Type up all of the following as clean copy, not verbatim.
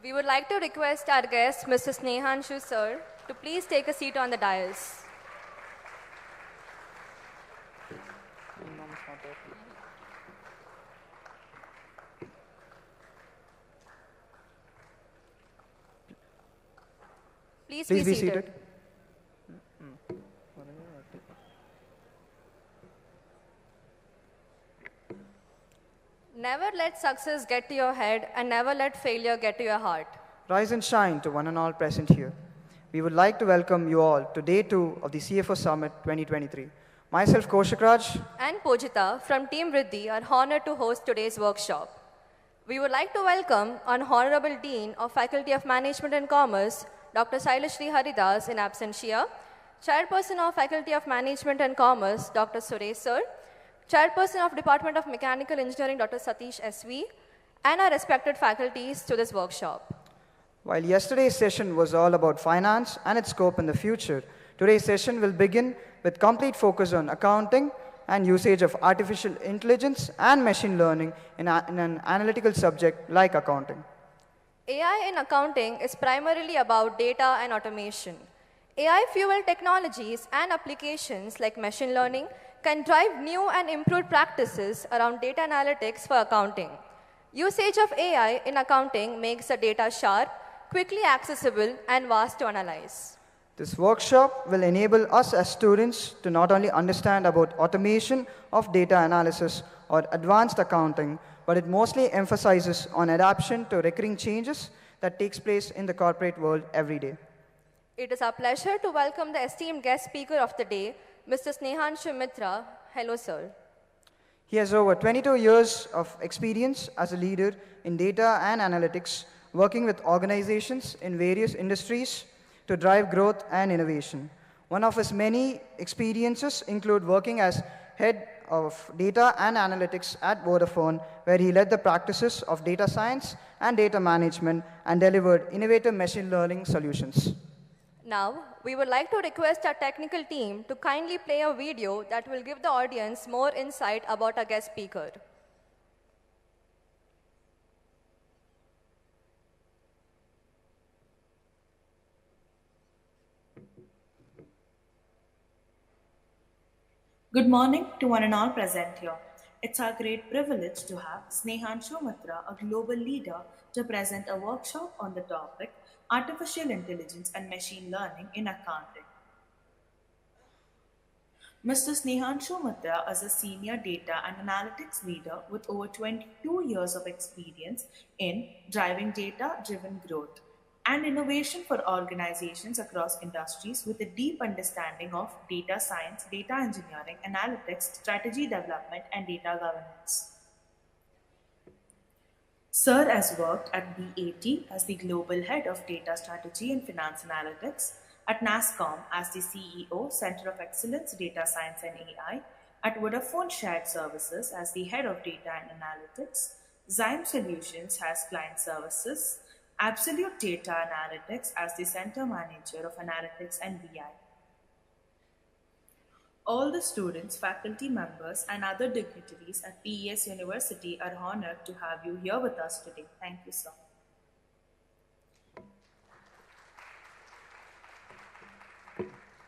We would like to request our guest, Mr. Snehanshu sir, to please take a seat on the dais. Please be seated. Never let success get to your head and never let failure get to your heart. Rise and shine to one and all present here. We would like to welcome you all to Day 2 of the CFO Summit 2023. Myself, Koshakraj, and Pojita from Team Vriddhi are honored to host today's workshop. We would like to welcome our Honorable Dean of Faculty of Management and Commerce, Dr. Sailashri Haridas in absentia, Chairperson of Faculty of Management and Commerce, Dr. Suresh sir, Chairperson of Department of Mechanical Engineering, Dr. Satish SV, and our respected faculties to this workshop. While yesterday's session was all about finance and its scope in the future, today's session will begin with complete focus on accounting and usage of artificial intelligence and machine learning in an analytical subject like accounting. AI in accounting is primarily about data and automation. AI-fueled technologies and applications like machine learning can drive new and improved practices around data analytics for accounting. Usage of AI in accounting makes the data sharp, quickly accessible, and vast to analyze. This workshop will enable us as students to not only understand about automation of data analysis or advanced accounting, but it mostly emphasizes on adaptation to recurring changes that takes place in the corporate world every day. It is our pleasure to welcome the esteemed guest speaker of the day, Mr. Snehanshu Mitra. Hello, sir. He has over 22 years of experience as a leader in data and analytics, working with organizations in various industries to drive growth and innovation. One of his many experiences include working as head of data and analytics at Vodafone, where he led the practices of data science and data management and delivered innovative machine learning solutions. Now, we would like to request our technical team to kindly play a video that will give the audience more insight about our guest speaker. Good morning to one and all present here. It's our great privilege to have Snehanshu Mitra, a global leader, to present a workshop on the topic Artificial Intelligence and Machine Learning in Accounting. Mr. Snehanshu Mitra is a senior data and analytics leader with over 22 years of experience in driving data-driven growth and innovation for organizations across industries with a deep understanding of data science, data engineering, analytics, strategy development, and data governance. Sir has worked at BAT as the Global Head of Data Strategy and Finance Analytics, at NASCOM as the CEO, Center of Excellence, Data Science and AI, at Vodafone Shared Services as the Head of Data and Analytics, Zyme Solutions as Client Services, Absolute Data Analytics as the Center Manager of Analytics and BI. All the students, faculty members, and other dignitaries at PES University are honored to have you here with us today. Thank you, sir.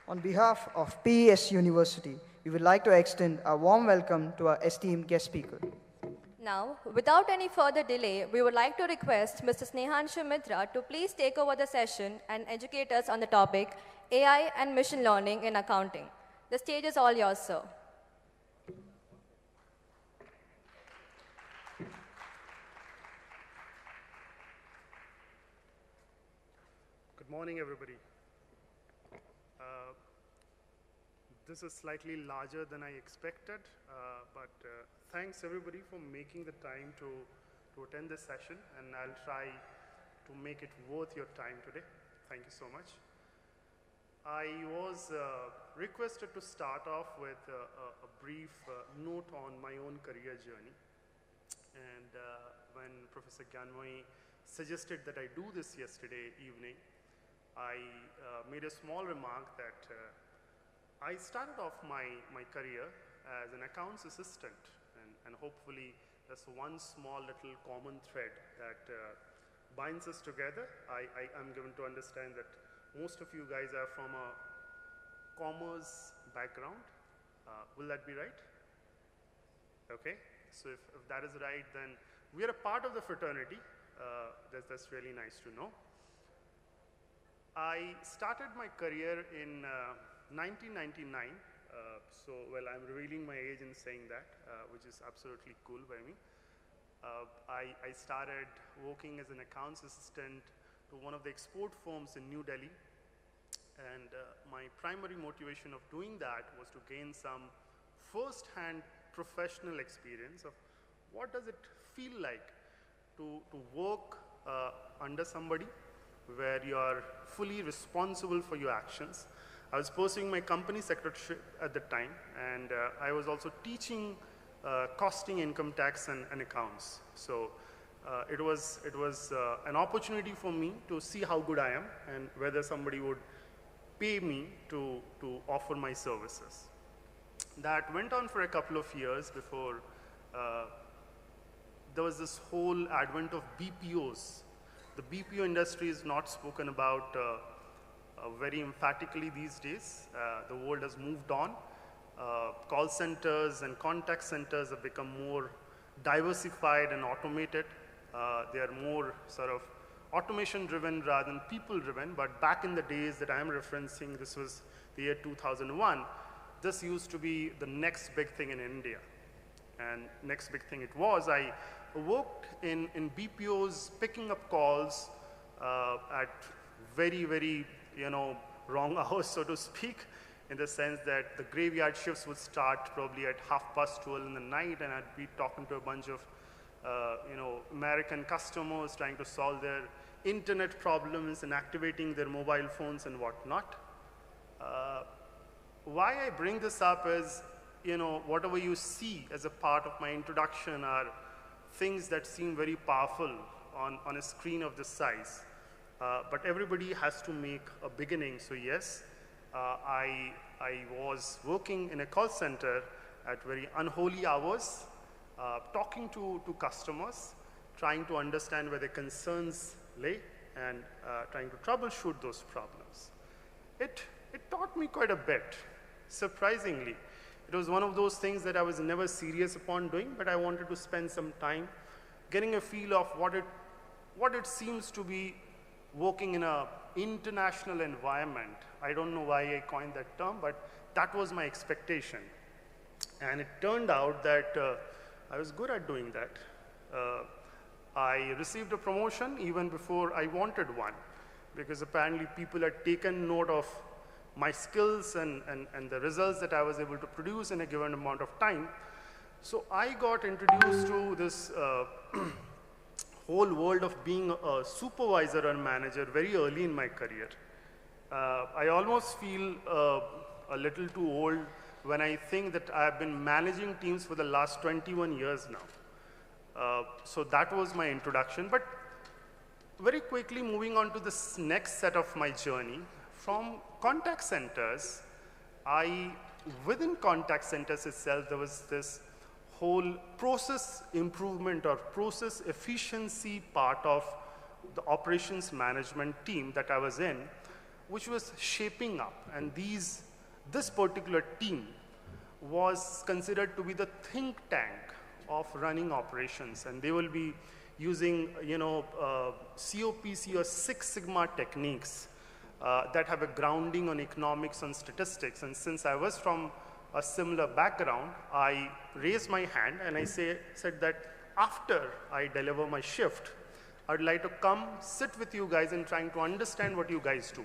On behalf of PES University, we would like to extend a warm welcome to our esteemed guest speaker. Now, without any further delay, we would like to request Mr. Snehanshu Mitra to please take over the session and educate us on the topic AI and Machine Learning in Accounting. The stage is all yours, sir. Good morning, everybody. This is slightly larger than I expected, but thanks everybody for making the time to attend this session, and I'll try to make it worth your time today. Thank you so much. I was requested to start off with a brief note on my own career journey. And when Professor Gyanmoy suggested that I do this yesterday evening, I made a small remark that I started off my career as an accounts assistant, and hopefully that's one small little common thread that binds us together. I'm given to understand that most of you guys are from a commerce background. Will that be right? Okay, so if that is right, then we are a part of the fraternity. That's really nice to know. I started my career in 1999. Well, I'm revealing my age in saying that, which is absolutely cool by me. I started working as an accounts assistant to one of the export firms in New Delhi. And my primary motivation of doing that was to gain some first-hand professional experience of what does it feel like to work under somebody where you are fully responsible for your actions. I was pursuing my company secretary at the time, and I was also teaching costing, income tax, and accounts. So it was an opportunity for me to see how good I am and whether somebody would pay me to offer my services. That went on for a couple of years before there was this whole advent of BPOs. The BPO industry is not spoken about very emphatically these days. The world has moved on. Call centers and contact centers have become more diversified and automated. They are more sort of automation driven rather than people driven, but back in the days that I'm referencing, this was the year 2001, this used to be the next big thing in India. And next big thing it was, I worked in BPOs picking up calls at very, very, wrong hours, so to speak, in the sense that the graveyard shifts would start probably at 12:30 in the night, and I'd be talking to a bunch of American customers trying to solve their internet problems and activating their mobile phones and whatnot. Why I bring this up is, whatever you see as a part of my introduction are things that seem very powerful on a screen of this size. But everybody has to make a beginning. So yes, I was working in a call center at very unholy hours, talking to customers, trying to understand where their concerns lay, and trying to troubleshoot those problems. It taught me quite a bit, surprisingly. It was one of those things that I was never serious upon doing, but I wanted to spend some time getting a feel of what it seems to be working in an international environment. I don't know why I coined that term, but that was my expectation. And it turned out that I was good at doing that. I received a promotion even before I wanted one, because apparently people had taken note of my skills and the results that I was able to produce in a given amount of time. So I got introduced to this whole world of being a supervisor and manager very early in my career. I almost feel a little too old when I think that I have been managing teams for the last 21 years now. So that was my introduction. But very quickly moving on to this next set of my journey, from contact centers, within contact centers itself, there was this whole process improvement or process efficiency part of the operations management team that I was in, which was shaping up. And this particular team was considered to be the think tank of running operations. And they will be using, COPC or Six Sigma techniques that have a grounding on economics and statistics. And since I was from a similar background, I raised my hand and I said that after I deliver my shift, I'd like to come sit with you guys and trying to understand what you guys do.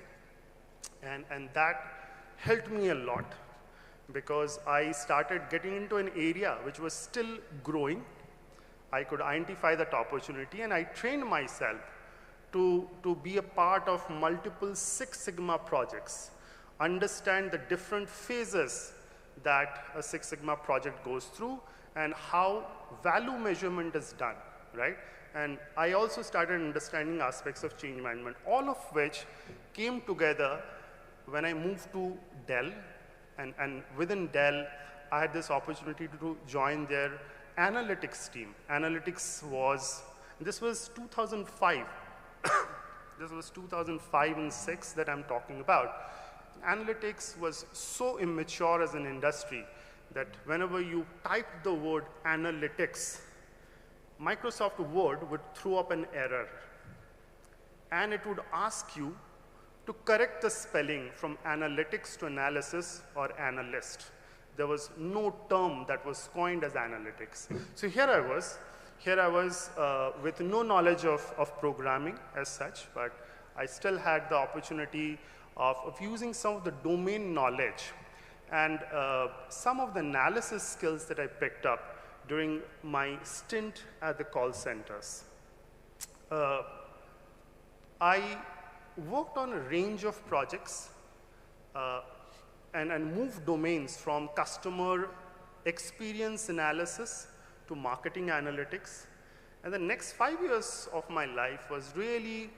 And that helped me a lot, because I started getting into an area which was still growing. I could identify that opportunity, and I trained myself to be a part of multiple Six Sigma projects, understand the different phases that a Six Sigma project goes through and how value measurement is done, right? And I also started understanding aspects of change management, all of which came together when I moved to Dell. And within Dell, I had this opportunity to join their analytics team. This was 2005. This was 2005 and 6 that I'm talking about. Analytics was so immature as an industry that whenever you typed the word analytics, Microsoft Word would throw up an error. And it would ask you to correct the spelling from analytics to analysis or analyst. There was no term that was coined as analytics. So here I was with no knowledge of programming as such, but I still had the opportunity of using some of the domain knowledge and some of the analysis skills that I picked up during my stint at the call centers. I worked on a range of projects and moved domains from customer experience analysis to marketing analytics. And the next 5 years of my life was really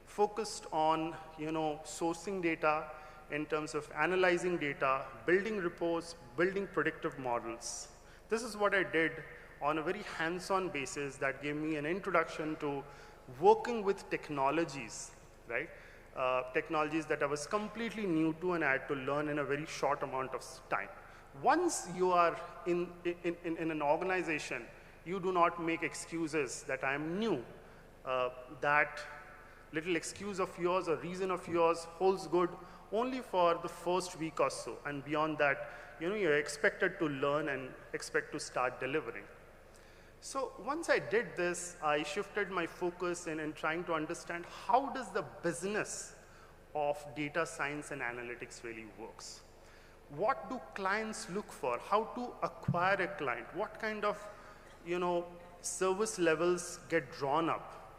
focused on, sourcing data in terms of analyzing data, building reports, building predictive models. This is what I did on a very hands-on basis that gave me an introduction to working with technologies, right? Technologies that I was completely new to and I had to learn in a very short amount of time. Once you are in an organization, you do not make excuses that I am new. That little excuse of yours or reason of yours holds good only for the first week or so. And beyond that, you're expected to learn and expect to start delivering. So once I did this, I shifted my focus in trying to understand how does the business of data science and analytics really works. What do clients look for? How to acquire a client? What kind of, service levels get drawn up?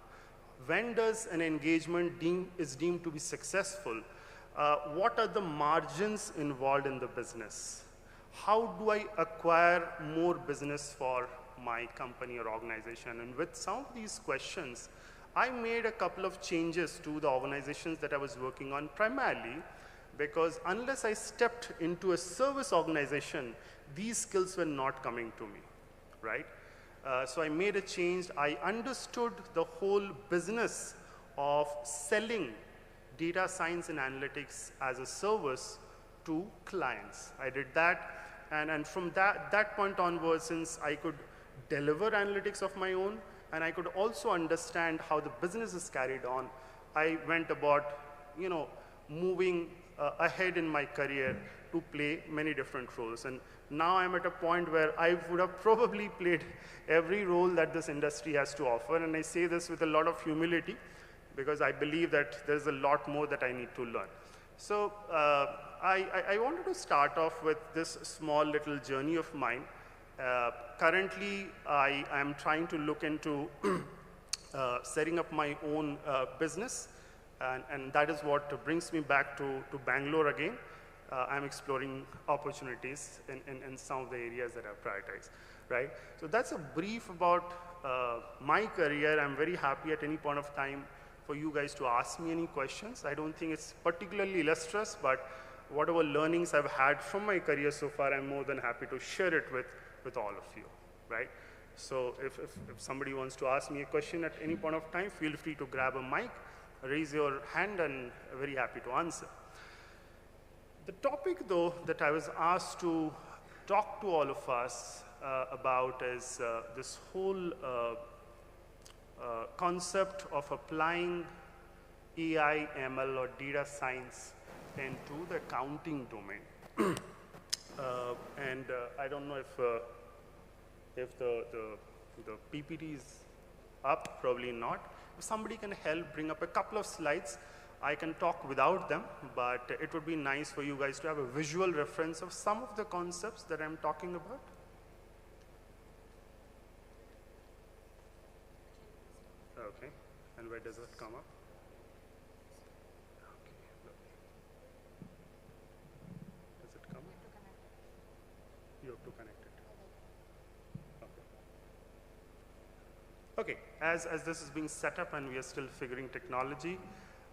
When does an engagement is deemed to be successful? What are the margins involved in the business? How do I acquire more business for my company or organization? And with some of these questions, I made a couple of changes to the organizations that I was working on, primarily because unless I stepped into a service organization, these skills were not coming to me, right? So I made a change. I understood the whole business of selling data science and analytics as a service to clients. I did that, and from that point onwards, since I could deliver analytics of my own, and I could also understand how the business is carried on, I went about, moving ahead in my career to play many different roles. And now I'm at a point where I would have probably played every role that this industry has to offer. And I say this with a lot of humility because I believe that there's a lot more that I need to learn. So I wanted to start off with this small little journey of mine. Currently, I am trying to look into setting up my own business, and that is what brings me back to Bangalore again. I'm exploring opportunities in some of the areas that I've prioritized, right? So that's a brief about my career. I'm very happy at any point of time for you guys to ask me any questions. I don't think it's particularly illustrious, but whatever learnings I've had from my career so far, I'm more than happy to share it with all of you, right? So if somebody wants to ask me a question at any point of time, feel free to grab a mic, raise your hand, and I'm very happy to answer. The topic, though, that I was asked to talk to all of us about is this whole concept of applying AI, ML, or data science into the accounting domain. I don't know if the PPT is up, probably not. If somebody can help bring up a couple of slides, I can talk without them, but it would be nice for you guys to have a visual reference of some of the concepts that I'm talking about. Okay, and where does that come up? Okay, lovely. Does it come up? You have to connect it. Okay. Okay, as this is being set up and we are still figuring technology,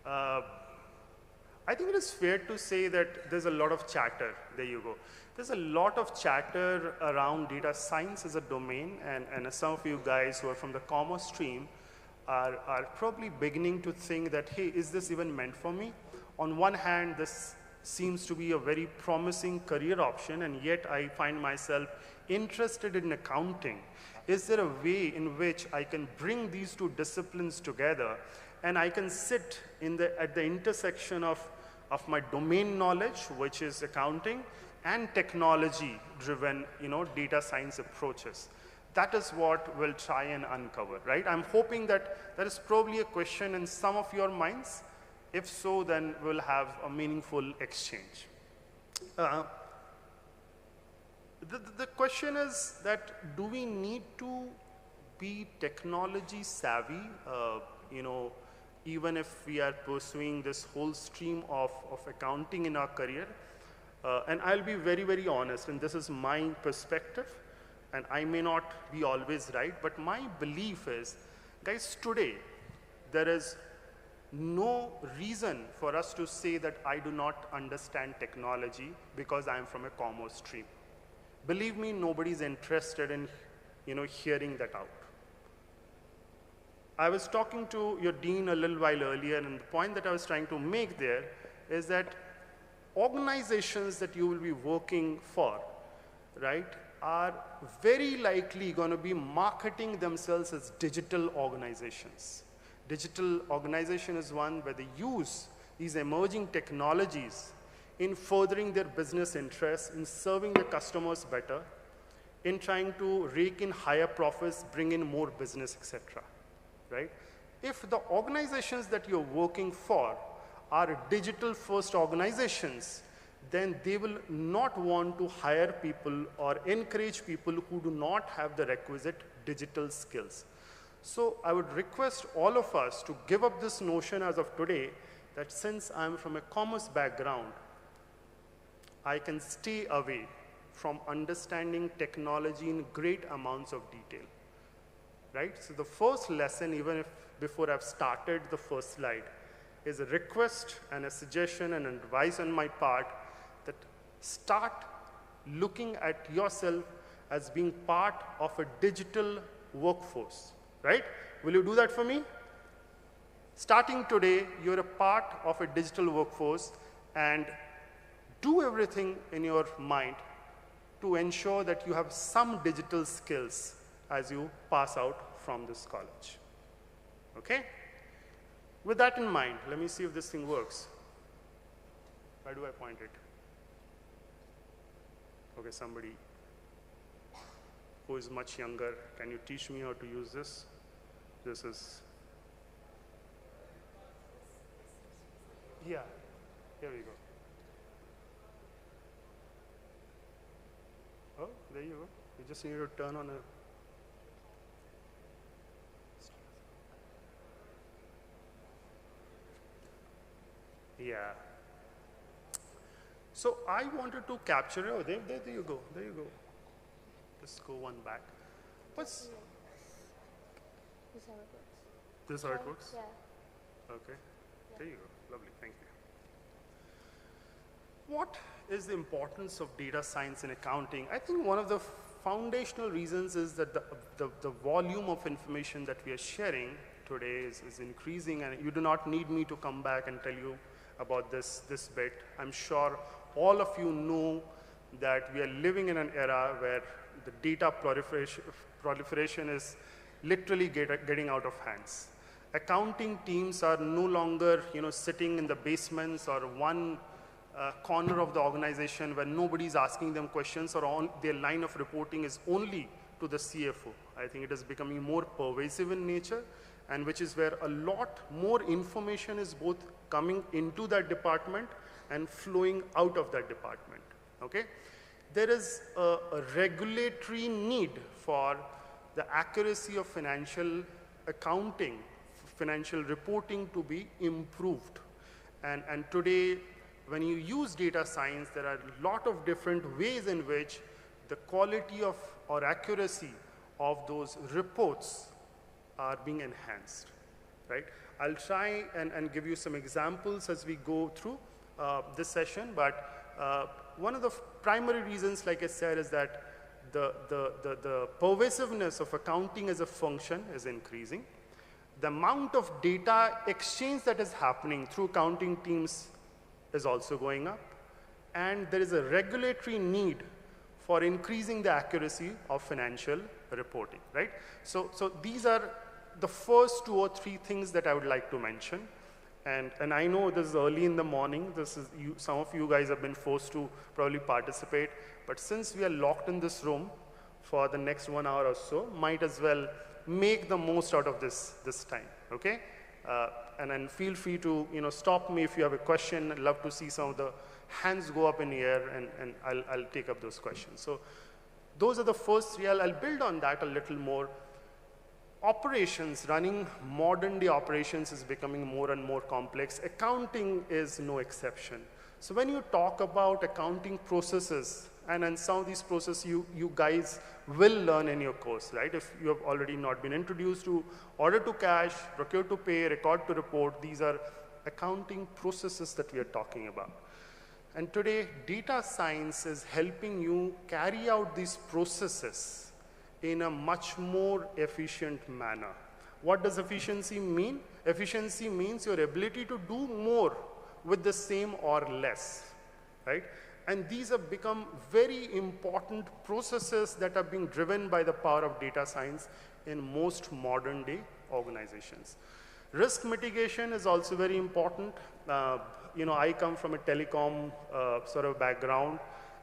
I think it is fair to say that there's a lot of chatter. There you go. There's a lot of chatter around data science as a domain, and some of you guys who are from the commerce stream are probably beginning to think that, hey, is this even meant for me? On one hand, this seems to be a very promising career option, and yet I find myself interested in accounting. Is there a way in which I can bring these two disciplines together and I can sit at the intersection of my domain knowledge, which is accounting, and technology-driven, data science approaches? That is what we'll try and uncover, right? I'm hoping that that is probably a question in some of your minds. If so, then we'll have a meaningful exchange. The question is that, do we need to be technology savvy, even if we are pursuing this whole stream of accounting in our career? And I'll be very, very honest, and this is my perspective, and I may not be always right, but my belief is, guys, today, there is no reason for us to say that I do not understand technology because I am from a commerce stream. Believe me, nobody's interested in, hearing that out. I was talking to your dean a little while earlier, and the point that I was trying to make there is that organizations that you will be working for, right, are very likely going to be marketing themselves as digital organizations. Digital organization is one where they use these emerging technologies in furthering their business interests, in serving their customers better, in trying to rake in higher profits, bring in more business, etc. Right? If the organizations that you're working for are digital-first organizations, then they will not want to hire people or encourage people who do not have the requisite digital skills. So I would request all of us to give up this notion as of today that since I'm from a commerce background, I can stay away from understanding technology in great amounts of detail, right? So the first lesson, even if before I've started the first slide, is a request and a suggestion and advice on my part that start looking at yourself as being part of a digital workforce, right? Will you do that for me? Starting today, you're a part of a digital workforce, and do everything in your mind to ensure that you have some digital skills as you pass out from this college. Okay? With that in mind, let me see if this thing works. Where do I point it? Okay, somebody who is much younger, can you teach me how to use this? This is, yeah, here we go. Oh, there you go. You just need to turn on a, yeah. So I wanted to capture, oh, there you go, there you go. Just go one back. What's, This is how it works. this is how it works? Yeah. Okay, there you go, lovely, thank you. What is the importance of data science in accounting? I think one of the foundational reasons is that the volume of information that we are sharing today is increasing, and you do not need me to come back and tell you about this bit. I'm sure all of you know that we are living in an era where the data proliferation is literally getting out of hands. Accounting teams are no longer, sitting in the basements or one corner of the organization where nobody's asking them questions, or on their line of reporting is only to the CFO. I think it is becoming more pervasive in nature, and which is where a lot more information is both coming into that department and flowing out of that department, okay? There is a regulatory need for the accuracy of financial accounting, financial reporting to be improved. And today, when you use data science, there are a lot of different ways in which the quality of or accuracy of those reports are being enhanced, right? I'll try and give you some examples as we go through this session, but one of the primary reasons, like I said, is that the pervasiveness of accounting as a function is increasing. the amount of data exchange that is happening through accounting teams is also going up. And there is a regulatory need for increasing the accuracy of financial reporting, right? So these are the first 2 or 3 things that I would like to mention. And I know this is early in the morning. Some of you guys have been forced to probably participate. But since we are locked in this room for the next 1 hour or so, might as well make the most out of this time, okay? And then feel free to stop me if you have a question. I'd love to see some of the hands go up in the air, and I'll take up those questions. So those are the first 3. I'll build on that a little more. Operations, running modern day operations is becoming more and more complex. Accounting is no exception. So when you talk about accounting processes, and some of these processes you guys will learn in your course, right? If you have already not been introduced to order to cash, procure to pay, record to report, these are accounting processes that we are talking about. And today, data science is helping you carry out these processes in a much more efficient manner. What does efficiency mean? Efficiency means your ability to do more with the same or less, right? And these have become very important processes that are being driven by the power of data science in most modern day organizations. Risk mitigation is also very important. I come from a telecom sort of background,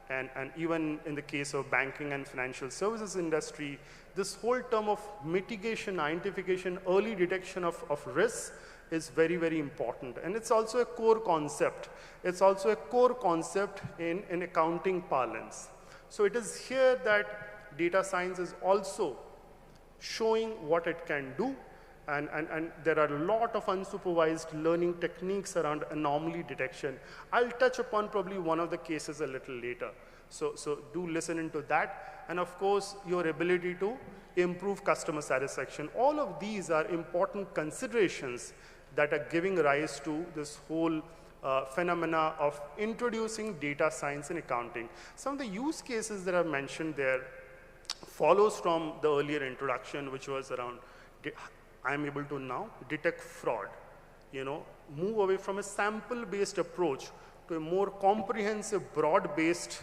and even in the case of banking and financial services industry, this whole term of mitigation, identification, early detection of risks is very, very important. And it's also a core concept. It's also a core concept in accounting parlance. So it is here that data science is also showing what it can do. And there are a lot of unsupervised learning techniques around anomaly detection. I'll touch upon probably one of the cases a little later. So do listen into that. And of course, your ability to improve customer satisfaction. All of these are important considerations that are giving rise to this whole phenomena of introducing data science in accounting. Some of the use cases that I've mentioned there follows from the earlier introduction, which was around I'm able to now detect fraud, move away from a sample-based approach to a more comprehensive, broad-based,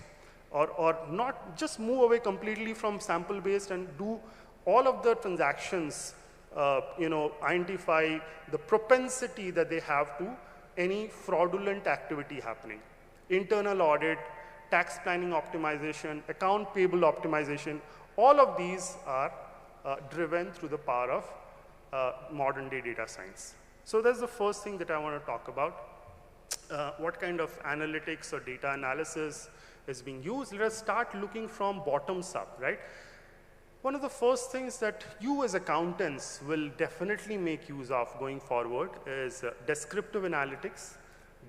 or not just move away completely from sample-based and do all of the transactions, identify the propensity that they have to any fraudulent activity happening. Internal audit, tax planning optimization, account payable optimization, all of these are driven through the power of modern day data science. So that's the first thing that I want to talk about. What kind of analytics or data analysis is being used? Let us start looking from bottoms up, right? One of the first things that you as accountants will definitely make use of going forward is descriptive analytics.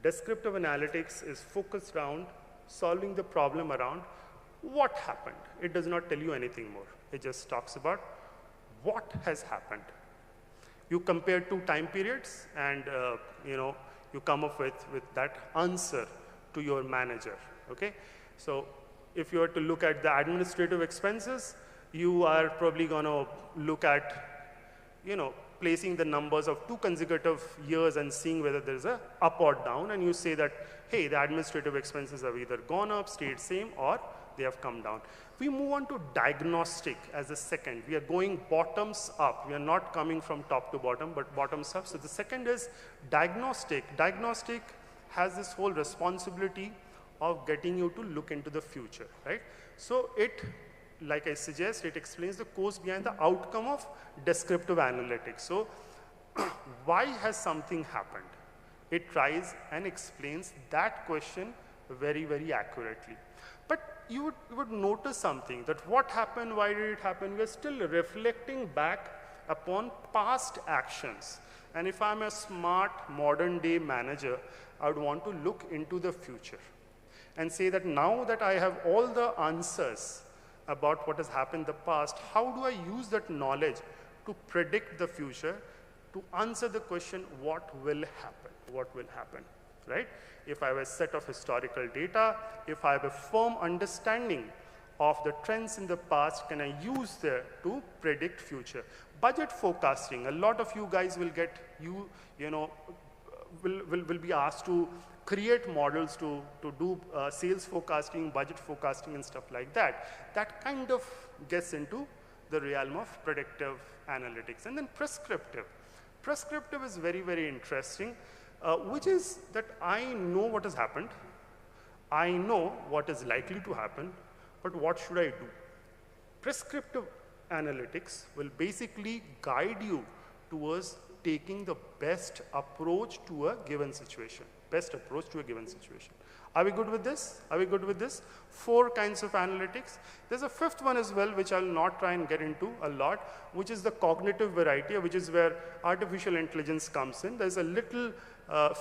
Descriptive analytics is focused around solving the problem around what happened. It does not tell you anything more. It just talks about what has happened. You compare 2 time periods, and you come up with that answer to your manager, okay? So if you were to look at the administrative expenses, you are probably going to look at, placing the numbers of 2 consecutive years and seeing whether there's a up or down, and you say that, hey, the administrative expenses have either gone up, stayed same, or they have come down. We move on to diagnostic as the second. We are going bottoms up. We are not coming from top to bottom, but bottoms up. So the second is diagnostic. Diagnostic has this whole responsibility of getting you to look into the future, right? So it, like I suggest, it explains the cause behind the outcome of descriptive analytics. So why has something happened? It tries and explains that question very, very accurately. But you would notice something, that what happened, why did it happen? We are still reflecting back upon past actions. And if I'm a smart modern day manager, I would want to look into the future and say that now that I have all the answers about what has happened in the past, how do I use that knowledge to predict the future, to answer the question, what will happen? What will happen, right? If I have a set of historical data, if I have a firm understanding of the trends in the past can I use there to predict future. Budget forecasting, a lot of you guys will get, will be asked to create models to do sales forecasting, budget forecasting and stuff like that. That kind of gets into the realm of predictive analytics. And then prescriptive. Prescriptive is very, very interesting, which is that I know what has happened, I know what is likely to happen, but what should I do? Prescriptive analytics will basically guide you towards taking the best approach to a given situation. Best approach to a given situation. Are we good with this? Are we good with this? 4 kinds of analytics. There's a 5th one as well, which I'll not try and get into a lot, which is the cognitive variety, which is where artificial intelligence comes in. There's a little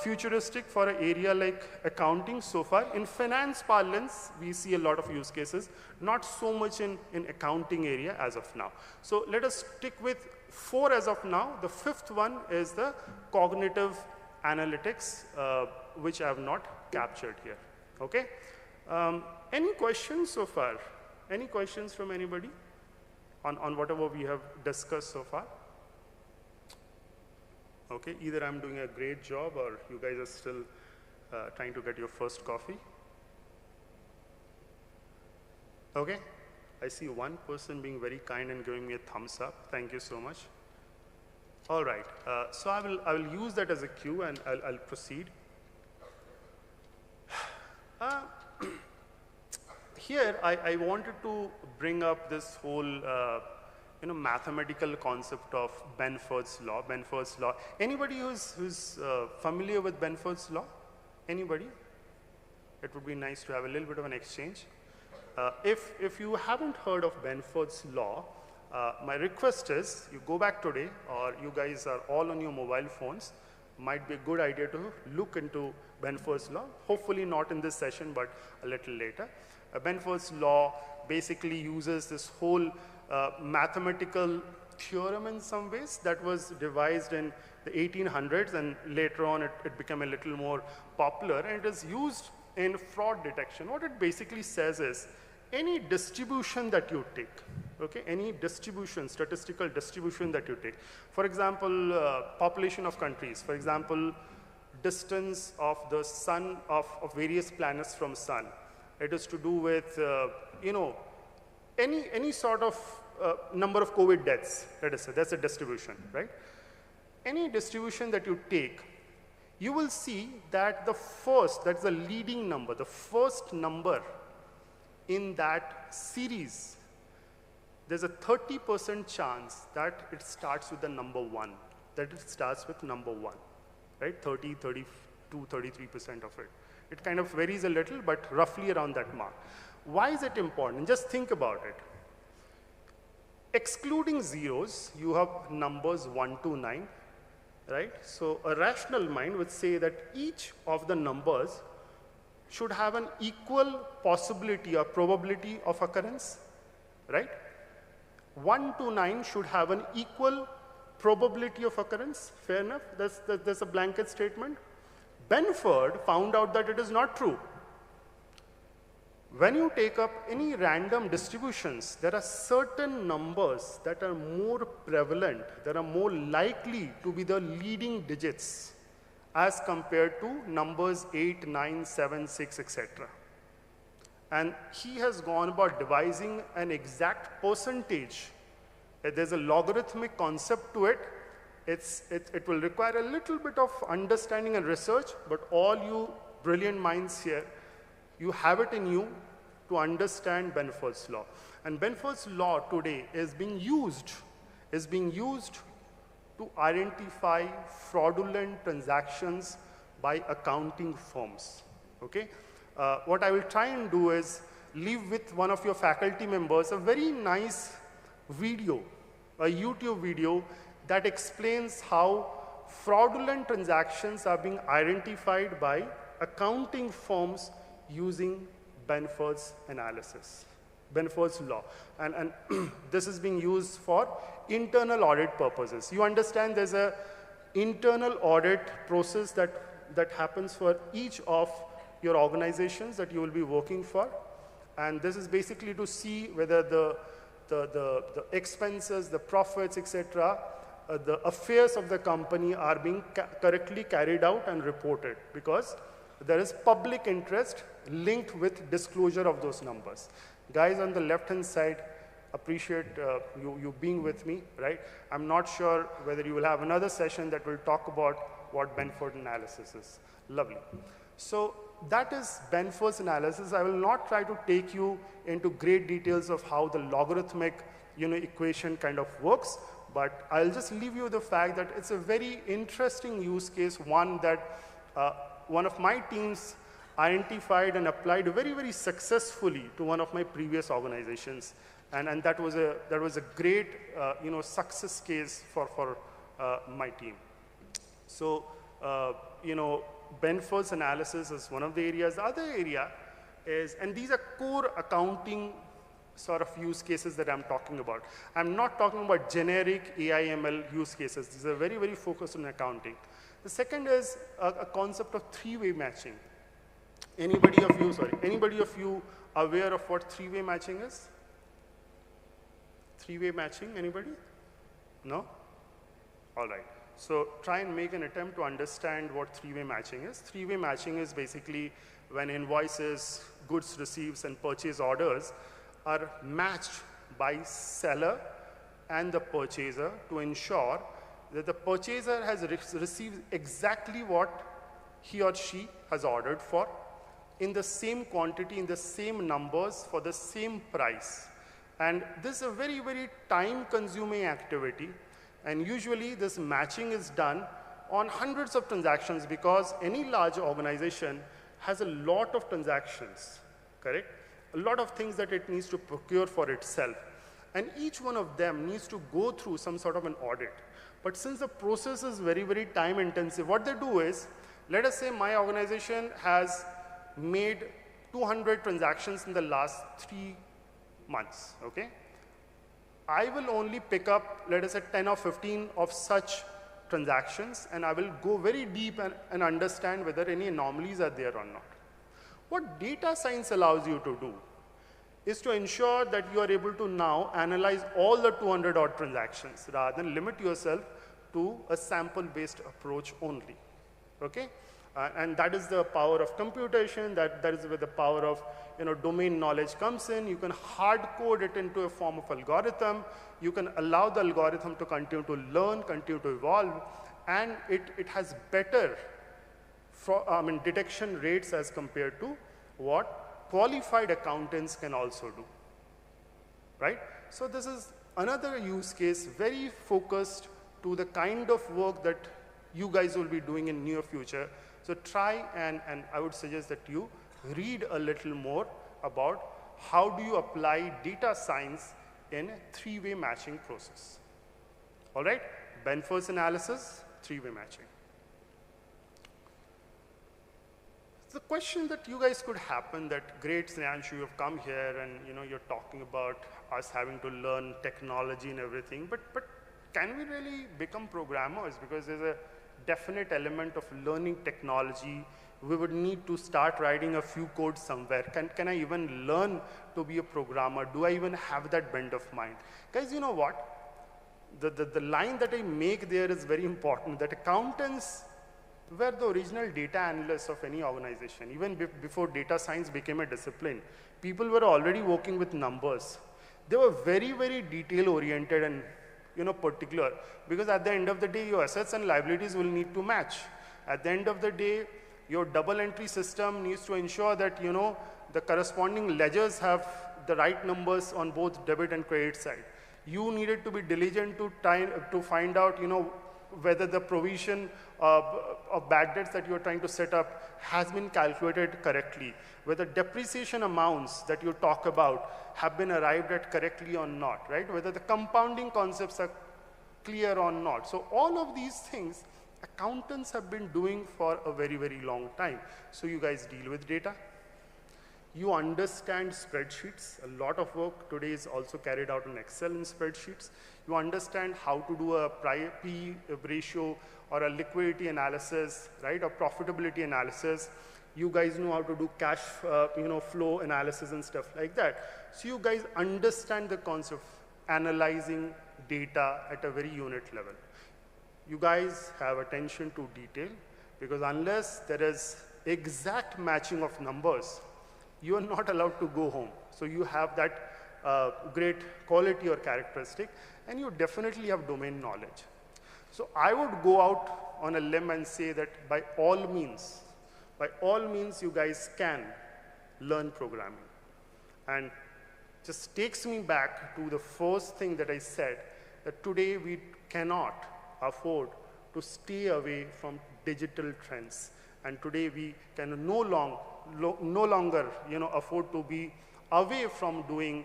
futuristic for an area like accounting so far. In finance parlance, we see a lot of use cases, not so much in accounting area as of now. So let us stick with 4 as of now. The 5th one is the cognitive analytics, which I have not captured here. Okay? Any questions so far? Any questions from anybody on whatever we have discussed so far? Okay, either I'm doing a great job or you guys are still trying to get your first coffee. Okay, I see one person being very kind and giving me a thumbs up. Thank you so much. All right, so I will use that as a cue and I'll proceed. Here, I wanted to bring up this whole mathematical concept of Benford's law. Benford's law. Anybody who's familiar with Benford's law? Anybody? It would be nice to have a little bit of an exchange. If you haven't heard of Benford's law, my request is you go back today, or you guys are all on your mobile phones. Might be a good idea to look into Benford's law. Hopefully not in this session, but a little later. Benford's law basically uses this whole mathematical theorem in some ways that was devised in the 1800s, and later on it became a little more popular, and it is used in fraud detection. What it basically says is any distribution that you take, okay, any distribution, statistical distribution that you take, for example, population of countries, for example, distance of the sun, of various planets from sun. It is to do with, any sort of number of COVID deaths, let us say, that's a distribution, right? Any distribution that you take, you will see that the first, that's the leading number, the first number in that series, there's a 30% chance that it starts with the number 1, that it starts with number 1, right? 30, 32, 33% of it. It kind of varies a little, but roughly around that mark. Why is it important? Just think about it. Excluding zeros, you have numbers 1 to 9, right? So a rational mind would say that each of the numbers should have an equal possibility or probability of occurrence, right? 1 to 9 should have an equal probability of occurrence. Fair enough? That's a blanket statement. Benford found out that it is not true. When you take up any random distributions, there are certain numbers that are more prevalent, that are more likely to be the leading digits as compared to numbers 8, 9, 7, 6, etc. And he has gone about devising an exact percentage. There's a logarithmic concept to it. It will require a little bit of understanding and research, but all you brilliant minds here, you have it in you to understand Benford's law. And Benford's law today is being used to identify fraudulent transactions by accounting firms. Okay? What I will try and do is leave with one of your faculty members a very nice video, a YouTube video that explains how fraudulent transactions are being identified by accounting firms using Benford's analysis, Benford's law. And this is being used for internal audit purposes. You understand there's an internal audit process that happens for each of your organizations that you will be working for. And this is basically to see whether the expenses, the profits, etc., the affairs of the company are being correctly carried out and reported, because there is public interest linked with disclosure of those numbers. Guys on the left-hand side, appreciate you being with me, right? I'm not sure whether you will have another session that will talk about what Benford analysis is. Lovely. So that is Benford's analysis. I will not try to take you into great details of how the logarithmic equation kind of works, but I'll just leave you the fact that it's a very interesting use case, one that one of my teams identified and applied very, very successfully to one of my previous organizations. And that was a great success case for my team. So Benford's analysis is one of the areas. The other area is, and these are core accounting sort of use cases that I'm talking about. I'm not talking about generic AI/ML use cases. These are very, very focused on accounting. The second is a concept of three-way matching. Anybody of you aware of what three-way matching is? Three-way matching, anybody? No? All right. So try and make an attempt to understand what three-way matching is. Three-way matching is basically when invoices, goods receipts, and purchase orders are matched by seller and the purchaser to ensure that the purchaser has received exactly what he or she has ordered for in the same quantity, in the same numbers, for the same price. And this is a very, very time-consuming activity. And usually this matching is done on hundreds of transactions, because any large organization has a lot of transactions, correct? A lot of things that it needs to procure for itself. And each one of them needs to go through some sort of an audit. But since the process is very, very time intensive, what they do is, let us say my organization has made 200 transactions in the last 3 months, okay? I will only pick up, let us say, 10 or 15 of such transactions, and I will go very deep and understand whether any anomalies are there or not. What data science allows you to do is to ensure that you are able to now analyze all the 200 odd transactions rather than limit yourself to a sample-based approach only, okay? And that is the power of computation, that is where the power of domain knowledge comes in. You can hard code it into a form of algorithm. You can allow the algorithm to continue to learn, continue to evolve, and it has better detection rates as compared to what qualified accountants can also do, right? So this is another use case, very focused to the kind of work that you guys will be doing in near future. So try and I would suggest that you read a little more about how do you apply data science in three-way matching process. All right, Benford's analysis, three-way matching. The question that you guys could happen that, great, Snehanshu, you have come here and you're talking about us having to learn technology and everything, but can we really become programmers? Because there's a definite element of learning technology. We would need to start writing a few codes somewhere. Can I even learn to be a programmer? Do I even have that bent of mind? Guys, you know what? The line that I make there is very important, that accountants were the original data analysts of any organization. Even before data science became a discipline, people were already working with numbers. They were very, very detail-oriented and particular, because at the end of the day, your assets and liabilities will need to match. At the end of the day, your double entry system needs to ensure that, the corresponding ledgers have the right numbers on both debit and credit side. You needed to be diligent to find out, whether the provision of bad debts that you're trying to set up has been calculated correctly, whether depreciation amounts that you talk about have been arrived at correctly or not, right? Whether the compounding concepts are clear or not. So all of these things, accountants have been doing for a very, very long time. So you guys deal with data. You understand spreadsheets. A lot of work today is also carried out in Excel and spreadsheets. You understand how to do a PE ratio or a liquidity analysis, right, or profitability analysis. You guys know how to do cash flow analysis and stuff like that. So you guys understand the concept of analyzing data at a very unit level. You guys have attention to detail, because unless there is exact matching of numbers, you are not allowed to go home. So you have that great quality or characteristic, and you definitely have domain knowledge. So I would go out on a limb and say that by all means, you guys can learn programming. And just takes me back to the first thing that I said, that today we cannot afford to stay away from digital trends. And today we can no longer afford to be away from doing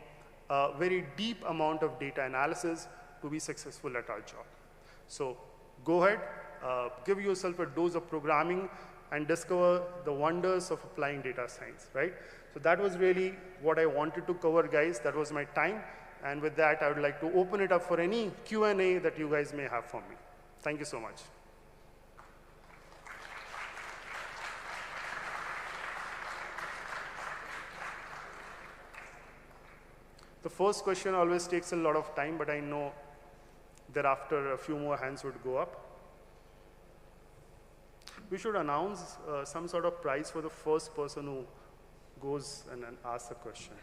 a very deep amount of data analysis to be successful at our job. So go ahead, give yourself a dose of programming and discover the wonders of applying data science, right? So that was really what I wanted to cover, guys. That was my time. And with that, I would like to open it up for any Q&A that you guys may have for me. Thank you so much. The first question always takes a lot of time, but I know thereafter a few more hands would go up. We should announce some sort of prize for the first person who goes and asks a question.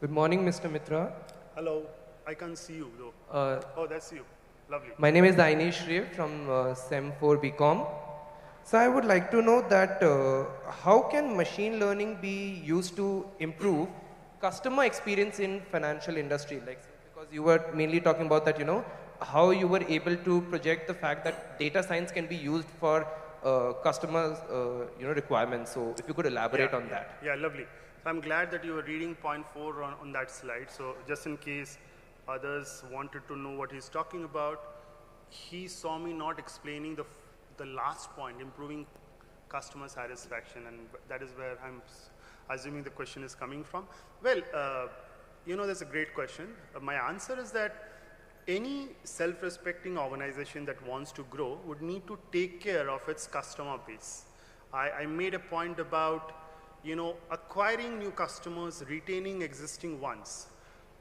Good morning, Mr. Mitra. Hello. I can't see you, though. Oh, that's you. Lovely. My name is Ainesh Ray from SEM 4 BCom. So I would like to know that how can machine learning be used to improve customer experience in financial industry? Like, because you were mainly talking about that, how you were able to project the fact that data science can be used for customers, requirements. So if you could elaborate on that. Yeah, lovely. So I'm glad that you were reading point 4 on that slide. So just in case others wanted to know what he's talking about, he saw me not explaining the last point, improving customer satisfaction, and that is where I'm assuming the question is coming from. Well, that's a great question. My answer is that any self-respecting organization that wants to grow would need to take care of its customer base. I made a point about acquiring new customers, retaining existing ones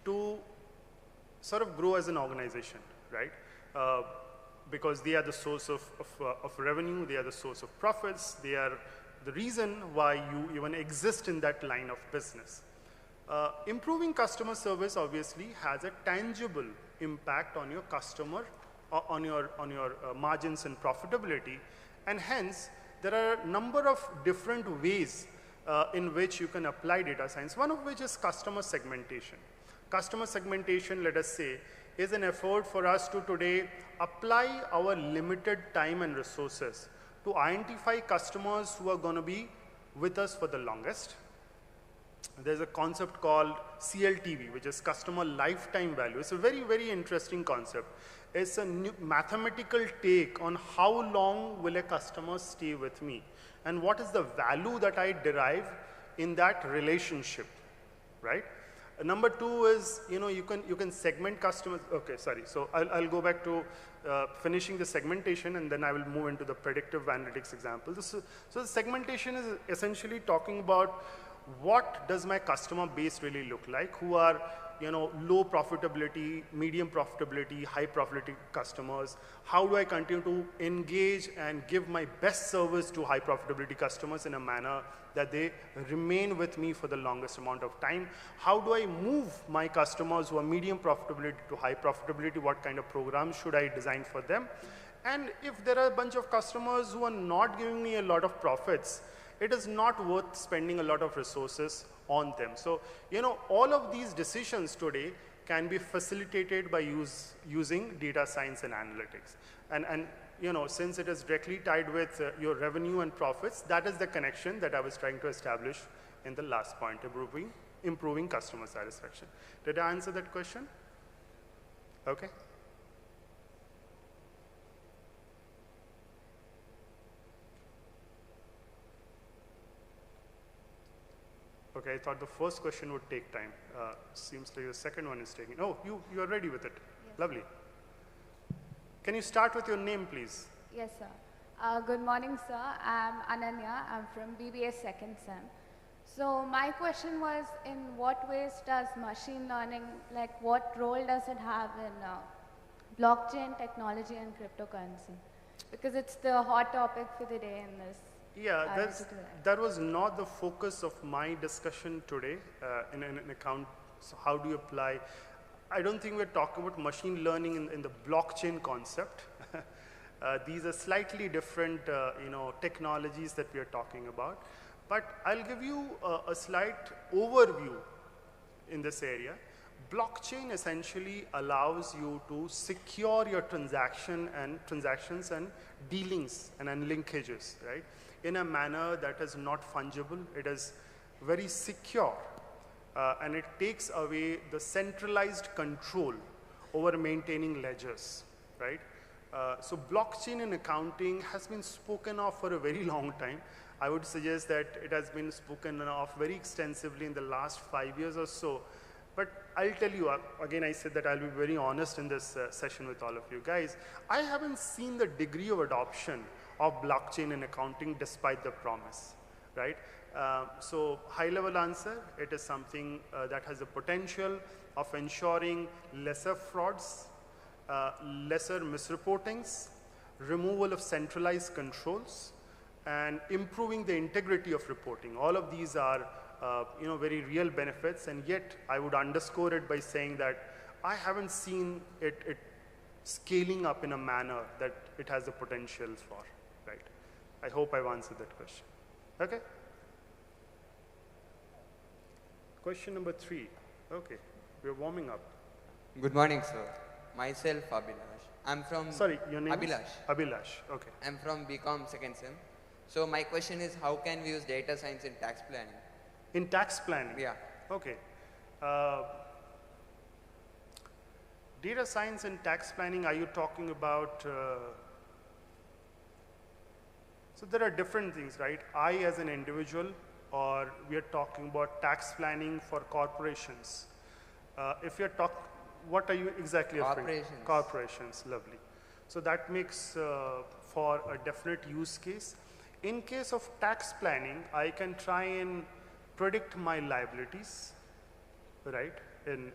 to sort of grow as an organization, right? Because they are the source of revenue, they are the source of profits, they are the reason why you even exist in that line of business. Improving customer service obviously has a tangible impact on your customer, on your margins and profitability, and hence there are a number of different ways in which you can apply data science, one of which is customer segmentation. Customer segmentation, let us say, is an effort for us to today apply our limited time and resources to identify customers who are going to be with us for the longest. There's a concept called CLTV, which is customer lifetime value. It's a very, very interesting concept. It's a new mathematical take on how long will a customer stay with me and what is the value that I derive in that relationship, right? Number 2 is, you can segment customers. Okay, sorry. So I'll go back to finishing the segmentation, and then I will move into the predictive analytics example. So the segmentation is essentially talking about what does my customer base really look like, who are low profitability, medium profitability, high profitability customers. How do I continue to engage and give my best service to high profitability customers in a manner that they remain with me for the longest amount of time? How do I move my customers who are medium profitability to high profitability? What kind of programs should I design for them? And if there are a bunch of customers who are not giving me a lot of profits, it is not worth spending a lot of resources on them. So, all of these decisions today can be facilitated by using data science and analytics. And you know, since it is directly tied with your revenue and profits, that is the connection that I was trying to establish in the last point, improving customer satisfaction. Did I answer that question? Okay. Okay, I thought the first question would take time. Seems like the second one is taking. Oh, you are ready with it. Yes. Lovely. Can you start with your name, please? Yes, sir. Good morning, sir. I'm Ananya. I'm from BBS second sem. So my question was, in what ways does machine learning, like what role does it have in blockchain technology and cryptocurrency? Because it's the hot topic for the day in this. Yeah, that was not the focus of my discussion today in an account. So how do you apply? I don't think we're talking about machine learning in the blockchain concept. These are slightly different technologies that we are talking about. But I'll give you a slight overview in this area. Blockchain essentially allows you to secure your transactions and dealings and linkages, right? In a manner that is not fungible. It is very secure. And it takes away the centralized control over maintaining ledgers, right? So blockchain in accounting has been spoken of for a very long time. I would suggest that it has been spoken of very extensively in the last 5 years or so. But I'll tell you, again, I said that I'll be very honest in this session with all of you guys. I haven't seen the degree of adoption of blockchain in accounting despite the promise, right? So high-level answer, it is something that has the potential of ensuring lesser frauds, lesser misreportings, removal of centralized controls, and improving the integrity of reporting. All of these are very real benefits, and yet I would underscore it by saying that I haven't seen it scaling up in a manner that it has the potential for, right? I hope I've answered that question. Okay? Question number 3. Okay, we're warming up. Good morning, sir. Myself, Abhilash. I'm from... Sorry, your name Abhilash. is? Abhilash, okay. I'm from BCom second sem. So my question is, how can we use data science in tax planning? In tax planning? Yeah. Okay. Data science and tax planning, are you talking about... So there are different things, right? I as an individual, or we are talking about tax planning for corporations. If you're talking, what are you exactly referring to? Corporations. Corporations, lovely. So that makes for a definite use case. In case of tax planning, I can try and predict my liabilities, right? In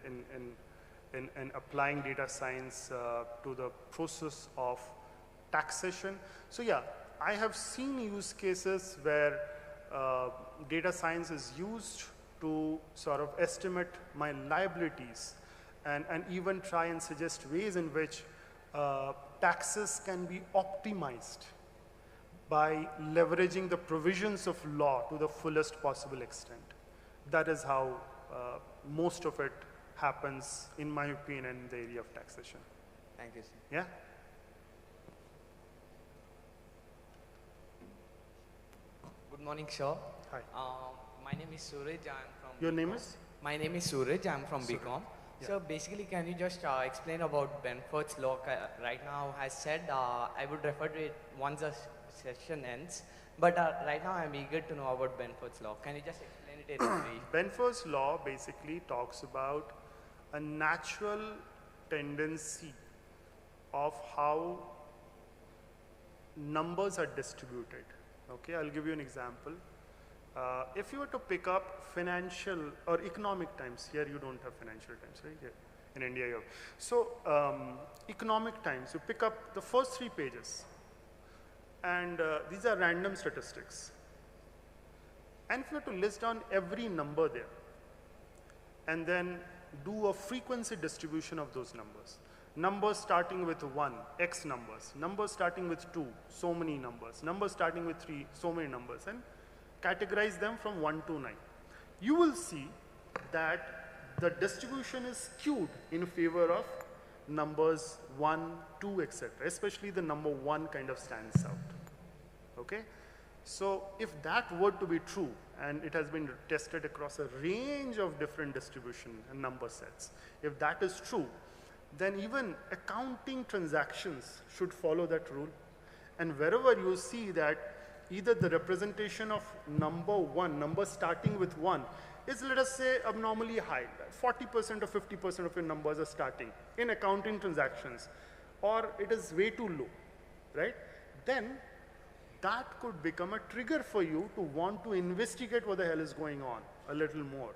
applying data science to the process of taxation. So yeah, I have seen use cases where data science is used to sort of estimate my liabilities and even try and suggest ways in which taxes can be optimized by leveraging the provisions of law to the fullest possible extent. That is how most of it happens, in my opinion, in the area of taxation. Thank you, sir. Yeah? Good morning, sir. Hi. My name is Suraj. I'm from Your name BCom. is? My name is Suraj. I'm from Suraj. BCom. Yeah. So basically, can you just explain about Benford's law? Right now, has said I would refer to it once the session ends. But right now, I'm eager to know about Benford's law. Can you just explain it in brief? Benford's law basically talks about a natural tendency of how numbers are distributed. Okay, I'll give you an example. If you were to pick up financial or economic times, here you don't have financial times, right? Here in India you have. So economic times, you pick up the first 3 pages, and these are random statistics. And if you were to list down every number there, and then do a frequency distribution of those numbers. Numbers starting with 1, X numbers. Numbers starting with 2, so many numbers. Numbers starting with 3, so many numbers. And categorize them from 1 to 9. You will see that the distribution is skewed in favor of numbers 1, 2, etc. Especially the number 1 kind of stands out. Okay? So if that were to be true, and it has been tested across a range of different distribution and number sets, if that is true, then even accounting transactions should follow that rule. And wherever you see that either the representation of number 1, number starting with 1, is, let us say, abnormally high, 40% or 50% of your numbers are starting in accounting transactions, or it is way too low, right? Then that could become a trigger for you to want to investigate what the hell is going on a little more,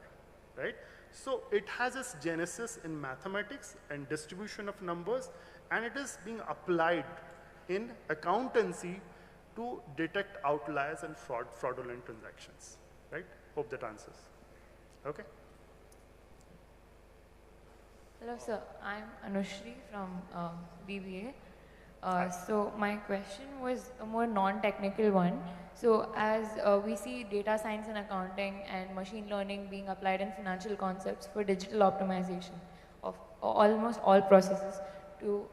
right? So it has its genesis in mathematics and distribution of numbers, and it is being applied in accountancy to detect outliers and fraudulent transactions, right? Hope that answers. Okay. Hello, sir. I'm Anushri from BBA. So my question was a more non-technical one. So as we see data science and accounting and machine learning being applied in financial concepts for digital optimization of almost all processes, to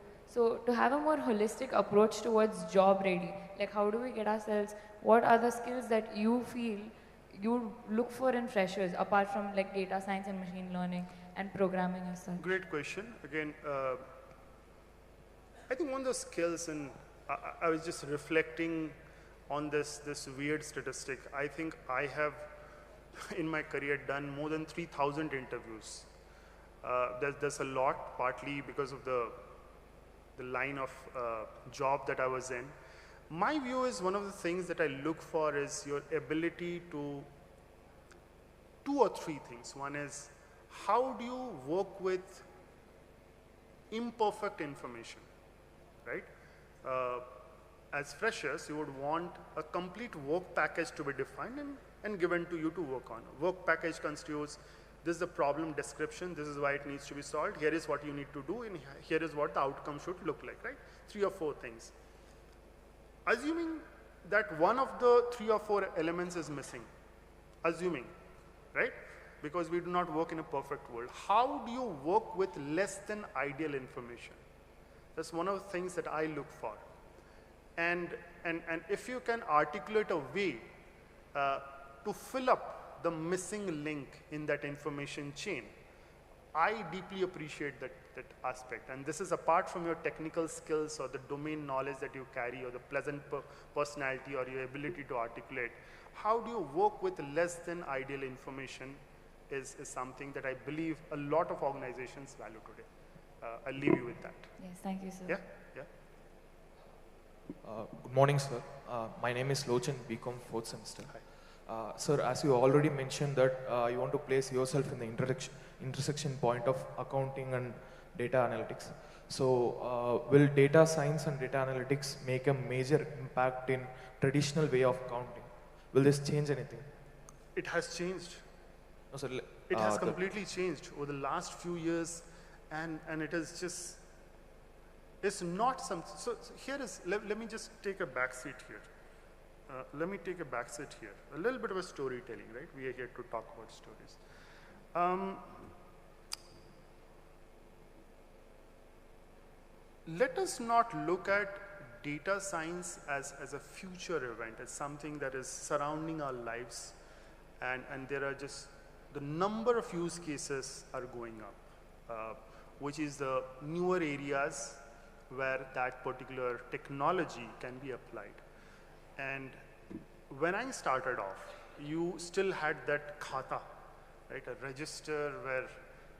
have a more holistic approach towards job ready, like how do we get ourselves, what are the skills that you feel you look for in freshers apart from like data science and machine learning and programming as such? Great question. Again, I think one of those skills, and I was just reflecting on this weird statistic. I think I have, in my career, done more than 3,000 interviews. There's a lot, partly because of the line of job that I was in. My view is one of the things that I look for is your ability to 2 or 3 things. One is, how do you work with imperfect information, right? As freshers, you would want a complete work package to be defined and given to you to work on. Work package constitutes, this is the problem description, this is why it needs to be solved, here is what you need to do, and here is what the outcome should look like, right? 3 or 4 things. Assuming that one of the 3 or 4 elements is missing, assuming, right? Because we do not work in a perfect world. How do you work with less than ideal information? That's one of the things that I look for. And if you can articulate a way to fill up the missing link in that information chain, I deeply appreciate that aspect. And this is apart from your technical skills or the domain knowledge that you carry or the pleasant personality or your ability to articulate. How do you work with less than ideal information is something that I believe a lot of organizations value today. I'll leave you with that. Yes, thank you, sir. Yeah, yeah. Good morning, sir. My name is Lochan, BCom 4th semester. Sir, as you already mentioned that you want to place yourself in the intersection point of accounting and data analytics. So, will data science and data analytics make a major impact in traditional way of accounting? Will this change anything? It has changed. No, sir, it has completely changed over the last few years, and it is just, it's not something. So here is, let me just take a back seat here. Let me take a back seat here. A little bit of a storytelling, right? We are here to talk about stories. Let us not look at data science as a future event, as something that is surrounding our lives, and there are just, the number of use cases are going up, which is the newer areas where that particular technology can be applied. And when I started off, you still had that khata, right? A register where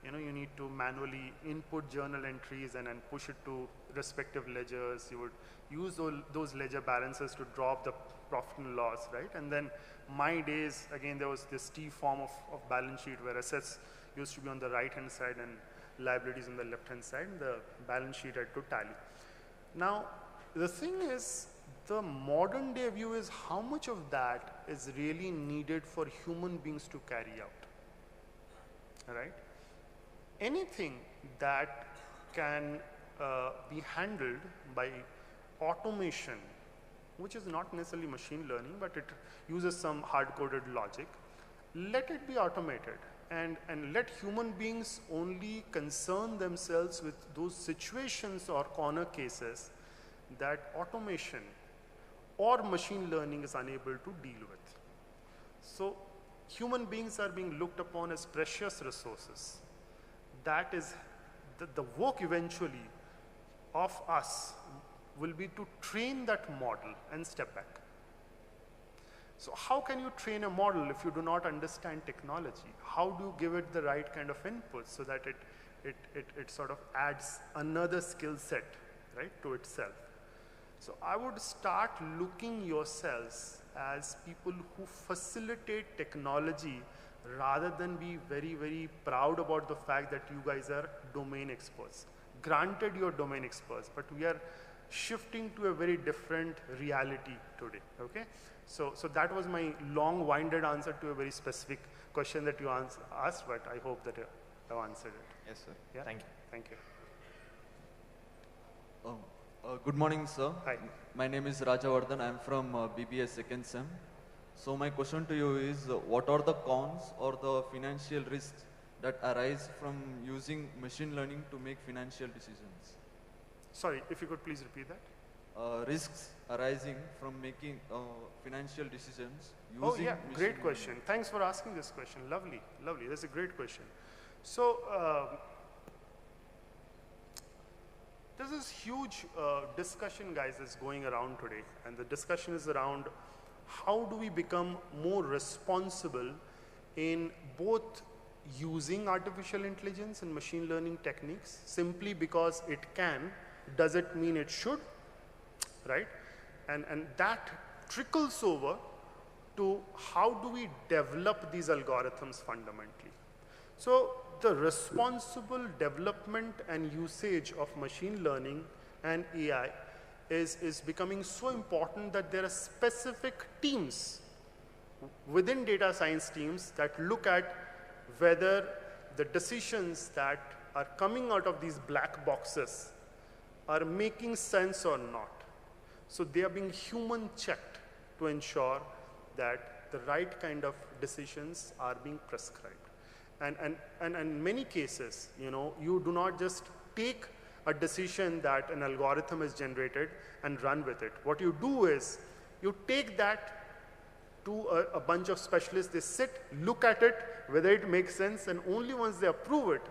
you need to manually input journal entries and then push it to respective ledgers. You would use those ledger balances to drop the profit and loss, right? And then my days, again, there was this T form of balance sheet where assets used to be on the right-hand side and liabilities on the left-hand side, and the balance sheet had to tally. Now, the thing is, the modern day view is how much of that is really needed for human beings to carry out, right? Anything that can be handled by automation, which is not necessarily machine learning, but it uses some hard-coded logic, let it be automated. and let human beings only concern themselves with those situations or corner cases that automation or machine learning is unable to deal with. So human beings are being looked upon as precious resources. That is the work eventually of us will be to train that model and step back. So how can you train a model if you do not understand technology? How do you give it the right kind of input so that it sort of adds another skill set, right, to itself? So I would start looking yourselves as people who facilitate technology rather than be very, very proud about the fact that you guys are domain experts. Granted, you're domain experts, but we are shifting to a very different reality today, okay? So that was my long-winded answer to a very specific question that you asked, but I hope that I've answered it. Yes, sir. Yeah? Thank you. Thank you. Good morning, sir. Hi. My name is Rajavardhan. I'm from BBA second sem. So my question to you is, what are the cons or the financial risks that arise from using machine learning to make financial decisions? Sorry, if you could please repeat that. Risks arising from making financial decisions using Oh yeah, machine great learning. question. Thanks for asking this question. Lovely, lovely. That's a great question. So there's this huge discussion, guys, that's going around today, and the discussion is around how do we become more responsible in both using artificial intelligence and machine learning techniques simply because it can, does it mean it should, right? And that trickles over to how do we develop these algorithms fundamentally. So the responsible development and usage of machine learning and AI is becoming so important that there are specific teams within data science teams that look at whether the decisions that are coming out of these black boxes are making sense or not. So they are being human checked to ensure that the right kind of decisions are being prescribed. And in many cases, you know, you do not just take a decision that an algorithm is generated and run with it. What you do is you take that to a bunch of specialists, they sit, look at it, whether it makes sense, and only once they approve it,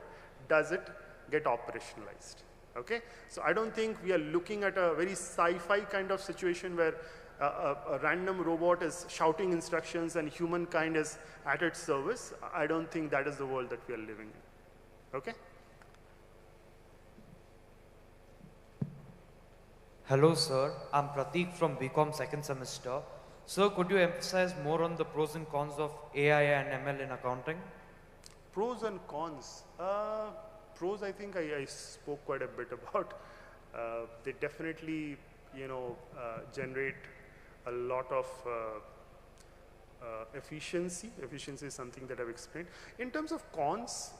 does it get operationalized, okay? So I don't think we are looking at a very sci-fi kind of situation where a random robot is shouting instructions and humankind is at its service. I don't think that is the world that we are living in, okay? Hello, sir. I'm Prateek from BCom second semester. Sir, could you emphasize more on the pros and cons of AI and ML in accounting? Pros and cons. Pros, I think I spoke quite a bit about. They definitely, you know, generate a lot of efficiency. Efficiency is something that I've explained. In terms of cons,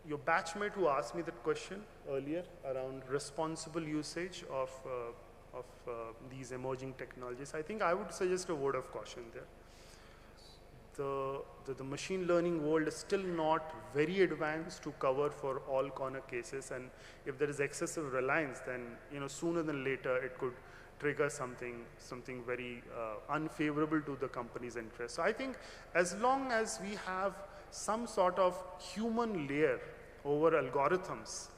your batchmate who asked me that question earlier around responsible usage of these emerging technologies, I think I would suggest a word of caution there. The machine learning world is still not very advanced to cover for all corner cases, and if there is excessive reliance, then, you know, sooner than later it could trigger something very unfavorable to the company's interest. So I think as long as we have some sort of human layer over algorithms,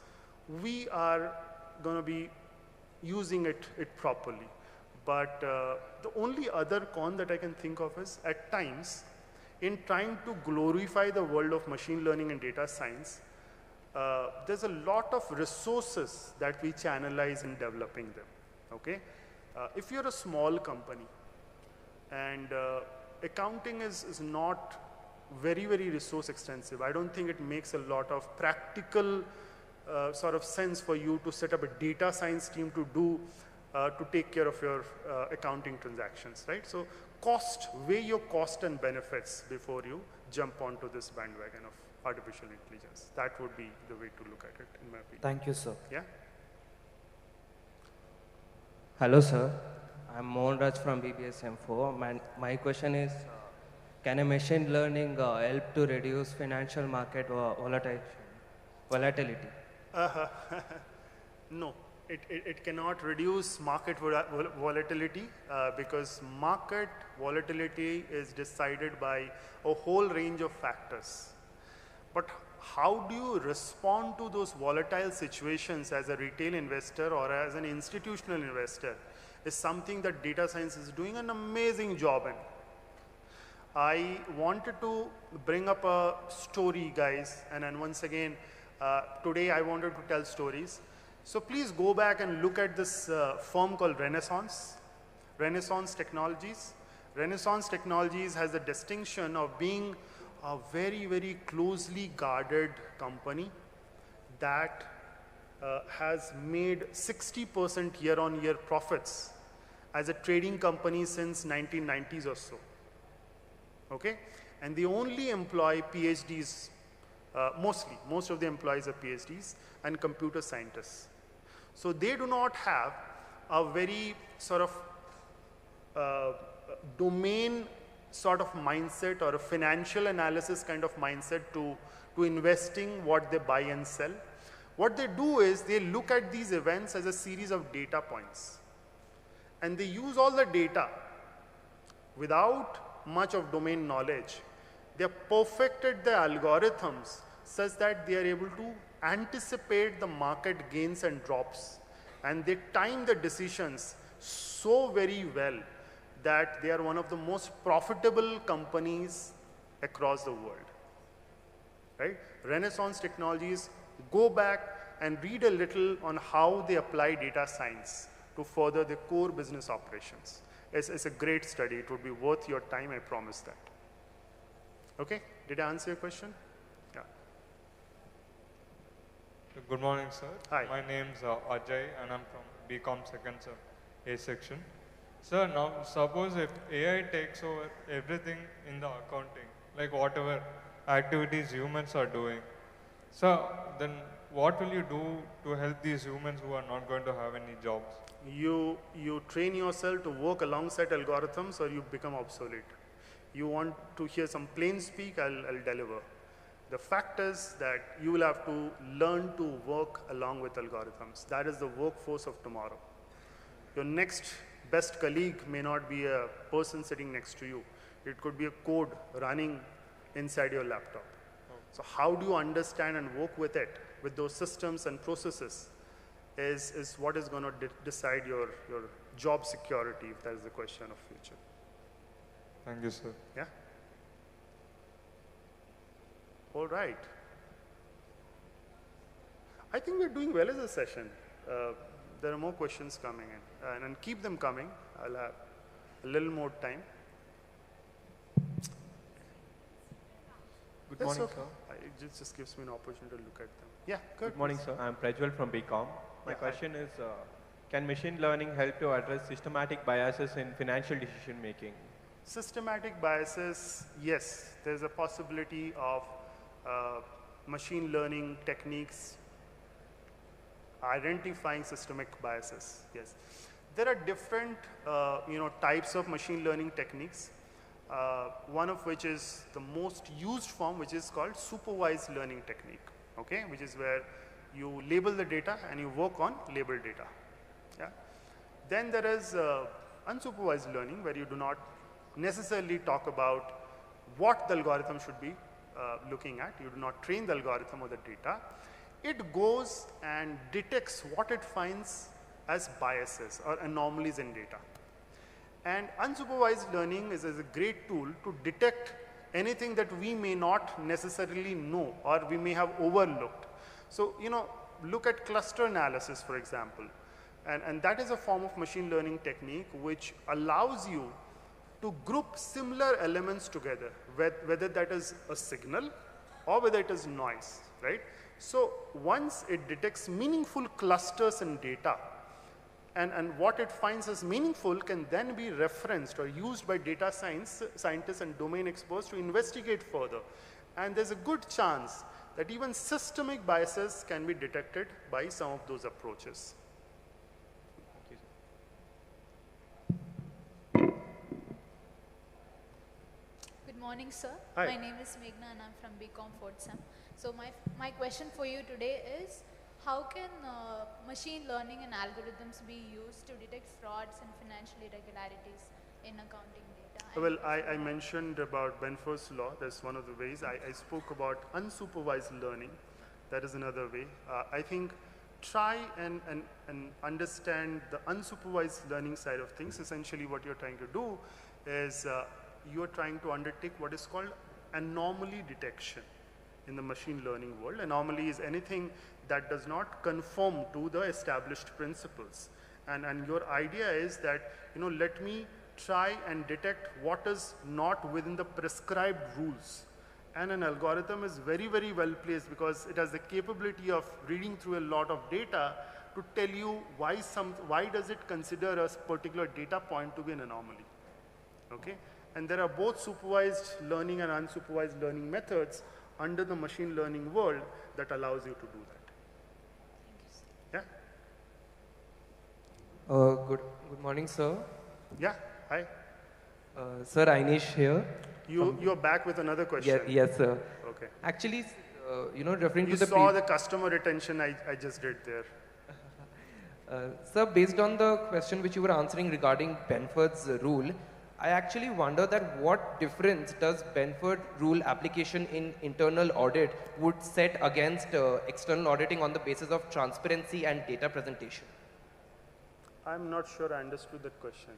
we are going to be using it properly. But the only other con that I can think of is, at times, in trying to glorify the world of machine learning and data science, there's a lot of resources that we channelize in developing them, okay? If you're a small company and accounting is not very, very resource extensive, I don't think it makes a lot of practical sort of sense for you to set up a data science team to do, to take care of your accounting transactions, right? So weigh your cost and benefits before you jump onto this bandwagon of artificial intelligence. That would be the way to look at it, in my opinion. Thank you, sir. Yeah? Hello, sir. I'm Mohan Raj from BBS M4. My question is, can a machine learning help to reduce financial market volatility? Uh, no, it cannot reduce market volatility because market volatility is decided by a whole range of factors. But how do you respond to those volatile situations as a retail investor or as an institutional investor is something that data science is doing an amazing job in. I wanted to bring up a story, guys, and then once again, today I wanted to tell stories. So please go back and look at this firm called Renaissance Technologies. Renaissance Technologies has the distinction of being a very, very closely guarded company that has made 60% year-on-year profits as a trading company since 1990s or so. Okay? And they only employ PhDs, most of the employees are PhDs and computer scientists. So they do not have a very sort of domain sort of mindset or a financial analysis kind of mindset to investing what they buy and sell. What they do is they look at these events as a series of data points. And they use all the data without much of domain knowledge. They have perfected the algorithms such that they are able to anticipate the market gains and drops. And they time the decisions so very well that they are one of the most profitable companies across the world. Right? Renaissance Technologies, go back and read a little on how they apply data science to further their core business operations. It's a great study. It would be worth your time, I promise that. Okay, did I answer your question? Yeah. Good morning, sir. Hi. My name's Ajay and I'm from BCom second sem, A section. Sir, now suppose if AI takes over everything in the accounting, like whatever activities humans are doing, so then what will you do to help these humans who are not going to have any jobs? You train yourself to work alongside algorithms or you become obsolete. You want to hear some plain speak, I'll deliver. The fact is that you will have to learn to work along with algorithms. That is the workforce of tomorrow. Your next best colleague may not be a person sitting next to you. It could be a code running inside your laptop. So how do you understand and work with it, with those systems and processes, is what is going to decide your job security, if that is the question of future. Thank you, sir. Yeah? All right. I think we're doing well as a session. There are more questions coming in, and keep them coming. I'll have a little more time. Good morning, okay. sir. It just gives me an opportunity to look at them. Yeah, good morning, sir. I'm Prajwal from BCom. My question is, can machine learning help to address systematic biases in financial decision making? Systematic biases, yes. There's a possibility of machine learning techniques identifying systemic biases, yes. There are different types of machine learning techniques, one of which is the most used form, which is called supervised learning technique, okay, which is where you label the data and you work on labeled data. Yeah. Then there is unsupervised learning, where you do not necessarily talk about what the algorithm should be looking at. You do not train the algorithm or the data. It goes and detects what it finds as biases or anomalies in data. And unsupervised learning is a great tool to detect anything that we may not necessarily know or we may have overlooked. So, look at cluster analysis, for example. And that is a form of machine learning technique which allows you to group similar elements together, whether that is a signal or whether it is noise, right? So once it detects meaningful clusters in data, and what it finds as meaningful can then be referenced or used by data scientists and domain experts to investigate further. And there's a good chance that even systemic biases can be detected by some of those approaches. morning, sir. Hi. My name is Meghna and I'm from BCom 4th Sem. So my question for you today is, how can machine learning and algorithms be used to detect frauds and financial irregularities in accounting data? Well, I mentioned about Benford's law. That's one of the ways. I spoke about unsupervised learning. That is another way. I think try and understand the unsupervised learning side of things. Essentially what you're trying to do is you're trying to undertake what is called anomaly detection in the machine learning world. Anomaly is anything that does not conform to the established principles. And your idea is that, let me try and detect what is not within the prescribed rules. And an algorithm is very, very well placed because it has the capability of reading through a lot of data to tell you why does it consider a particular data point to be an anomaly. Okay? And there are both supervised learning and unsupervised learning methods under the machine learning world that allows you to do that. Yeah? Good morning, sir. Yeah, hi. Sir, Ainesh here. You're back with another question. Yes, sir. Okay. Actually, referring to you the... saw the customer retention I just did there. Sir, based on the question which you were answering regarding Benford's rule, I actually wonder that what difference does Benford rule application in internal audit would set against external auditing on the basis of transparency and data presentation? I'm not sure I understood that question.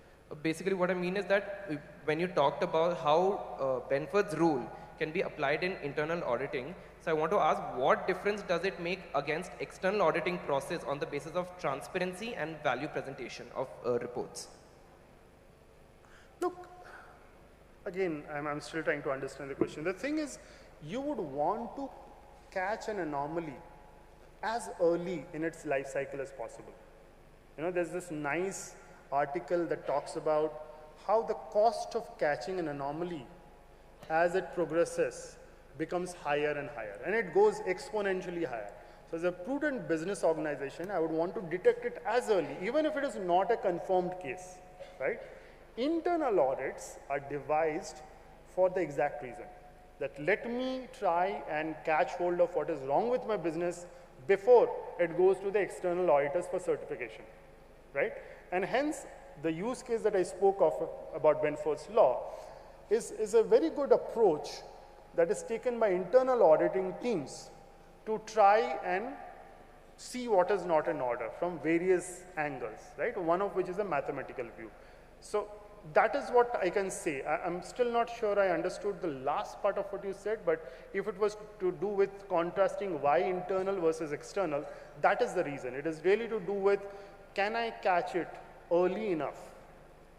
Basically what I mean is that when you talked about how Benford's rule can be applied in internal auditing, so I want to ask what difference does it make against external auditing process on the basis of transparency and value presentation of reports? Look, again, I'm still trying to understand the question. The thing is, you would want to catch an anomaly as early in its life cycle as possible. There's this nice article that talks about how the cost of catching an anomaly as it progresses becomes higher and higher, and it goes exponentially higher. So as a prudent business organization, I would want to detect it as early, even if it is not a confirmed case, right? Internal audits are devised for the exact reason that let me try and catch hold of what is wrong with my business before it goes to the external auditors for certification, right? And hence, the use case that I spoke of about Benford's law is a very good approach that is taken by internal auditing teams to try and see what is not in order from various angles, right? One of which is a mathematical view. So that is what I can say. I'm still not sure I understood the last part of what you said, but if it was to do with contrasting why internal versus external, that is the reason. It is really to do with, can I catch it early enough,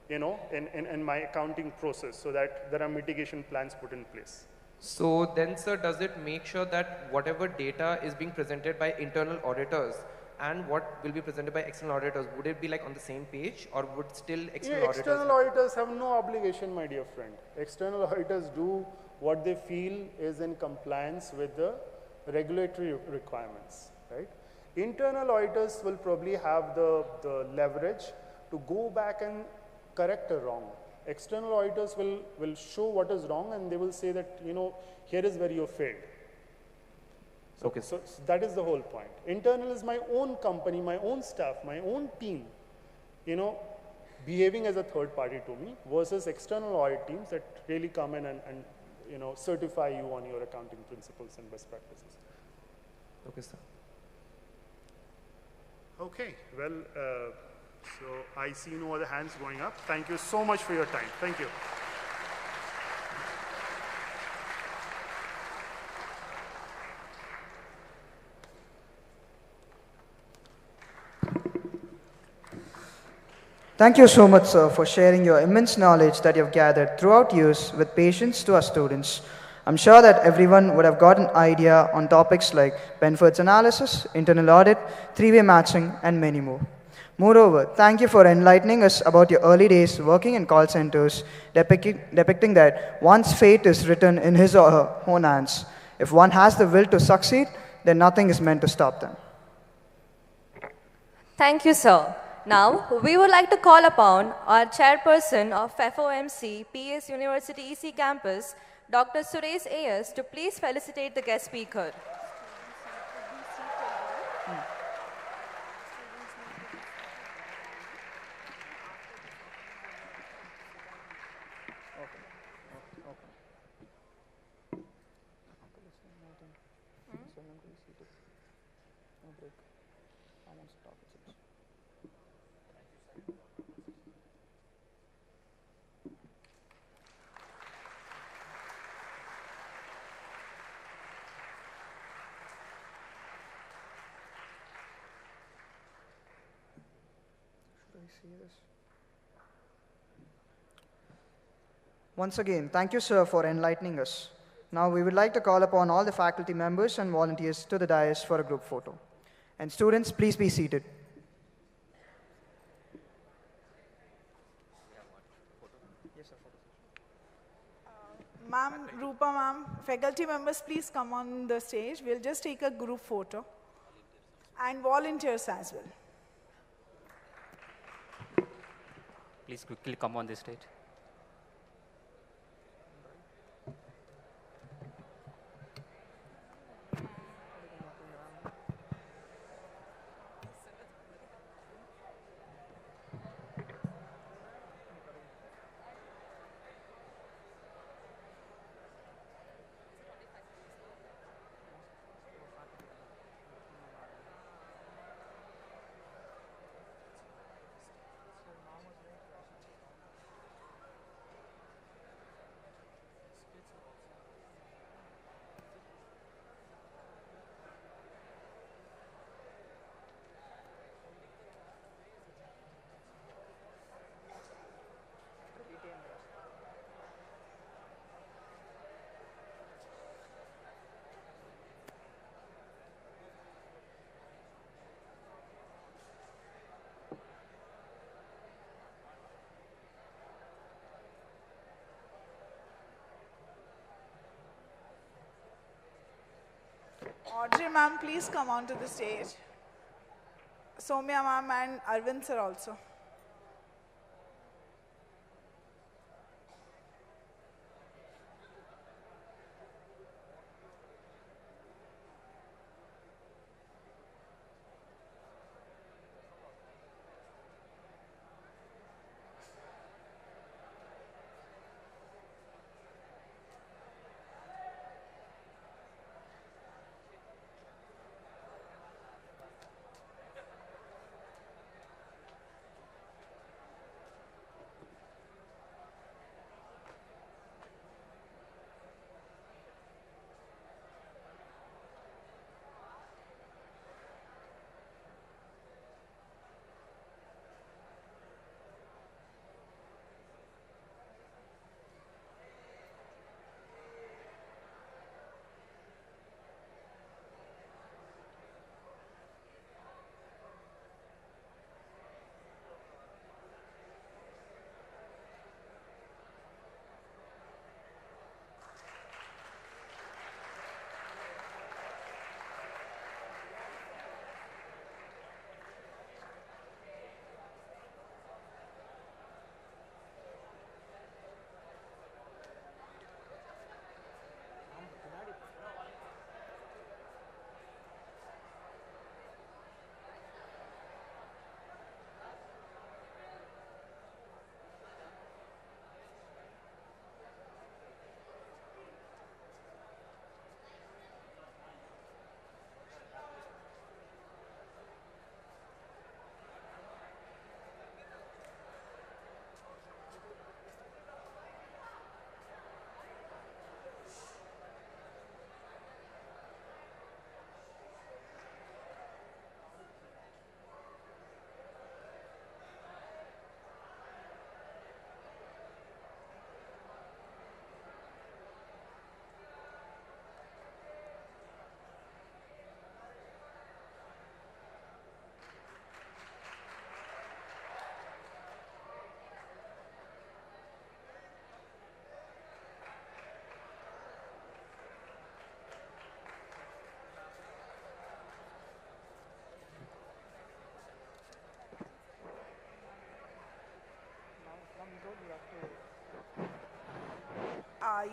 in my accounting process so that there are mitigation plans put in place. So then, sir, does it make sure that whatever data is being presented by internal auditors and what will be presented by external auditors, would it be like on the same page, or would still external auditors... External auditors have no obligation, my dear friend. External auditors do what they feel is in compliance with the regulatory requirements, right? Internal auditors will probably have the leverage to go back and correct a wrong. External auditors will show what is wrong, and they will say that, here is where you failed. So that is the whole point. Internal is my own company, my own staff, my own team, behaving as a third party to me, versus external audit teams that really come in and certify you on your accounting principles and best practices. Okay, sir. Okay, well, so I see no other hands going up. Thank you so much for your time. Thank you. Thank you so much, sir, for sharing your immense knowledge that you have gathered throughout years with patience to our students. I'm sure that everyone would have got an idea on topics like Benford's analysis, internal audit, three-way matching, and many more. Moreover, thank you for enlightening us about your early days working in call centers, depicting that one's fate is written in his or her own hands. If one has the will to succeed, then nothing is meant to stop them. Thank you, sir. Now, we would like to call upon our chairperson of FOMC, PES University EC Campus, Dr. Suresh A.S. to please felicitate the guest speaker. Once again, thank you, sir, for enlightening us. Now we would like to call upon all the faculty members and volunteers to the dais for a group photo. And students, please be seated. Ma'am, Rupa ma'am, faculty members, please come on the stage. We'll just take a group photo. And volunteers as well. Please quickly come on the stage. Audrey ma'am, please come onto the stage. Soumya ma'am and Arvind sir also.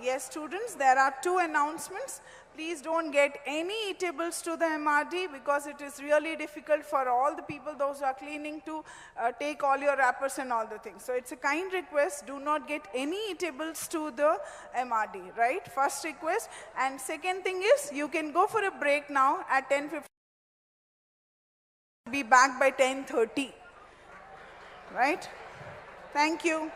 Yes, students, there are two announcements. Please don't get any eatables to the MRD because it is really difficult for all the people, those who are cleaning, to take all your wrappers and all the things. So it's a kind request, do not get any eatables to the MRD, right? First request. And second thing is, you can go for a break now at 10:50. Be back by 10:30, right? Thank you.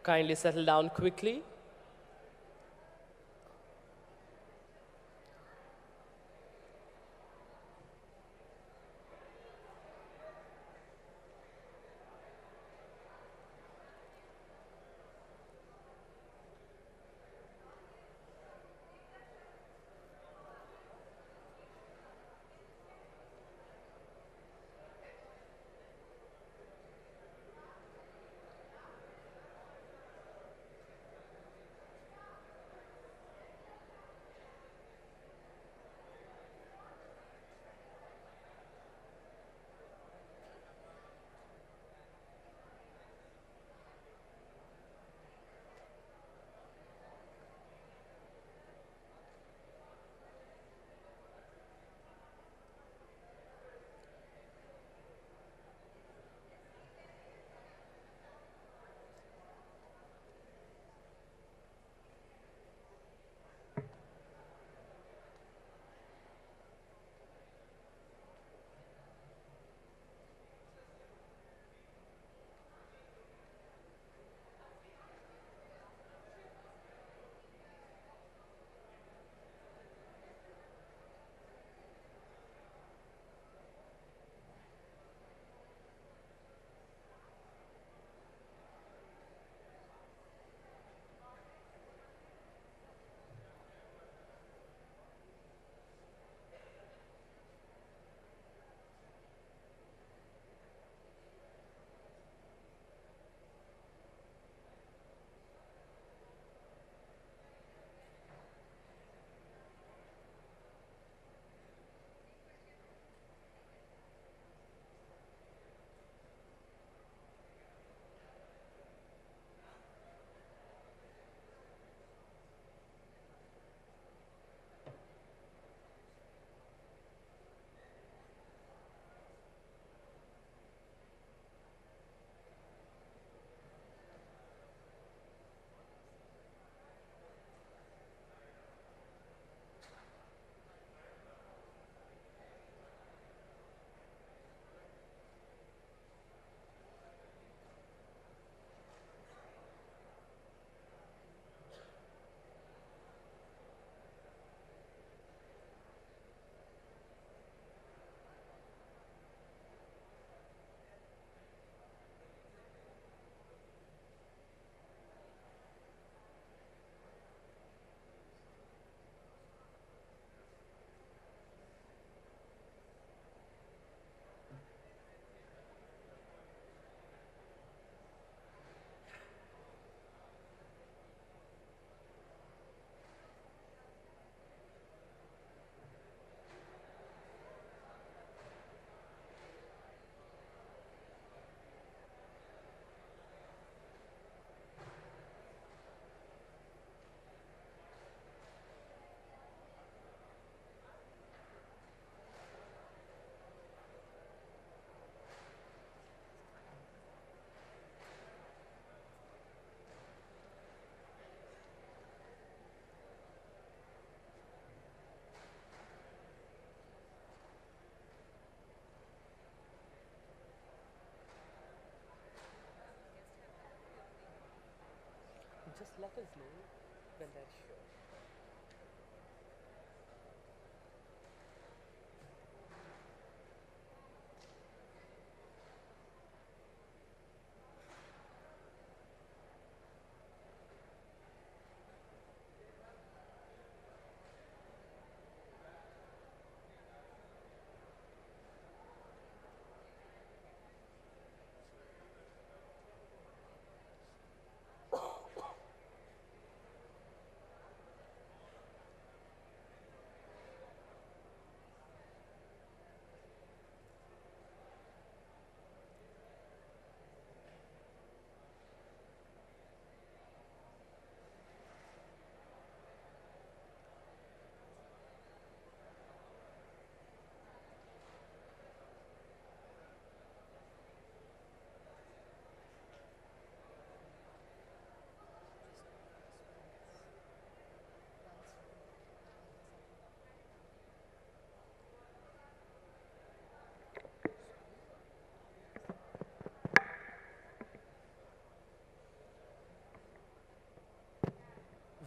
Kindly settle down quickly. Just let us know when they're sure.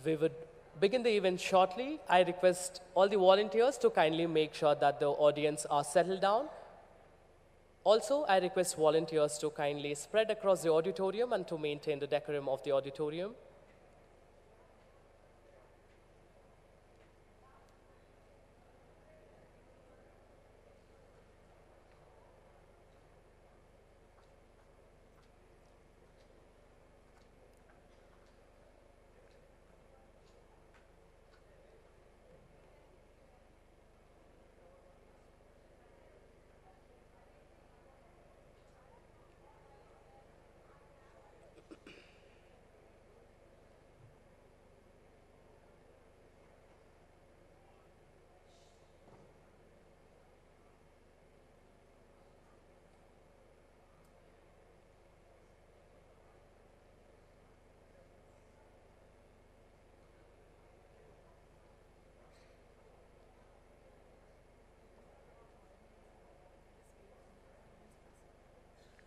We would begin the event shortly. I request all the volunteers to kindly make sure that the audience are settled down. Also, I request volunteers to kindly spread across the auditorium and to maintain the decorum of the auditorium.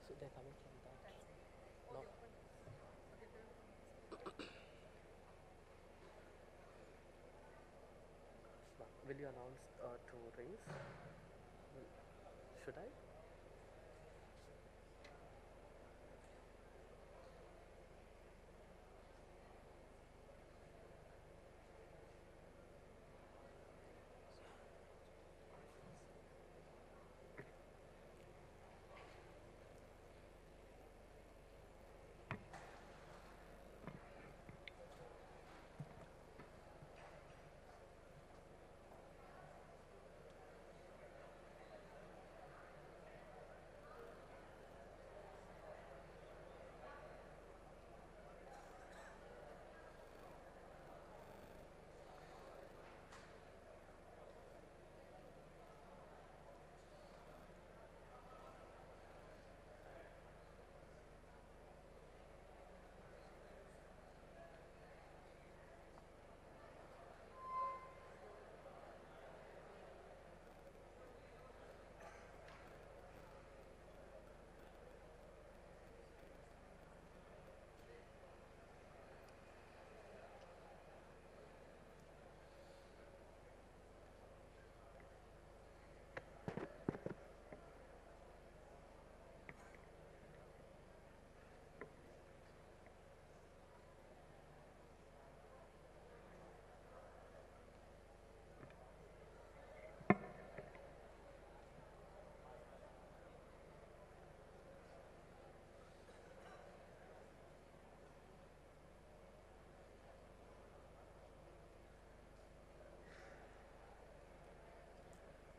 So they're coming from that. No. Will you announce to raise? Should I?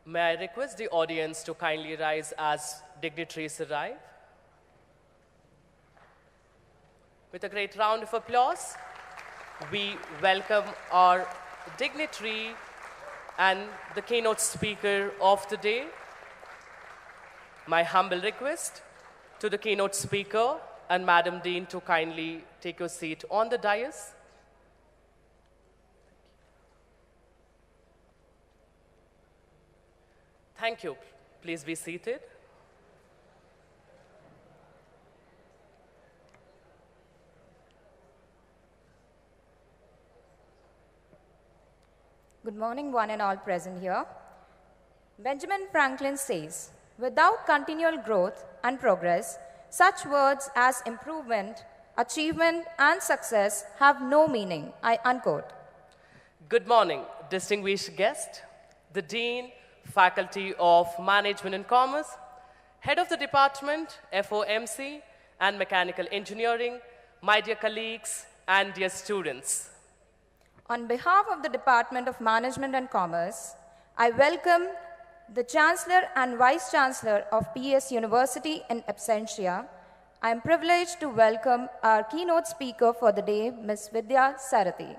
May I request the audience to kindly rise as dignitaries arrive? With a great round of applause, we welcome our dignitary and the keynote speaker of the day. My humble request to the keynote speaker and Madam Dean to kindly take your seat on the dais. Thank you. Please be seated. Good morning, one and all present here. Benjamin Franklin says, without continual growth and progress, such words as improvement, achievement, and success have no meaning. I unquote. Good morning, distinguished guest, the Dean, Faculty of Management and Commerce, Head of the Department, FOMC, and Mechanical Engineering, my dear colleagues and dear students. On behalf of the Department of Management and Commerce, I welcome the Chancellor and Vice Chancellor of PES University in absentia. I am privileged to welcome our keynote speaker for the day, Ms. Vidya Sarathi.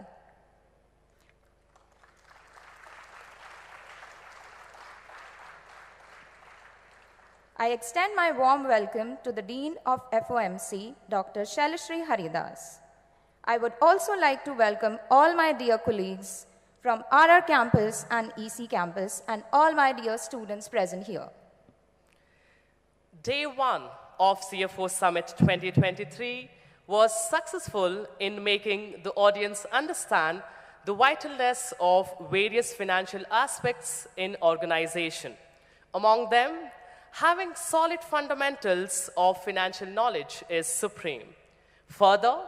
I extend my warm welcome to the Dean of FOMC, Dr. Shailashri Haridas. I would also like to welcome all my dear colleagues from RR campus and EC campus and all my dear students present here. Day 1 of CFO Summit 2023 was successful in making the audience understand the vitalness of various financial aspects in organization. Among them, having solid fundamentals of financial knowledge is supreme. Further,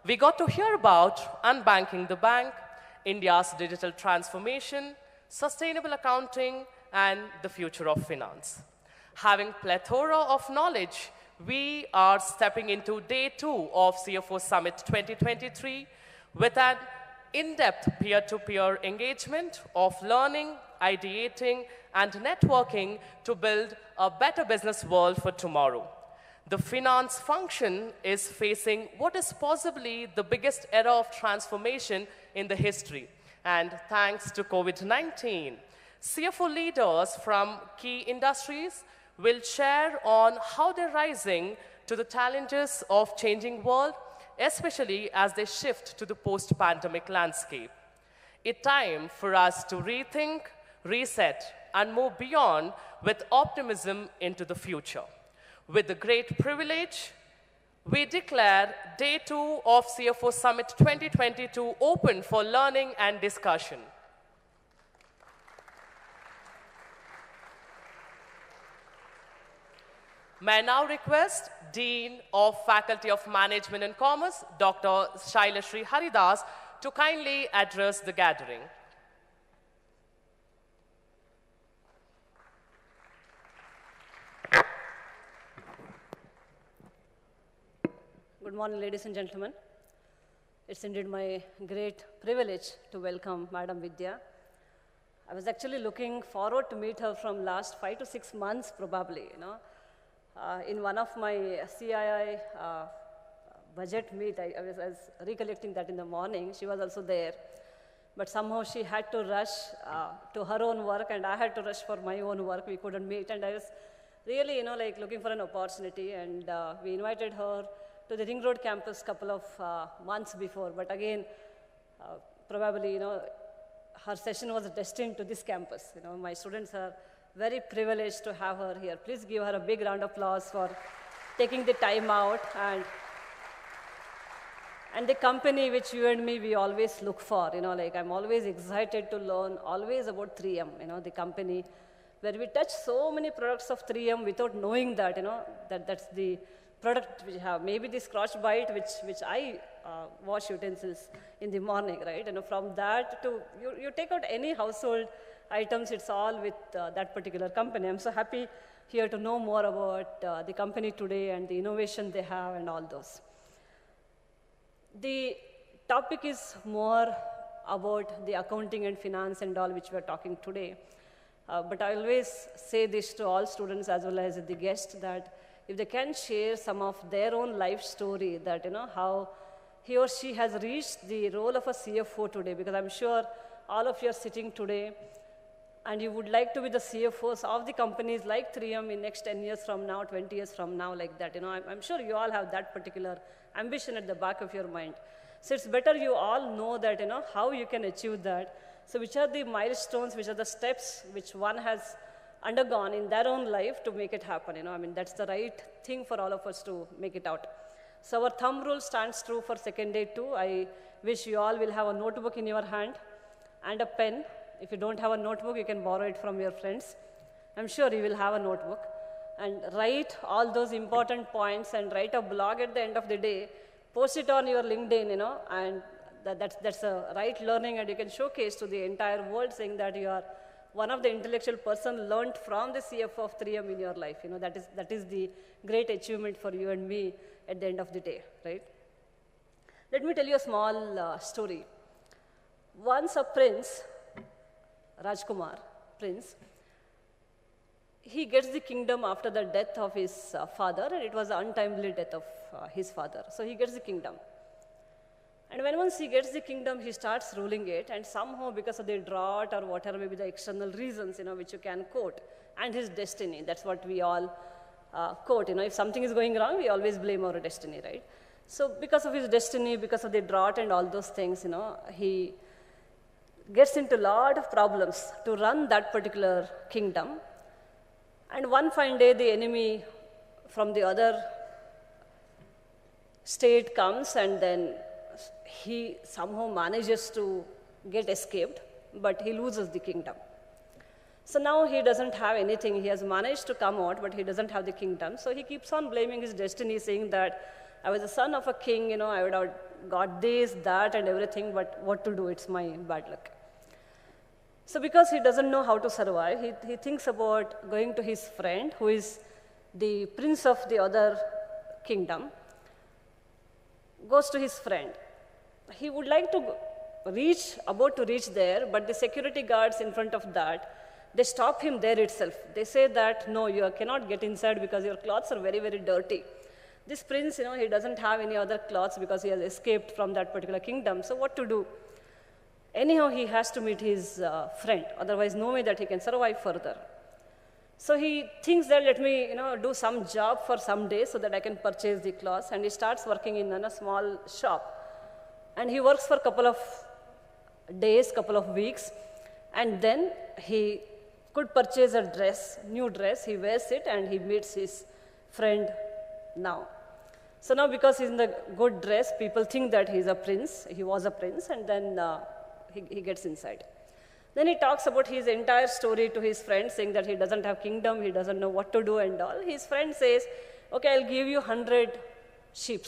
we got to hear about unbanking the bank, India's digital transformation, sustainable accounting, and the future of finance. Having plethora of knowledge, we are stepping into day 2 of CFO Summit 2023 with an in-depth peer-to-peer engagement of learning, ideating, and networking to build a better business world for tomorrow. The finance function is facing what is possibly the biggest era of transformation in the history. And thanks to COVID-19, CFO leaders from key industries will share on how they're rising to the challenges of changing world, especially as they shift to the post-pandemic landscape. It's time for us to rethink, reset, and move beyond with optimism into the future. With the great privilege, we declare Day 2 of CFO Summit 2022 open for learning and discussion. May I now request Dean of Faculty of Management and Commerce, Dr. Shailashri Haridas, to kindly address the gathering. Good morning, ladies and gentlemen. It's indeed my great privilege to welcome Madam Vidya. I was actually looking forward to meet her from last 5 to 6 months, probably. In one of my CII budget meet, I was recollecting that in the morning. She was also there. But somehow she had to rush to her own work, and I had to rush for my own work. We couldn't meet, and I was really, looking for an opportunity, and we invited her to the Ring Road campus couple of months before. But again, probably, her session was destined to this campus. My students are very privileged to have her here. Please give her a big round of applause for taking the time out, and the company which you and me, we always look for. I'm always excited to learn always about 3M, the company where we touch so many products of 3M without knowing that, that's the product we have. Maybe this crotch bite, which I wash utensils in the morning, right? From that to, you take out any household items, it's all with that particular company. I'm so happy here to know more about the company today and the innovation they have and all those. The topic is more about the accounting and finance and all which we're talking today. But I always say this to all students as well as the guests, that if they can share some of their own life story, that how he or she has reached the role of a CFO today, because I'm sure all of you are sitting today and you would like to be the CFOs of the companies like 3M in next 10 years from now, 20 years from now, like that. I'm sure you all have that particular ambition at the back of your mind. So it's better you all know that, how you can achieve that. So which are the milestones, which are the steps which one has undergone in their own life to make it happen. That's the right thing for all of us to make it out. So our thumb rule stands true for second day too. I wish you all will have a notebook in your hand and a pen If you don't have a notebook, you can borrow it from your friends. I'm sure you will have a notebook. And write all those important points and write a blog at the end of the day, post it on your LinkedIn, and that's a right learning, and you can showcase to the entire world saying that you are one of the intellectual person learned from the CFO of 3M in your life. That is the great achievement for you and me at the end of the day, right? Let me tell you a small story. Once a prince, Rajkumar, prince, he gets the kingdom after the death of his father, and it was an untimely death of his father. So he gets the kingdom. And once he gets the kingdom, he starts ruling it, and somehow because of the drought or whatever may be the external reasons, which you can quote, and his destiny, that's what we all quote. If something is going wrong, we always blame our destiny, right? So because of his destiny, because of the drought and all those things, he gets into a lot of problems to run that particular kingdom. And one fine day, the enemy from the other state comes, and then he somehow manages to get escaped, but he loses the kingdom. So now he doesn't have anything. He has managed to come out, but he doesn't have the kingdom. So he keeps on blaming his destiny, saying that I was the son of a king, I would have got this, that, and everything, but what to do? It's my bad luck. So because he doesn't know how to survive, he thinks about going to his friend, who is the prince of the other kingdom, goes to his friend. He would like to about to reach there, but the security guards in front of that, they stop him there itself. They say that, no, you cannot get inside because your clothes are very, very dirty. This prince, he doesn't have any other clothes because he has escaped from that particular kingdom. So what to do? Anyhow, he has to meet his friend. Otherwise, no way that he can survive further. So he thinks that let me, do some job for some days so that I can purchase the clothes. And he starts working in a small shop. And he works for a couple of days, couple of weeks. And then he could purchase a dress, new dress. He wears it and he meets his friend now. So now because he's in the good dress, people think that he's a prince. He was a prince, and then he gets inside. Then he talks about his entire story to his friend, saying that he doesn't have kingdom, he doesn't know what to do and all. His friend says, okay, I'll give you 100 sheep.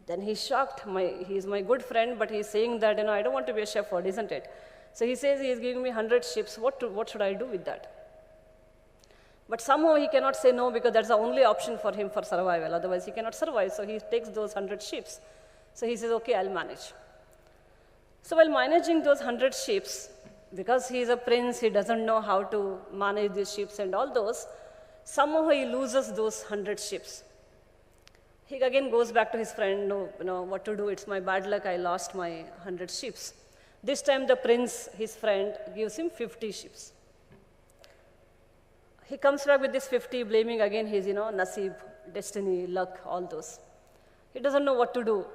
Then he's shocked. He's my good friend, but he's saying that, I don't want to be a shepherd, isn't it? So he says he's giving me 100 sheep. What should I do with that? But somehow he cannot say no because that's the only option for him for survival. Otherwise, he cannot survive. So he takes those 100 sheep. So he says, okay, I'll manage. So while managing those 100 sheep, because he is a prince, he doesn't know how to manage these sheep and all those, somehow he loses those 100 sheep. He again goes back to his friend, no, what to do? It's my bad luck. I lost my 100 sheep. This time the prince, his friend, gives him 50 sheep. He comes back with this 50, blaming again his, nasib, destiny, luck, all those. He doesn't know what to do.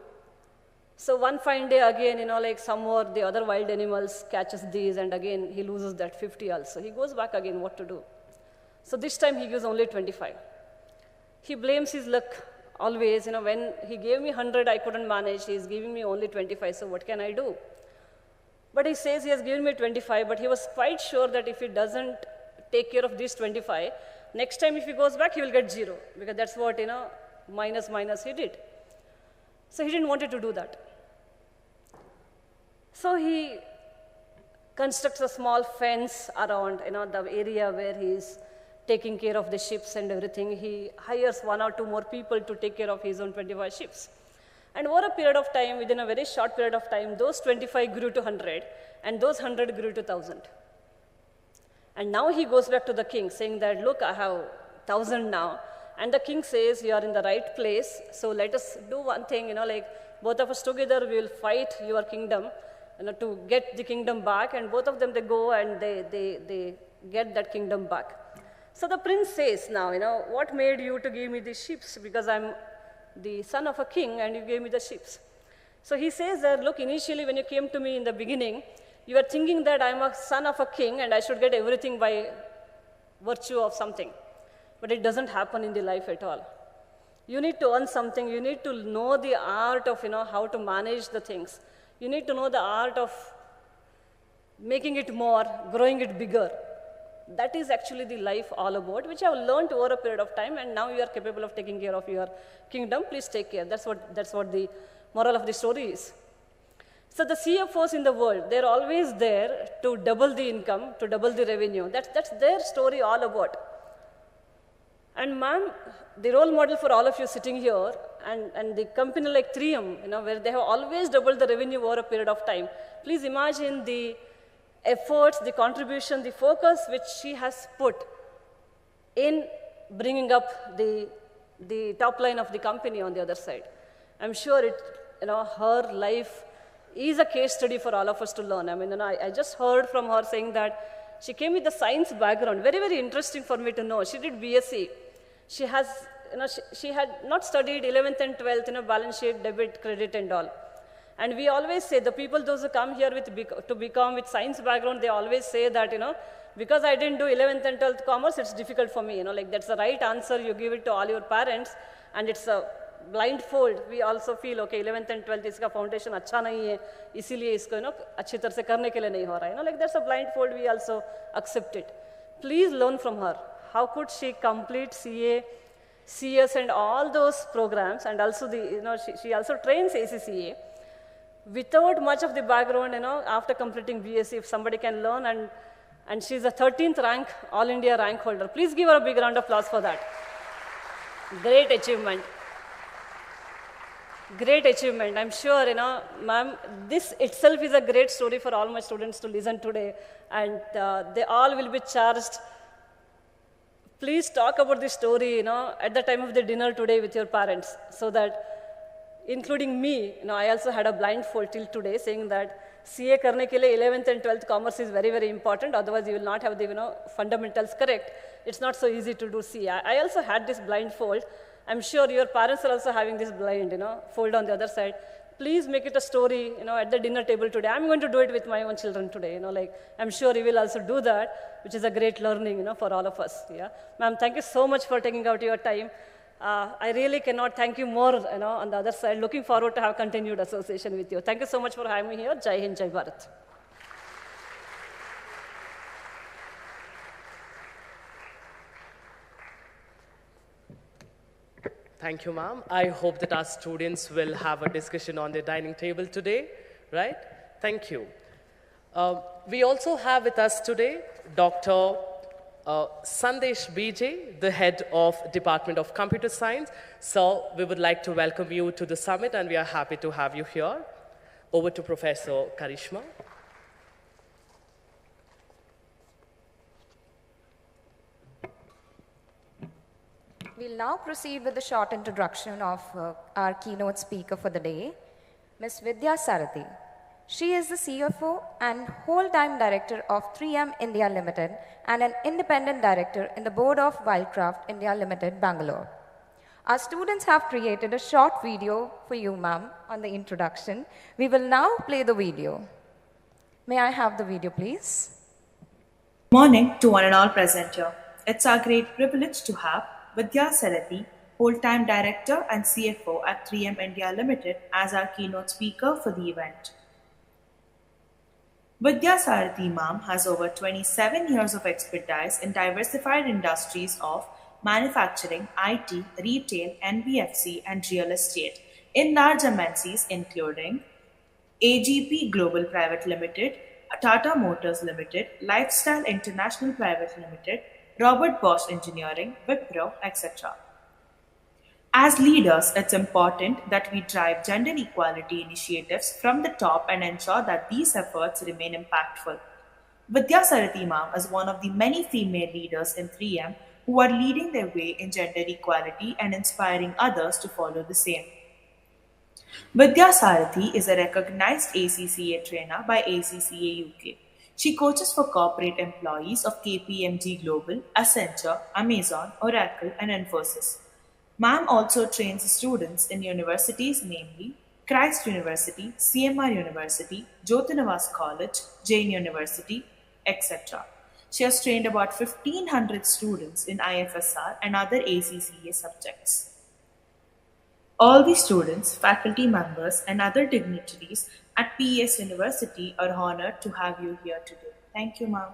So one fine day again, like somewhere the other wild animals catches these, and again he loses that 50 also. He goes back again, what to do? So this time he gives only 25. He blames his luck always, when he gave me 100, I couldn't manage. He's giving me only 25, so what can I do? But he says he has given me 25, but he was quite sure that if he doesn't take care of these 25, next time if he goes back, he will get 0, because that's what, minus he did. So he didn't want to do that. So he constructs a small fence around, the area where he's taking care of the sheep and everything. He hires 1 or 2 more people to take care of his own 25 sheep. And over a period of time, within a very short period of time, those 25 grew to 100, and those 100 grew to 1,000. And now he goes back to the king, saying that, look, I have 1,000 now. And the king says, you are in the right place, so let us do one thing, like both of us together, we will fight your kingdom, to get the kingdom back. And both of them, they go and they get that kingdom back. So the prince says now, what made you to give me these sheep? Because I'm the son of a king and you gave me the sheep. So he says that, look, initially when you came to me in the beginning, you were thinking that I'm a son of a king and I should get everything by virtue of something. But it doesn't happen in the life at all. You need to earn something. You need to know the art of, how to manage the things. You need to know the art of making it more, growing it bigger. That is actually the life all about, which I have learned over a period of time, and now you are capable of taking care of your kingdom. Please take care. That's what the moral of the story is. So the CFOs in the world, they're always there to double the income, to double the revenue. That's their story all about. And ma'am, the role model for all of you sitting here, and the company like 3M, where they have always doubled the revenue over a period of time. Please imagine the efforts, the contribution, the focus which she has put in bringing up the top line of the company on the other side. I'm sure her life is a case study for all of us to learn. I mean, I just heard from her saying that she came with a science background. Very, very interesting for me to know. She did BSc. She has, she had not studied 11th and 12th, balance sheet, debit, credit, and all. And we always say, the people, those who come here to become with science background, they always say that, because I didn't do 11th and 12th commerce, it's difficult for me. Like that's the right answer. You give it to all your parents, and it's a blindfold. We also feel, okay, 11th and 12th, iska foundation अच्छा नहीं है, इसीलिए इसको अच्छी तरह से करने के लिए नहीं हो रहा है. Like that's a blindfold. We also accept it. Please learn from her. How could she complete CA, CS, and all those programs, and also she also trains ACCA. Without much of the background, after completing BSc, if somebody can learn, and she's a 13th rank, All India rank holder. Please give her a big round of applause for that. Great achievement. Great achievement. I'm sure, ma'am, this itself is a great story for all my students to listen today, and they all will be charged. Please talk about this story, at the time of the dinner today with your parents, so that, including me, I also had a blindfold till today, saying that CA karne ke liye 11th and 12th commerce is very, very important. Otherwise, you will not have the fundamentals correct. It's not so easy to do CA. I also had this blindfold. I'm sure your parents are also having this blind, fold on the other side. Please make it a story, at the dinner table today. I'm going to do it with my own children today, like I'm sure you will also do that, which is a great learning, for all of us. Yeah, ma'am, thank you so much for taking out your time. I really cannot thank you more, on the other side. Looking forward to have continued association with you. Thank you so much for having me here. Jai Hind, Jai Bharat. Thank you, ma'am. I hope that our students will have a discussion on their dining table today, right? Thank you. We also have with us today Dr. Sandesh BJ, the head of Department of Computer Science. So we would like to welcome you to the summit, and we are happy to have you here. Over to Professor Karishma. We'll now proceed with a short introduction of our keynote speaker for the day, Ms. Vidya Sarathi. She is the CFO and whole-time director of 3M India Limited and an independent director in the board of Wildcraft India Limited, Bangalore. Our students have created a short video for you, ma'am, on the introduction. We will now play the video. May I have the video, please? Morning to one and all present here. It's our great privilege to have Vidya Sarathi, whole-time director and CFO at 3M India Limited, as our keynote speaker for the event. Vidya Sarathi ma'am has over 27 years of expertise in diversified industries of manufacturing, IT, retail, NBFC, and real estate in large MNCs including AGP Global Private Limited, Tata Motors Limited, Lifestyle International Private Limited, Robert Bosch Engineering, Wipro, etc. As leaders, it's important that we drive gender equality initiatives from the top and ensure that these efforts remain impactful. Vidya Sarathi ma'am is one of the many female leaders in 3M who are leading their way in gender equality and inspiring others to follow the same. Vidya Sarathi is a recognized ACCA trainer by ACCA UK. She coaches for corporate employees of KPMG Global, Accenture, Amazon, Oracle, and Infosys. Ma'am also trains students in universities, namely Christ University, CMR University, Jyotinivas College, Jain University, etc. She has trained about 1,500 students in IFSR and other ACCA subjects. All the students, faculty members, and other dignitaries at PES University are honored to have you here today. Thank you, ma'am.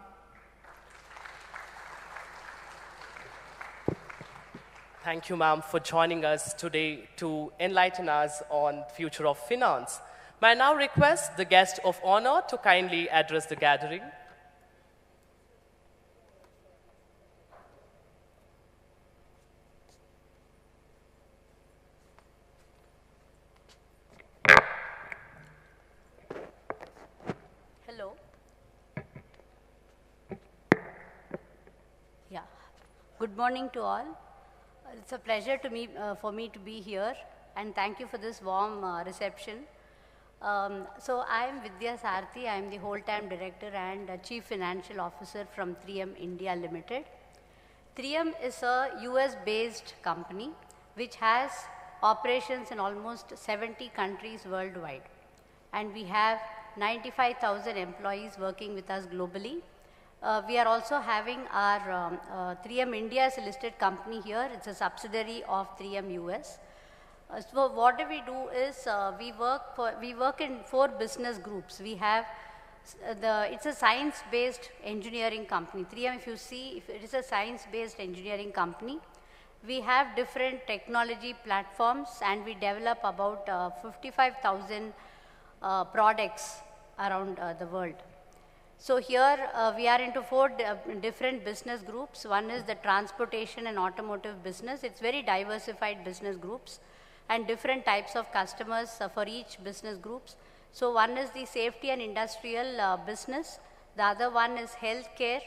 Thank you, ma'am, for joining us today to enlighten us on future of finance. May I now request the guest of honor to kindly address the gathering. Hello. Yeah. Good morning to all. It's a pleasure for me to be here, and thank you for this warm reception. So I am Vidya Sarthi. I am the whole-time director and chief financial officer from 3M India Limited. 3M is a US-based company which has operations in almost 70 countries worldwide. And we have 95,000 employees working with us globally. We are also having our 3M India is a listed company here. It's a subsidiary of 3M US. So what we do is we work in 4 business groups. We have it's a science-based engineering company. 3M, if you see, it is a science-based engineering company. We have different technology platforms, and we develop about 55,000 products around the world. So here we are into 4 different business groups. One is the transportation and automotive business. It's very diversified business groups and different types of customers for each business groups. So one is the safety and industrial business. The other one is healthcare,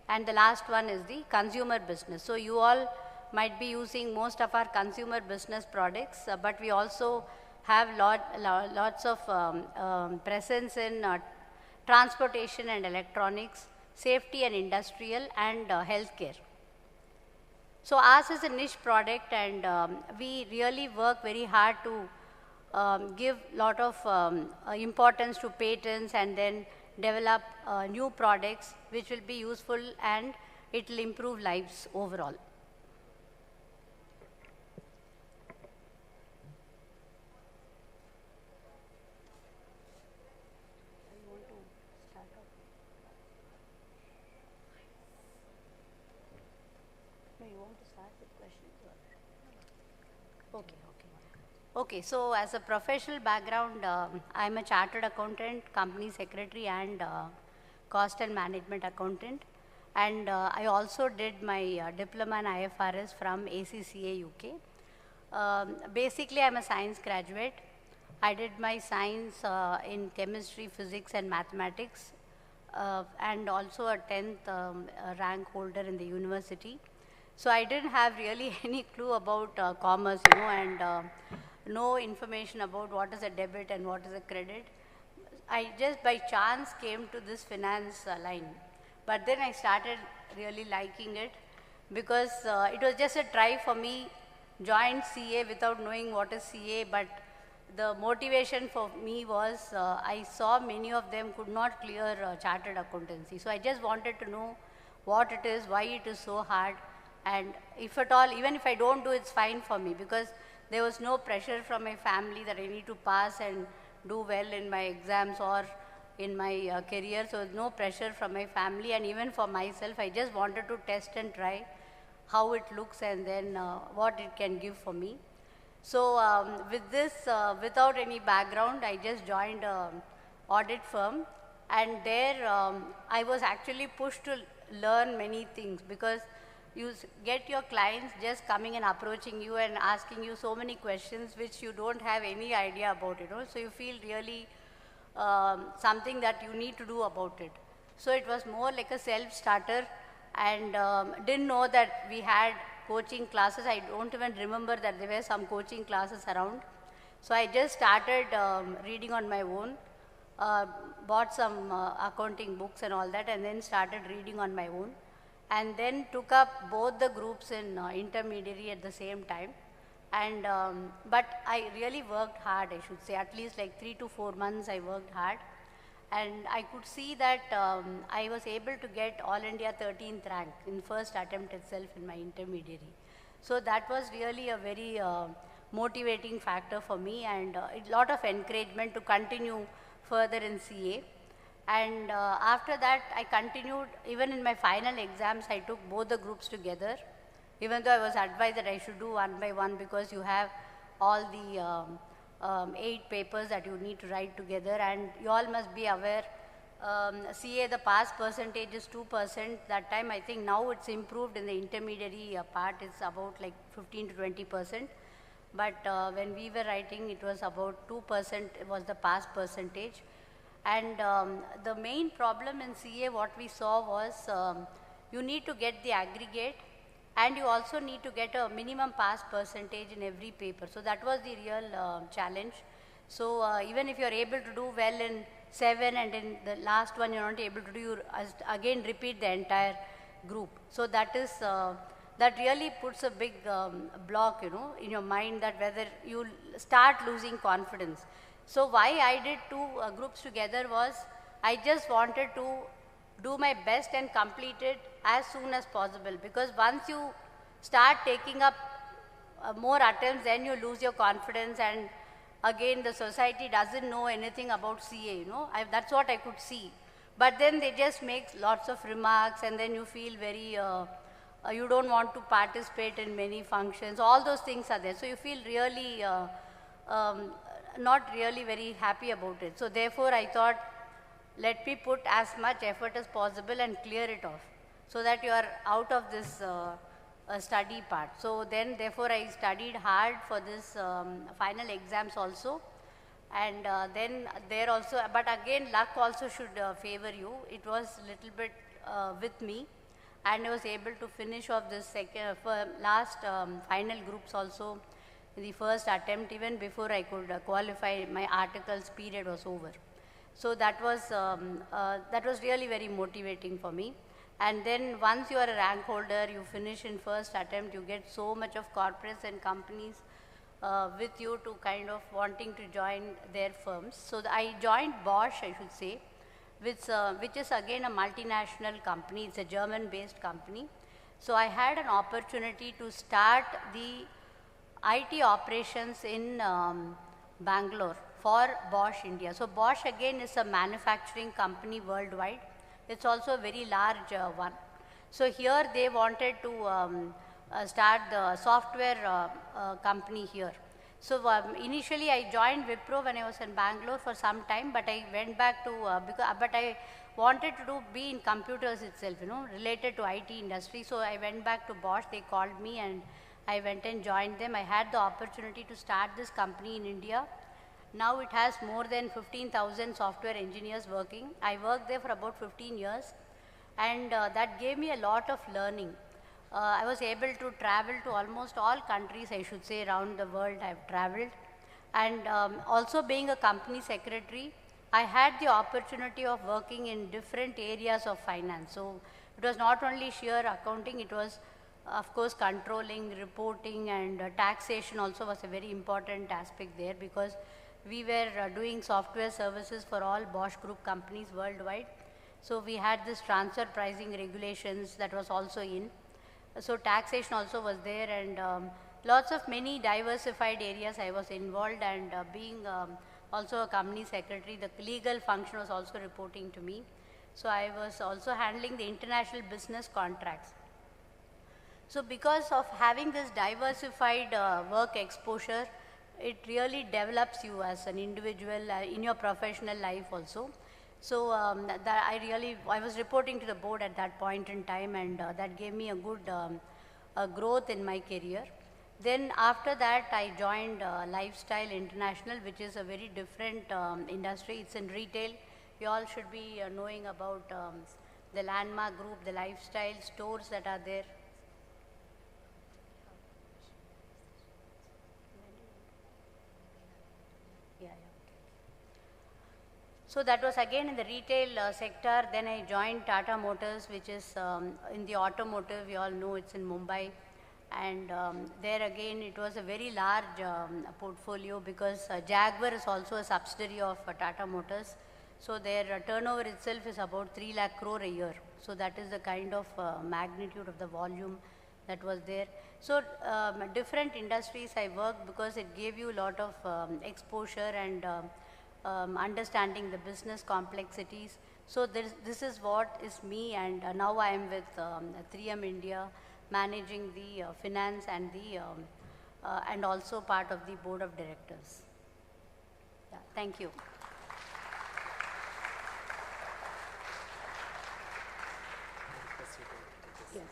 and the last one is the consumer business. So you all might be using most of our consumer business products, but we also have lots of presence in transportation and electronics, safety and industrial, and healthcare. So ours is a niche product, and we really work very hard to give a lot of importance to patents and then develop new products which will be useful and it will improve lives overall. Okay, so as a professional background, I'm a chartered accountant, company secretary, and cost and management accountant. And I also did my diploma in IFRS from ACCA UK. Basically, I'm a science graduate. I did my science in chemistry, physics, and mathematics, and also a 10th rank holder in the university. So I didn't have really any clue about commerce, and no information about what is a debit and what is a credit. I just by chance came to this finance line. But then I started really liking it because it was just a try for me, joined CA without knowing what is CA, but the motivation for me was I saw many of them could not clear chartered accountancy. So I just wanted to know what it is, why it is so hard, and if at all, even if I don't do, it's fine for me because there was no pressure from my family that I need to pass and do well in my exams or in my career. So no pressure from my family, and even for myself, I just wanted to test and try how it looks and then what it can give for me. So with this, without any background, I just joined an audit firm, and there I was actually pushed to learn many things because you get your clients just coming and approaching you and asking you so many questions which you don't have any idea about, so you feel really something that you need to do about it. So it was more like a self-starter, and didn't know that we had coaching classes. I don't even remember that there were some coaching classes around. So I just started reading on my own, bought some accounting books and all that, and then started reading on my own. And then took up both the groups in intermediary at the same time. And but I really worked hard, I should say, at least like 3 to 4 months I worked hard. And I could see that I was able to get All India 13th rank in first attempt itself in my intermediary. So that was really a very motivating factor for me, and a lot of encouragement to continue further in CA. And after that, I continued, even in my final exams, I took both the groups together, even though I was advised that I should do one by one because you have all the 8 papers that you need to write together, and you all must be aware, CA, the pass percentage is 2%. That time, I think now it's improved in the intermediary part, it's about like 15 to 20%. But when we were writing, it was about 2% was the pass percentage. And the main problem in CA, what we saw was you need to get the aggregate, and you also need to get a minimum pass percentage in every paper. So that was the real challenge. So even if you're able to do well in 7 and in the last one you're not able to do, you again repeat the entire group. So that is, that really puts a big block, in your mind, that whether you start losing confidence. So why I did 2 groups together was, I just wanted to do my best and complete it as soon as possible, because once you start taking up more attempts, then you lose your confidence, and again the society doesn't know anything about CA, that's what I could see. But then they just make lots of remarks, and then you feel very, you don't want to participate in many functions, all those things are there. So you feel really not really very happy about it. So therefore I thought, let me put as much effort as possible and clear it off, so that you are out of this study part. So then therefore I studied hard for this final exams also. And then there also, but again luck also should favor you. It was little bit with me, and I was able to finish off this last final groups also in the first attempt, even before I could qualify. My articles period was over. So that was really very motivating for me. And then once you are a rank holder, you finish in first attempt, you get so much of corporates and companies with you to kind of wanting to join their firms. So I joined Bosch, I should say, which is again a multinational company. It's a German-based company. So I had an opportunity to start the IT operations in Bangalore for Bosch India. So Bosch again is a manufacturing company worldwide. It's also a very large one. So here they wanted to start the software company here. So initially I joined Wipro when I was in Bangalore for some time, but I went back to, but I wanted to be in computers itself, related to IT industry. So I went back to Bosch, they called me and I went and joined them. I had the opportunity to start this company in India. Now it has more than 15,000 software engineers working. I worked there for about 15 years, and that gave me a lot of learning. I was able to travel to almost all countries, I should say, around the world I've traveled. And also being a company secretary, I had the opportunity of working in different areas of finance. So it was not only sheer accounting, it was of course controlling, reporting, and taxation also was a very important aspect there, because we were doing software services for all Bosch Group companies worldwide. So we had this transfer pricing regulations that was also in. So taxation also was there, and lots of many diversified areas I was involved, and being also a company secretary, the legal function was also reporting to me. So I was also handling the international business contracts. So because of having this diversified work exposure, it really develops you as an individual in your professional life also. So I was reporting to the board at that point in time, and that gave me a good growth in my career. Then after that, I joined Lifestyle International, which is a very different industry. It's in retail. You all should be knowing about the Landmark Group, the lifestyle stores that are there. So that was again in the retail sector. Then I joined Tata Motors, which is in the automotive. We all know it's in Mumbai. And there again, it was a very large portfolio, because Jaguar is also a subsidiary of Tata Motors. So their turnover itself is about 3 lakh crore a year. So that is the kind of magnitude of the volume that was there. So different industries I worked, because it gave you a lot of exposure, and understanding the business complexities. So this is what is me, and now I am with 3M India, managing the finance and the and also part of the board of directors. Yeah, thank you. Yes.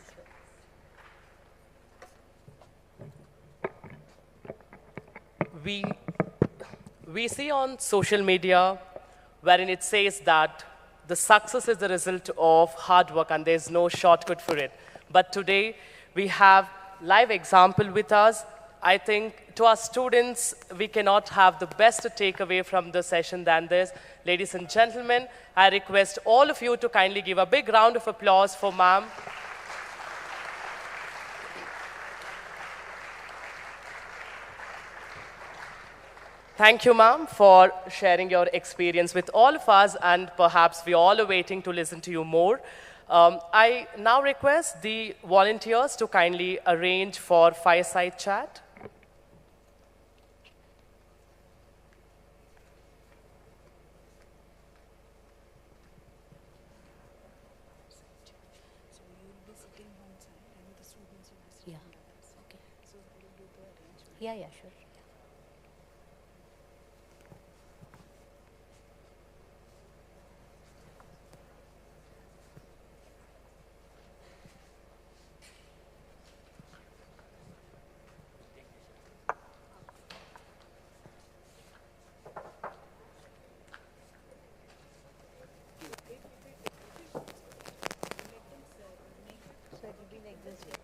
We see on social media wherein it says that the success is the result of hard work and there's no shortcut for it. But today we have live example with us. I think to our students, we cannot have the best takeaway from the session than this. Ladies and gentlemen, I request all of you to kindly give a big round of applause for ma'am. Thank you, ma'am, for sharing your experience with all of us, and perhaps we all are waiting to listen to you more. I now request the volunteers to kindly arrange for fireside chat. Yeah. Okay. Yeah, yeah, sure. So it will be like this, yeah?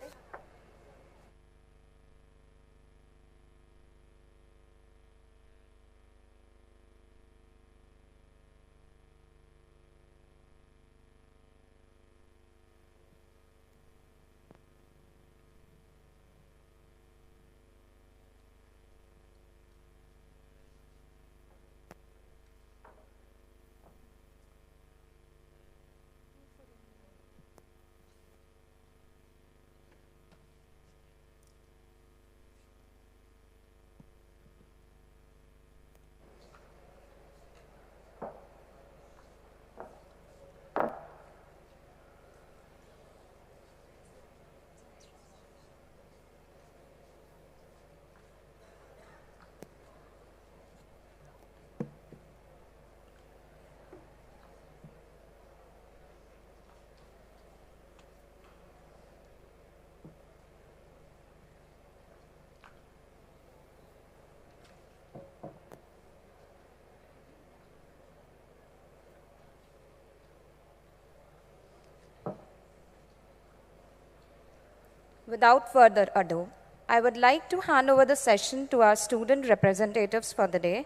Without further ado, I would like to hand over the session to our student representatives for the day,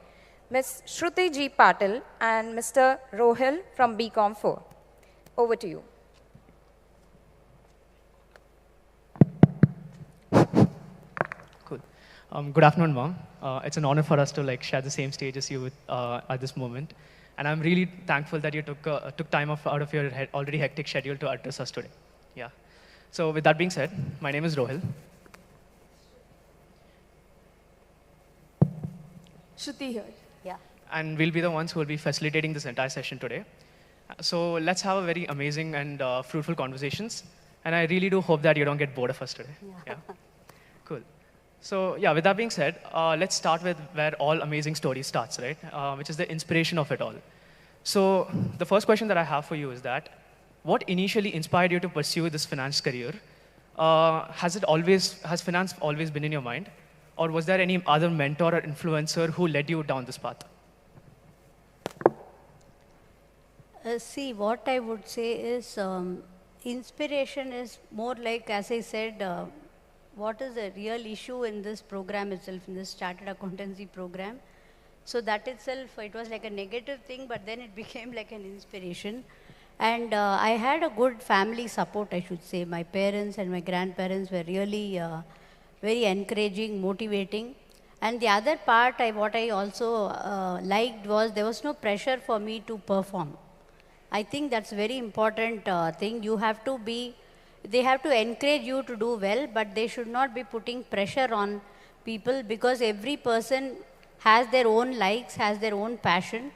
Ms. Shruti G. Patil and Mr. Rohil from BCom 4. Over to you. Cool. Good afternoon, ma'am. It's an honor for us to share the same stage as you with, at this moment. And I'm really thankful that you took time out of your already hectic schedule to address us today. Yeah. So with that being said, my name is Rohil. Shruti here. Yeah. And we'll be the ones who will be facilitating this entire session today. So let's have a very amazing and fruitful conversations. And I really do hope that you don't get bored of us today. Yeah. Cool. So yeah, with that being said, let's start with where all amazing stories starts, right? Which is the inspiration of it all. So the first question that I have for you is that, what initially inspired you to pursue this finance career? Has finance always been in your mind? Or was there any other mentor or influencer who led you down this path? See, what I would say is inspiration is more like, as I said, what is the real issue in this program itself, in this chartered accountancy program. So that itself, it was like a negative thing, but then it became like an inspiration. And I had a good family support, I should say. My parents and my grandparents were really very encouraging, motivating. And the other part, what I also liked was there was no pressure for me to perform. I think that's a very important thing. They have to encourage you to do well, but they should not be putting pressure on people, because every person has their own likes, has their own passion.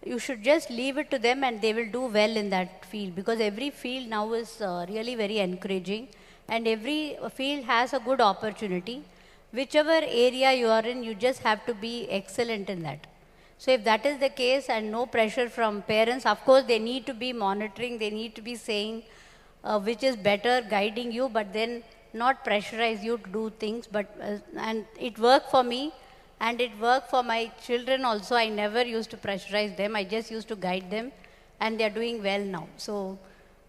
You should just leave it to them and they will do well in that field, because every field now is really very encouraging and every field has a good opportunity. Whichever area you are in, you just have to be excellent in that. So if that is the case and no pressure from parents, of course they need to be monitoring, they need to be saying which is better, guiding you, but then not pressurize you to do things. But and it worked for me and it worked for my children also. I never used to pressurize them, I just used to guide them and they are doing well now. So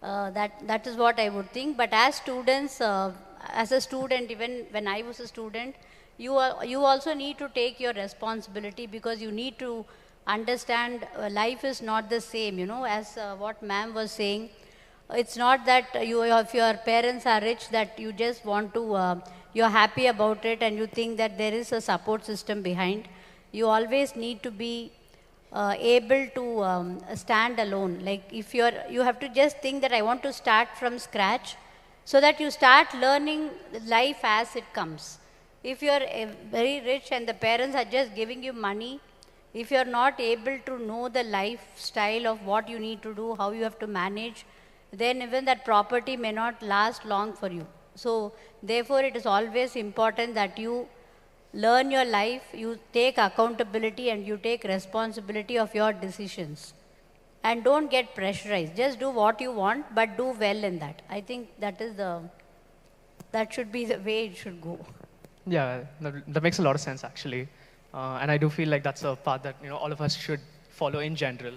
that is what I would think. But as students, as a student, even when I was a student, you also need to take your responsibility, because you need to understand life is not the same, as what ma'am was saying. It's not that if your parents are rich, that you just want to, you're happy about it and you think that there is a support system behind. You always need to be able to stand alone. Like if you have to just think that I want to start from scratch, so that you start learning life as it comes. If you're very rich and the parents are just giving you money, if you're not able to know the lifestyle of what you need to do, how you have to manage, then even that property may not last long for you. So therefore it is always important that you learn your life, you take accountability and you take responsibility of your decisions. And don't get pressurized. Just do what you want, but do well in that. I think that should be the way it should go. Yeah, that makes a lot of sense actually. And I do feel like that's a path that all of us should follow in general.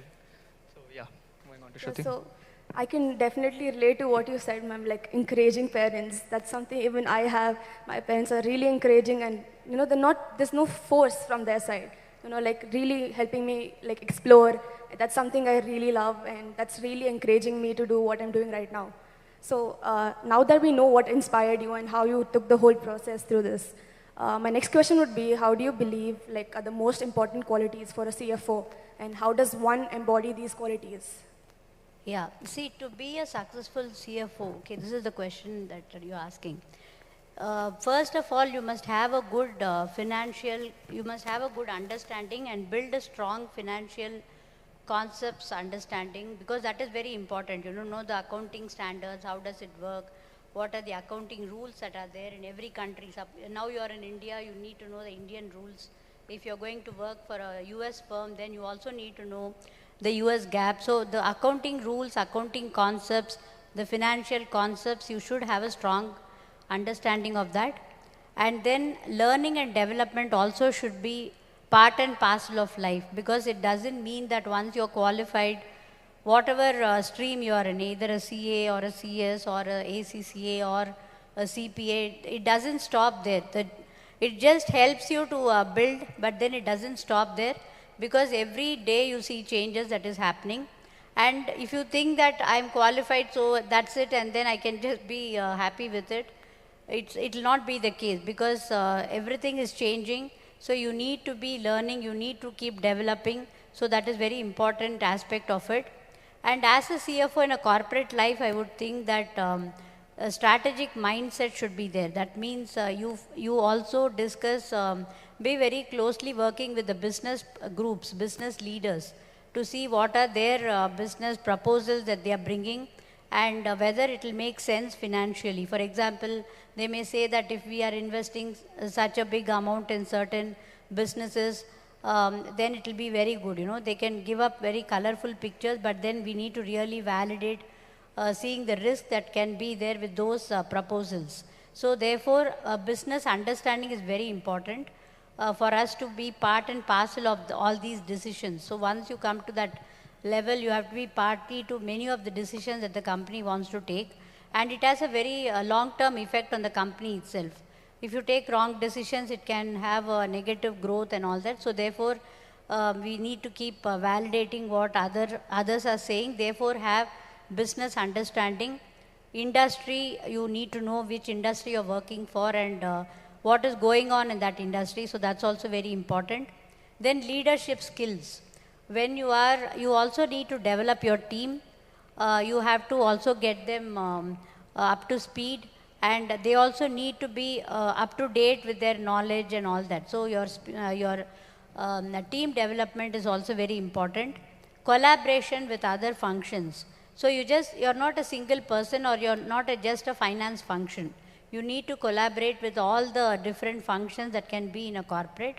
So yeah, moving on to Shruti. So I can definitely relate to what you said, ma'am, like encouraging parents. That's something even I have. My parents are really encouraging and, there's no force from their side. Like really helping me like explore. That's something I really love and that's really encouraging me to do what I'm doing right now. So now that we know what inspired you and how you took the whole process through this, my next question would be, how do you believe are the most important qualities for a CFO and how does one embody these qualities? Yeah, see, to be a successful CFO, okay, this is the question that you're asking. First of all, you must have a good you must have a good understanding and build a strong financial concepts understanding, because that is very important. Know the accounting standards, how does it work, what are the accounting rules that are there in every country. Now you are in India, you need to know the Indian rules. If you're going to work for a US firm, then you also need to know the US GAAP. So the accounting rules, accounting concepts, the financial concepts, you should have a strong understanding of that. And then learning and development also should be part and parcel of life, because it doesn't mean that once you're qualified, whatever stream you are in, either a CA or a CS or a ACCA or a CPA, it doesn't stop there. It just helps you to build, but then it doesn't stop there, because every day you see changes that is happening. And if you think that I'm qualified, so that's it, and then I can just be happy with it, it will not be the case, because everything is changing. So you need to be learning, you need to keep developing. So that is very important aspect of it. And as a CFO in a corporate life, I would think that a strategic mindset should be there. That means you also discuss, be very closely working with the business groups, business leaders, to see what are their business proposals that they are bringing, and whether it will make sense financially. For example, they may say that if we are investing such a big amount in certain businesses, then it will be very good. They can give up very colorful pictures, but then we need to really validate, seeing the risk that can be there with those proposals. So therefore, business understanding is very important for us to be part and parcel of all these decisions. So once you come to that level, you have to be party to many of the decisions that the company wants to take, and it has a very long-term effect on the company itself. If you take wrong decisions, it can have a negative growth and all that. So therefore, we need to keep validating what others are saying. Therefore, have business understanding. Industry, you need to know which industry you're working for and what is going on in that industry. So that's also very important. Then leadership skills. When you also need to develop your team. You have to also get them up to speed, and they also need to be up to date with their knowledge and all that. So your the team development is also very important. Collaboration with other functions. So you're not a single person, or you're not just a finance function. You need to collaborate with all the different functions that can be in a corporate.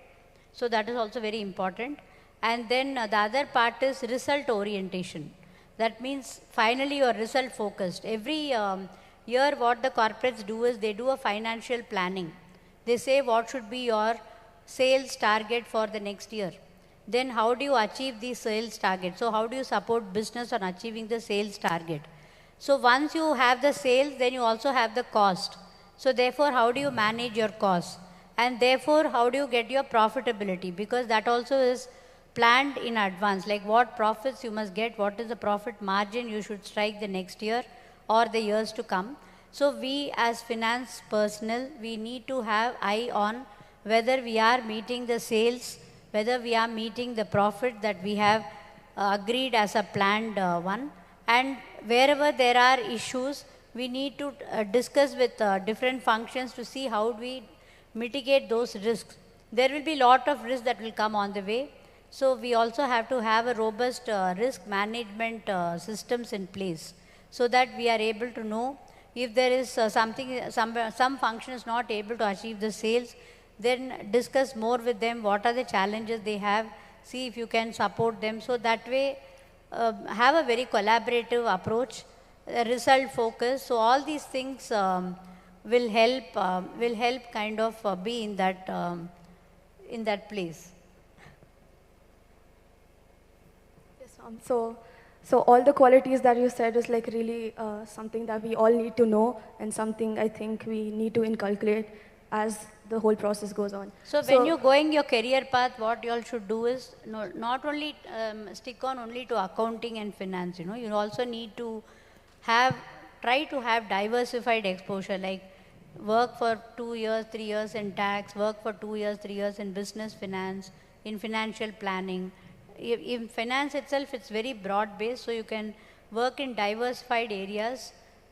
So that is also very important. And then the other part is result orientation. That means finally you're result focused. Every year what the corporates do is they do a financial planning. They say what should be your sales target for the next year. Then how do you achieve the sales target? So how do you support business on achieving the sales target? So once you have the sales, then you also have the cost. So therefore, how do you manage your costs? And therefore, how do you get your profitability? Because that also is planned in advance, like what profits you must get, what is the profit margin you should strike the next year or the years to come. So we as finance personnel, we need to have eye on whether we are meeting the sales, whether we are meeting the profit that we have agreed as a planned one. And wherever there are issues, we need to discuss with different functions to see how we mitigate those risks. There will be a lot of risks that will come on the way. So we also have to have a robust risk management systems in place, so that we are able to know if there is some function is not able to achieve the sales, then discuss more with them what are the challenges they have, see if you can support them. So that way have a very collaborative approach, result focus. So all these things will help kind of be in that place. Yes, so all the qualities that you said is like really something that we all need to know, and something I think we need to inculcate as the whole process goes on. So when you're going your career path, what you all should do is not only stick on only to accounting and finance. You also need to try to have diversified exposure, like work for 2 years, 3 years in tax, work for 2 years, 3 years in business finance, in financial planning. In finance itself, it's very broad based, so you can work in diversified areas,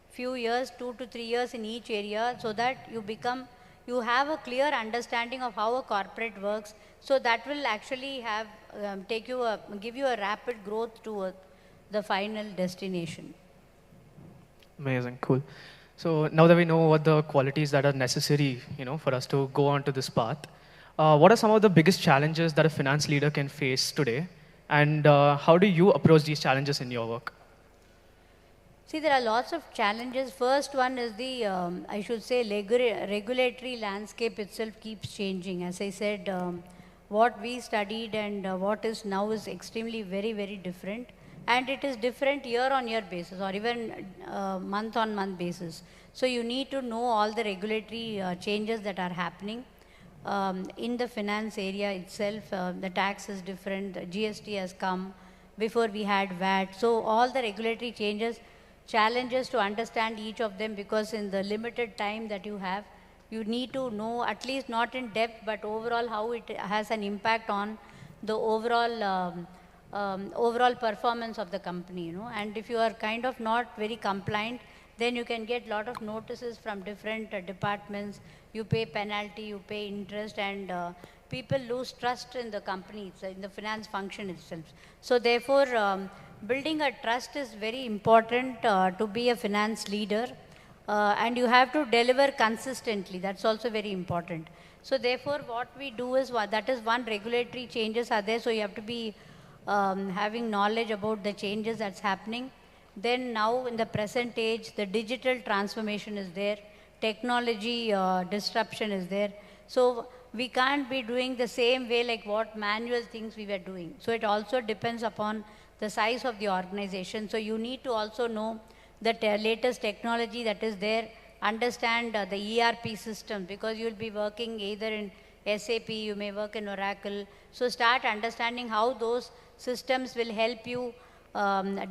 few years, 2 to 3 years in each area, so that you have a clear understanding of how a corporate works. So that will actually give you a rapid growth to the final destination. Amazing, cool. So now that we know what the qualities that are necessary, for us to go on to this path, what are some of the biggest challenges that a finance leader can face today? And how do you approach these challenges in your work? See, there are lots of challenges. First one is I should say, regulatory landscape itself keeps changing. As I said, what we studied and what is now is extremely very, very different. And it is different year-on-year basis, or even month-on-month basis. So you need to know all the regulatory changes that are happening. In the finance area itself, the tax is different, GST has come, before we had VAT. So all the regulatory challenges to understand each of them, because in the limited time that you have, you need to know, at least not in depth, but overall how it has an impact on the overall performance of the company. And if you are kind of not very compliant, then you can get a lot of notices from different departments. You pay penalty, you pay interest, and people lose trust in the company, in the finance function itself. So therefore, building a trust is very important to be a finance leader, and you have to deliver consistently. That's also very important. So therefore, what we do is, that is one, regulatory changes are there, so you have to be having knowledge about the changes that's happening. Then now in the present age, the digital transformation is there, technology disruption is there. So we can't be doing the same way like what manual things we were doing. So it also depends upon the size of the organization. So you need to also know the latest technology that is there, understand the ERP system, because you'll be working either in SAP, you may work in Oracle. So start understanding how those systems will help you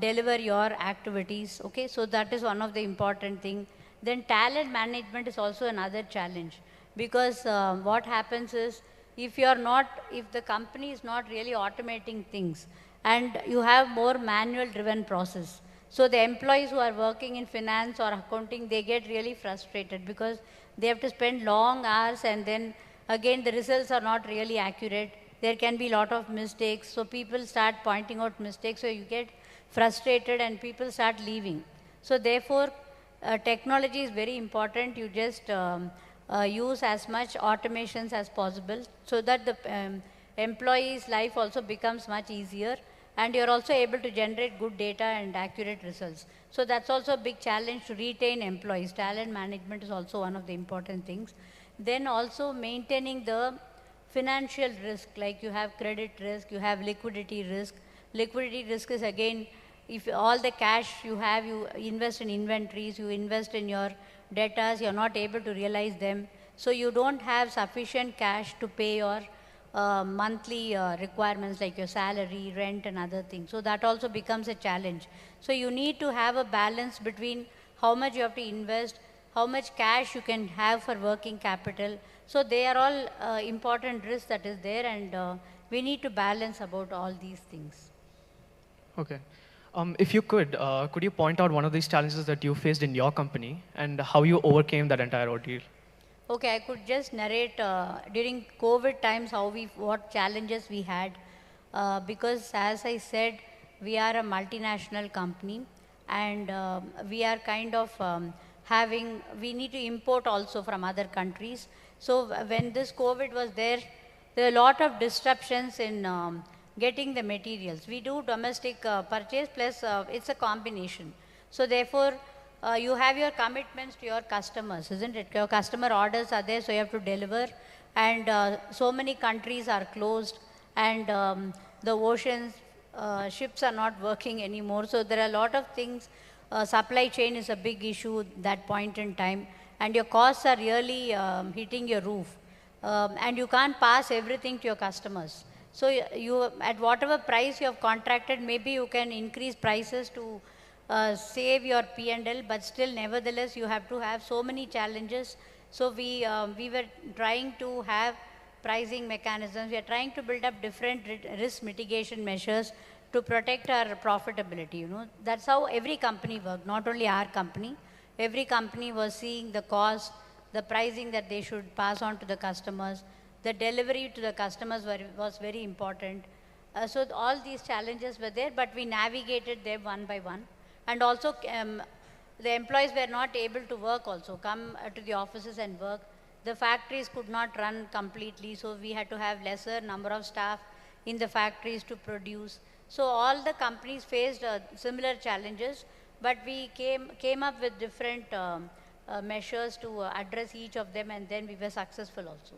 deliver your activities. Okay, so that is one of the important thing. Then talent management is also another challenge, because what happens is, if the company is not really automating things, and you have more manual driven process, so the employees who are working in finance or accounting, they get really frustrated, because they have to spend long hours, and then again the results are not really accurate. there can be a lot of mistakes. So people start pointing out mistakes, so you get frustrated and people start leaving. So therefore, technology is very important. You just use as much automations as possible so that the employee's life also becomes much easier, and you're also able to generate good data and accurate results. So that's also a big challenge to retain employees. Talent management is also one of the important things. Then also maintaining the financial risk, like you have credit risk, you have liquidity risk. Liquidity risk is again, if all the cash you have, you invest in inventories, you invest in your debtors, you're not able to realize them. So you don't have sufficient cash to pay your monthly requirements like your salary, rent and other things. So that also becomes a challenge. So you need to have a balance between how much you have to invest, how much cash you can have for working capital. So they are all important risks that is there, and we need to balance about all these things. Okay. If you could you point out one of these challenges that you faced in your company and how you overcame that entire ordeal? Okay, I could just narrate during COVID times what challenges we had, because as I said, we are a multinational company, and we are kind of we need to import also from other countries. So when this COVID was there were a lot of disruptions in getting the materials. We do domestic purchase plus it's a combination. So therefore, you have your commitments to your customers, isn't it? Your customer orders are there, so you have to deliver. And so many countries are closed, and the oceans, ships are not working anymore. So there are a lot of things. Supply chain is a big issue that point in time. And your costs are really hitting your roof. And you can't pass everything to your customers. So you, at whatever price you have contracted, maybe you can increase prices to save your P&L, but still nevertheless you have to have so many challenges. So we were trying to have pricing mechanisms. We are trying to build up different risk mitigation measures to protect our profitability. You know, that's how every company worked, not only our company. Every company was seeing the cost, the pricing that they should pass on to the customers. The delivery to the customers was very important. So all these challenges were there, but we navigated them one by one. And also the employees were not able to work also, come to the offices and work. The factories could not run completely, so we had to have lesser number of staff in the factories to produce. So all the companies faced similar challenges, but we came up with different measures to address each of them, and then we were successful also.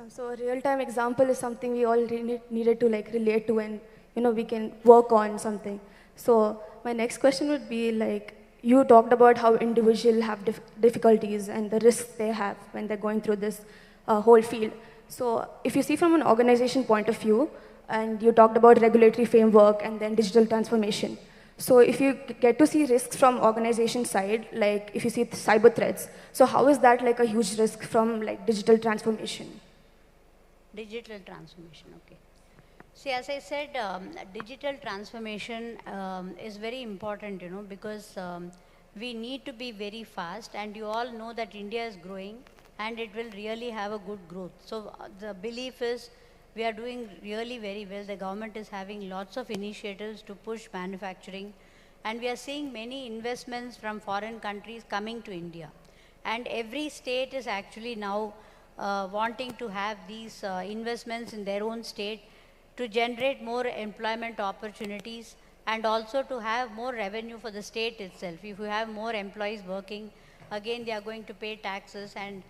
So a real-time example is something we all needed to like relate to, and we can work on something. So my next question would be like, you talked about how individuals have difficulties and the risks they have when they're going through this whole field. So if you see from an organization point of view, and you talked about regulatory framework and then digital transformation. So if you get to see risks from organization side, like if you see cyber threats, so how is that like a huge risk from like digital transformation? Digital transformation, okay. See, as I said, digital transformation is very important, because we need to be very fast, and you all know that India is growing, and it will really have a good growth. So the belief is we are doing really very well. The government is having lots of initiatives to push manufacturing, and we are seeing many investments from foreign countries coming to India. And every state is actually now wanting to have these investments in their own state to generate more employment opportunities and also to have more revenue for the state itself. If you have more employees working, again they are going to pay taxes, and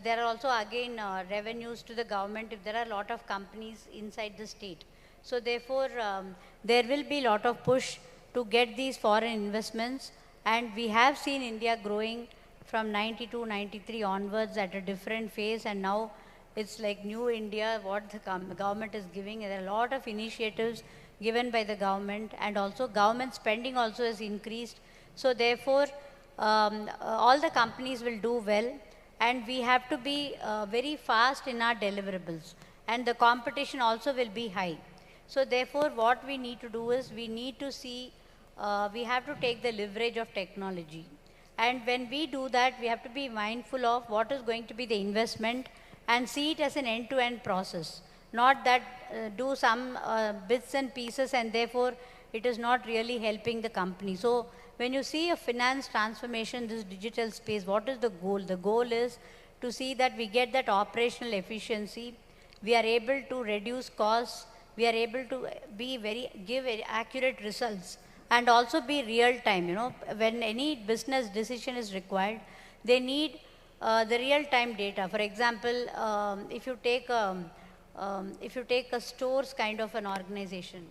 there are also again revenues to the government if there are a lot of companies inside the state. So therefore, there will be a lot of push to get these foreign investments, and we have seen India growing from 92, 93 onwards at a different phase, and now it's like new India, what the government is giving. There are a lot of initiatives given by the government, and also government spending also has increased. So therefore, all the companies will do well, and we have to be very fast in our deliverables, and the competition also will be high. So therefore, what we need to do is we need to see, we have to take the leverage of technology. And when we do that, we have to be mindful of what is going to be the investment and see it as an end-to-end process, not that do some bits and pieces and therefore it is not really helping the company. So when you see a finance transformation, this digital space, what is the goal? The goal is to see that we get that operational efficiency, we are able to reduce costs, we are able to give very accurate results, and also be real time. When any business decision is required, they need the real time data. For example, if you take a stores kind of an organization,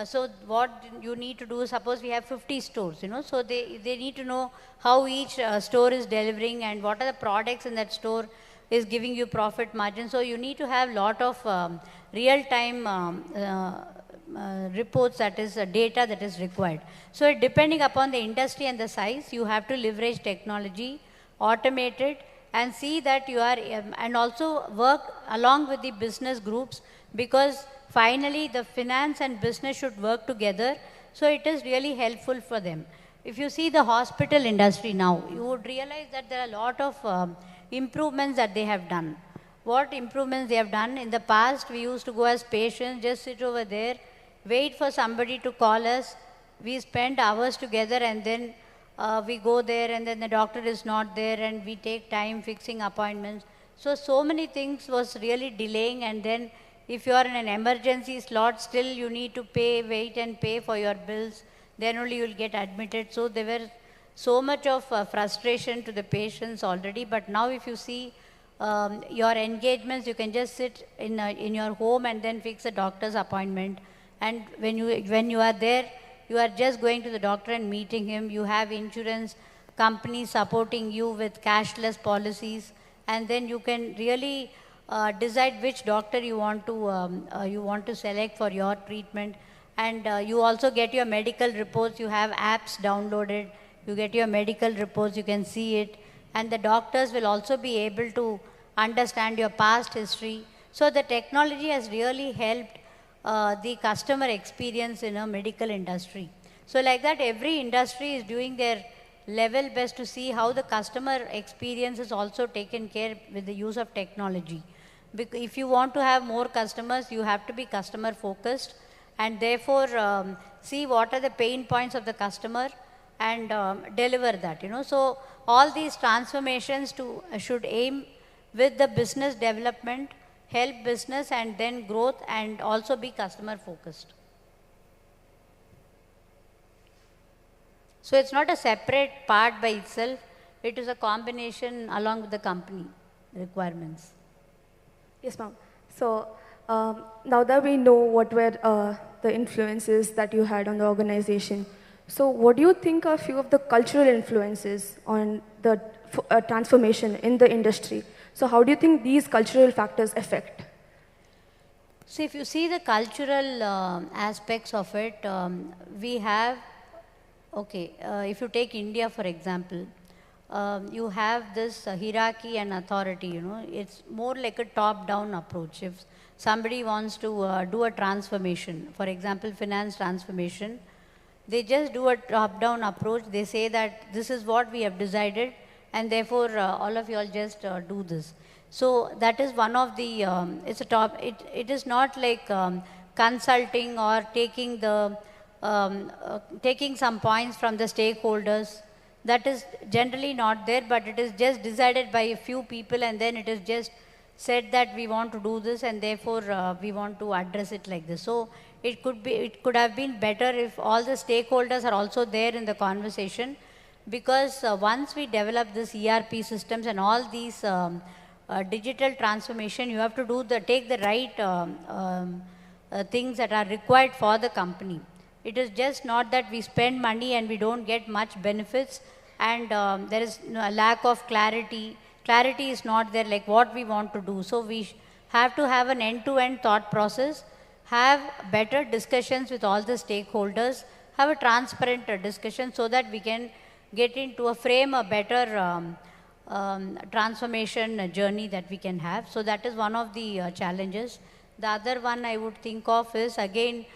so what you need to do, suppose we have 50 stores, so they need to know how each store is delivering and what are the products in that store is giving you profit margin. So you need to have lot of real-time reports, that is data that is required. So depending upon the industry and the size, you have to leverage technology, automate it, and see that you are, and also work along with the business groups, because finally the finance and business should work together. So it is really helpful for them. If you see the hospital industry now, you would realize that there are a lot of improvements that they have done. What improvements they have done? In the past, we used to go as patients, just sit over there, wait for somebody to call us. We spend hours together, and then we go there, and then the doctor is not there, and we take time fixing appointments. So many things was really delaying, and then if you are in an emergency slot, still you need to wait and pay for your bills. Then only you will get admitted. So there were so much of frustration to the patients already. But now if you see your engagements, you can just sit in your home and then fix a doctor's appointment. And when you are there, you are just going to the doctor and meeting him. You have insurance companies supporting you with cashless policies. And then you can really decide which doctor you want to select for your treatment. And you also get your medical reports. You have apps downloaded. You get your medical reports. You can see it. And the doctors will also be able to understand your past history. So the technology has really helped the customer experience in a medical industry. So like that, every industry is doing their level best to see how the customer experience is also taken care with the use of technology. Because if you want to have more customers, you have to be customer focused, and therefore see what are the pain points of the customer and deliver that. So all these transformations should aim with the business development, help business and then growth, and also be customer focused. So it's not a separate part by itself, it is a combination along with the company requirements. Yes, ma'am. So now that we know what were the influences that you had on the organization, so what do you think are a few of the cultural influences on the transformation in the industry? So how do you think these cultural factors affect? So if you see the cultural aspects of it, we have, if you take India for example, you have this hierarchy and authority, it's more like a top-down approach. If somebody wants to do a transformation, for example, finance transformation, they just do a top-down approach. They say that this is what we have decided, and therefore all of you all just do this. So that is one of the, it is not like consulting or taking some points from the stakeholders. That is generally not there, but it is just decided by a few people, and then it is just said that we want to do this, and therefore we want to address it like this. So it could have been better if all the stakeholders are also there in the conversation, because once we develop this ERP systems and all these digital transformation, you have to take the right things that are required for the company. It is just not that we spend money and we don't get much benefits, and there is a lack of clarity. Clarity is not there, like what we want to do. So we have to have an end-to-end thought process, have better discussions with all the stakeholders, have a transparent discussion so that we can get into a better transformation journey that we can have. So that is one of the challenges. The other one I would think of is, again,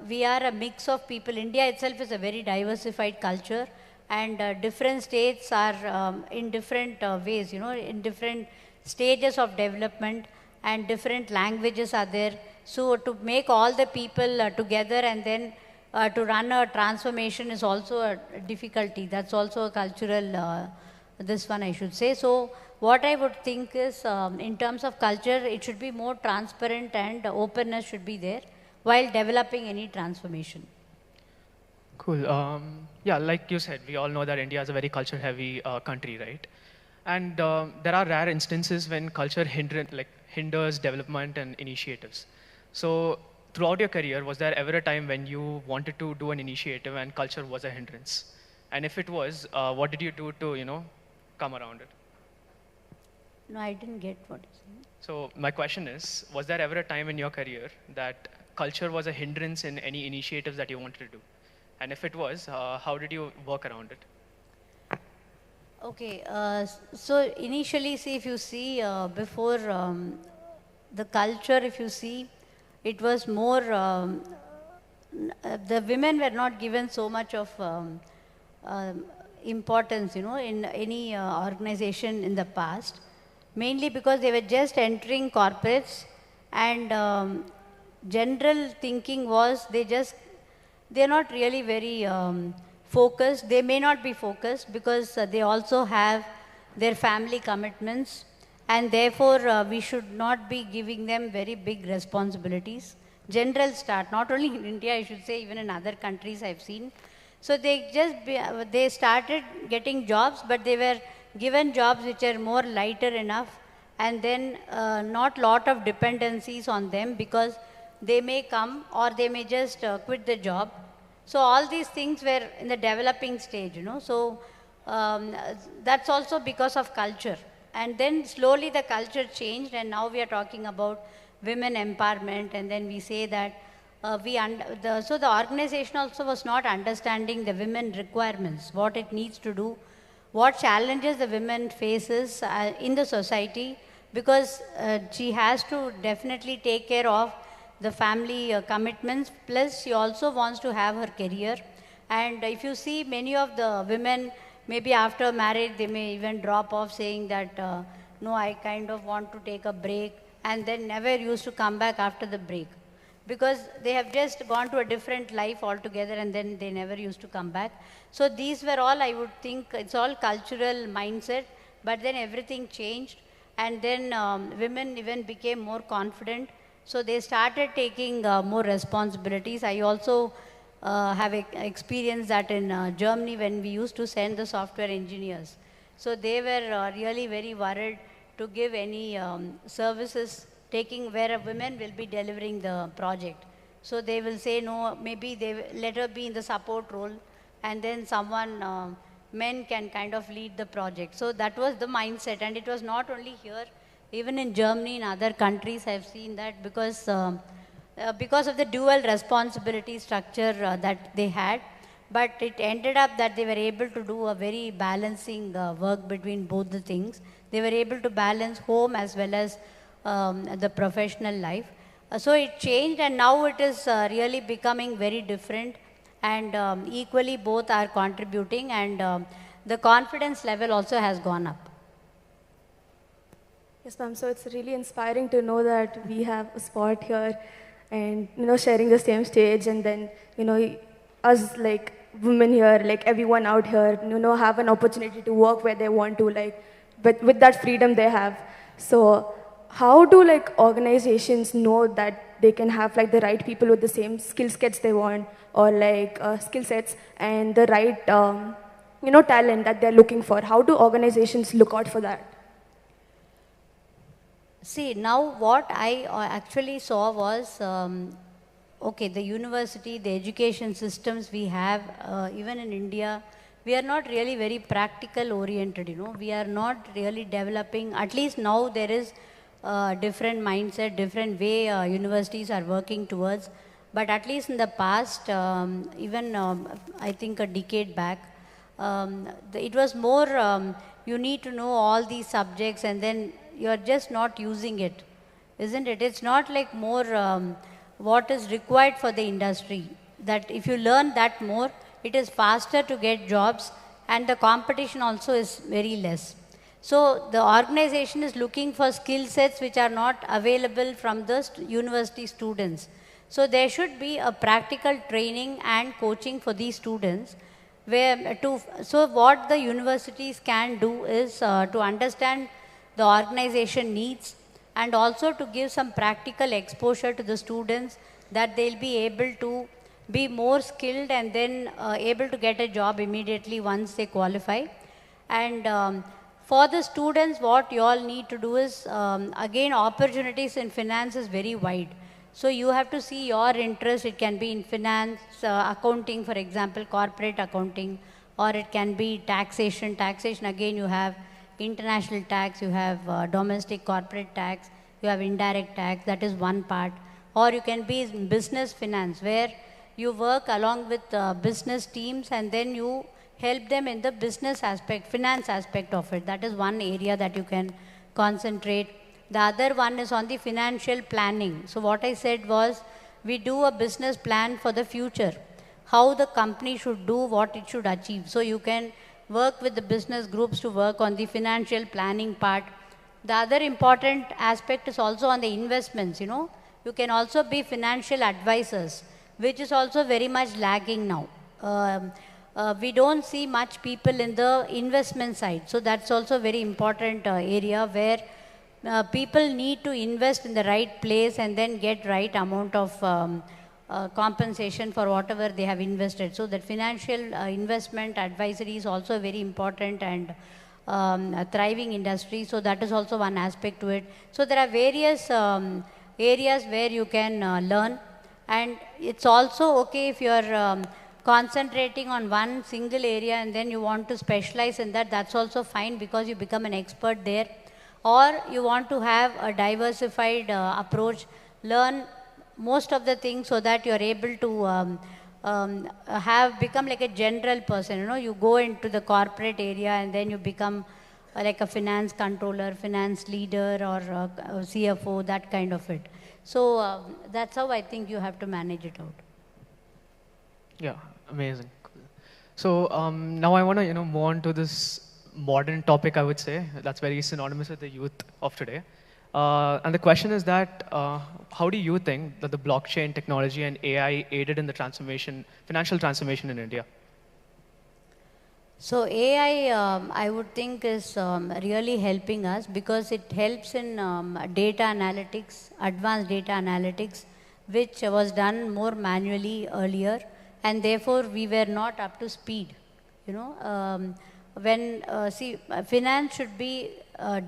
we are a mix of people. India itself is a very diversified culture, and different states are in different ways, in different stages of development and different languages are there. So to make all the people together and then to run a transformation is also a difficulty. That's also a cultural, this one I should say. So what I would think is in terms of culture, it should be more transparent and openness should be there while developing any transformation. Cool. Yeah, like you said, we all know that India is a very culture-heavy country, right? And there are rare instances when culture hinders development and initiatives. So throughout your career, was there ever a time when you wanted to do an initiative and culture was a hindrance? And if it was, what did you do to, come around it? No, I didn't get what you said. So my question is, was there ever a time in your career that culture was a hindrance in any initiatives that you wanted to do? And if it was, how did you work around it? Okay, so initially, see, if you see before the culture, if you see, it was more, the women were not given so much of importance, in any organization in the past, mainly because they were just entering corporates and general thinking was they're not really very focused. They may not be focused because they also have their family commitments and therefore we should not be giving them very big responsibilities. General start, not only in India, I should say, even in other countries I've seen. So they started getting jobs, but they were given jobs which are more lighter enough and then not lot of dependencies on them because they may come or they may just quit the job. So all these things were in the developing stage, So that's also because of culture. And then slowly the culture changed and now we are talking about women empowerment and then we say that so the organization also was not understanding the women requirements, what it needs to do, what challenges the women faces in the society because she has to definitely take care of the family commitments, plus she also wants to have her career. And if you see many of the women, maybe after marriage, they may even drop off saying that, no, I kind of want to take a break, and then never used to come back after the break. Because they have just gone to a different life altogether and then they never used to come back. So these were all, I would think, it's all cultural mindset, but then everything changed. And then women even became more confident. So they started taking more responsibilities. I also have experienced that in Germany when we used to send the software engineers. So they were really very worried to give any services taking where a women will be delivering the project. So they will say, no, maybe they let her be in the support role and then someone, men can kind of lead the project. So that was the mindset. And it was not only here, even in Germany, in other countries, I've seen that because of the dual responsibility structure that they had. But it ended up that they were able to do a very balancing work between both the things. They were able to balance home as well as the professional life. So it changed and now it is really becoming very different and equally both are contributing and the confidence level also has gone up. Yes, ma'am. So it's really inspiring to know that we have a spot here and, sharing the same stage and then, us like women here, like everyone out here, have an opportunity to work where they want to, but with that freedom they have. So how do organizations know that they can have the right people with the same skill sets they want or skill sets and the right, talent that they're looking for? How do organizations look out for that? See, now what I actually saw was, okay, the university, the education systems we have, even in India, we are not really very practical oriented, We are not really developing, at least now there is different mindset, different way universities are working towards. But at least in the past, even I think a decade back, it was more, you need to know all these subjects and then you're just not using it, isn't it? It's not like more what is required for the industry. That if you learn that more, it is faster to get jobs and the competition also is very less. So the organization is looking for skill sets which are not available from the university students. So there should be a practical training and coaching for these students. So what the universities can do is to understand the organization needs and also to give some practical exposure to the students that they'll be able to be more skilled and then able to get a job immediately once they qualify. And for the students, what you all need to do is, again, opportunities in finance is very wide. So you have to see your interest. It can be in finance, accounting, for example, corporate accounting, or it can be taxation. Taxation, again, you have international tax, you have domestic corporate tax, you have indirect tax, that is one part. Or you can be in business finance, where you work along with business teams and then you help them in the business aspect, finance aspect of it. That is one area that you can concentrate. The other one is on the financial planning. So what I said was, we do a business plan for the future, how the company should do, what it should achieve. So you can work with the business groups to work on the financial planning part. The other important aspect is also on the investments, You can also be financial advisors, which is also very much lagging now. We don't see much people in the investment side. So that's also a very important area where people need to invest in the right place and then get right amount of compensation for whatever they have invested. So that financial investment advisory is also very important and a thriving industry. So that is also one aspect to it. So there are various areas where you can learn. And it's also okay if you're concentrating on one single area and then you want to specialize in that, that's also fine because you become an expert there. Or you want to have a diversified approach, learn most of the things so that you're able to become like a general person. You go into the corporate area and then you become like a finance controller, finance leader, or CFO, that kind of it. So that's how I think you have to manage it out. Yeah, amazing. Cool. So now I want to move on to this modern topic, I would say, that's very synonymous with the youth of today. And the question is that, how do you think that the blockchain technology and AI aided in the financial transformation in India? So AI, I would think, is really helping us because it helps in data analytics, advanced data analytics, which was done more manually earlier, and therefore we were not up to speed. Finance should be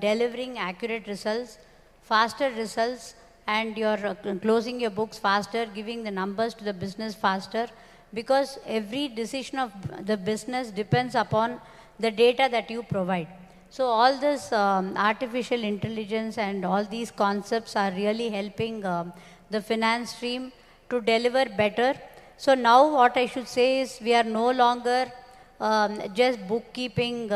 delivering accurate results, faster results, and you're closing your books faster, giving the numbers to the business faster, because every decision of the business depends upon the data that you provide. So all this artificial intelligence and all these concepts are really helping the finance stream to deliver better. So now what I should say is, we are no longer just bookkeeping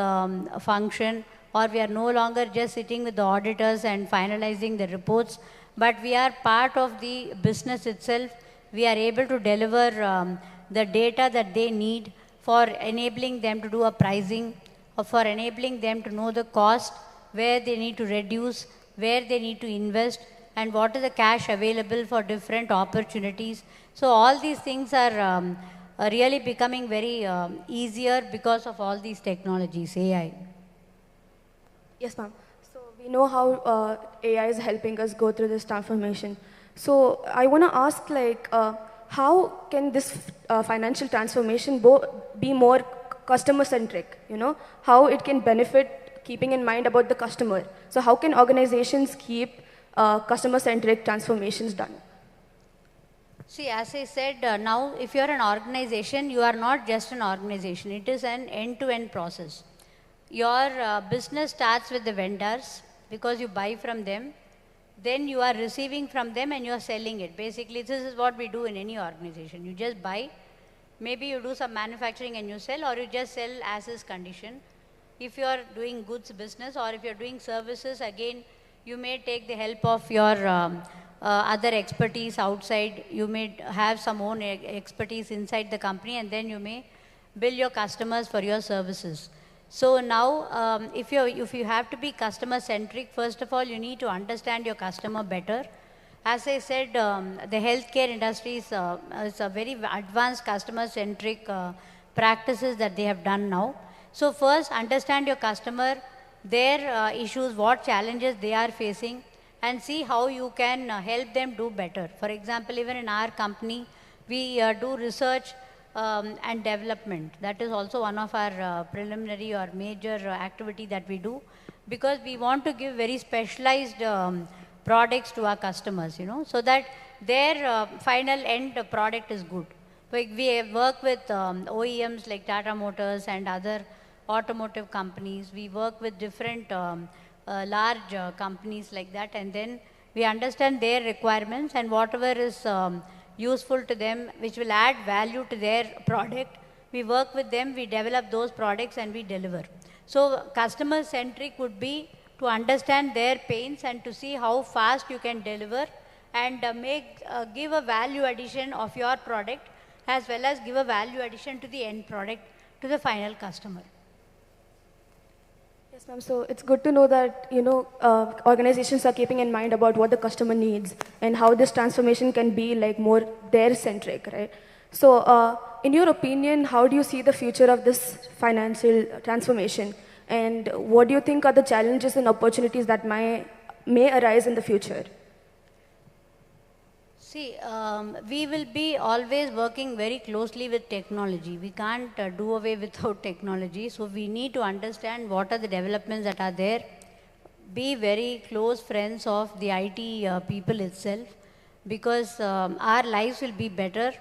function, or we are no longer just sitting with the auditors and finalizing the reports, but we are part of the business itself. We are able to deliver the data that they need for enabling them to do a pricing, or for enabling them to know the cost, where they need to reduce, where they need to invest, and what is the cash available for different opportunities. So all these things are really becoming very easier because of all these technologies, AI. Yes, ma'am. So we know how AI is helping us go through this transformation. So I want to ask, how can this financial transformation be more customer-centric? How it can benefit, keeping in mind about the customer. So how can organizations keep customer-centric transformations done? See, as I said, now if you're an organization, you are not just an organization. It is an end-to-end process. Your business starts with the vendors because you buy from them. Then you are receiving from them and you are selling it. Basically, this is what we do in any organization. You just buy. Maybe you do some manufacturing and you sell, or you just sell as is condition. If you are doing goods business, or if you're doing services, again, you may take the help of your other expertise outside. You may have some own expertise inside the company, and then you may bill your customers for your services. So now, if you have to be customer centric, first of all, you need to understand your customer better. As I said, the healthcare industry is a very advanced customer centric practices that they have done now. So first, understand your customer, their issues, what challenges they are facing, and see how you can help them do better. For example, even in our company, we do research and development. That is also one of our preliminary or major activity that we do, because we want to give very specialized products to our customers, so that their final end product is good. Like we work with OEMs like Tata Motors and other automotive companies. We work with different large companies like that, and then we understand their requirements, and whatever is useful to them, which will add value to their product, we work with them, we develop those products and we deliver. So customer centric would be to understand their pains and to see how fast you can deliver and give a value addition of your product, as well as give a value addition to the end product, to the final customer. Yes, ma'am. So it's good to know that, organizations are keeping in mind about what the customer needs and how this transformation can be like more their centric, right? So in your opinion, how do you see the future of this financial transformation? And what do you think are the challenges and opportunities that may arise in the future? See, we will be always working very closely with technology. We can't do away without technology. So we need to understand what are the developments that are there. Be very close friends of the IT people itself, because our lives will be better.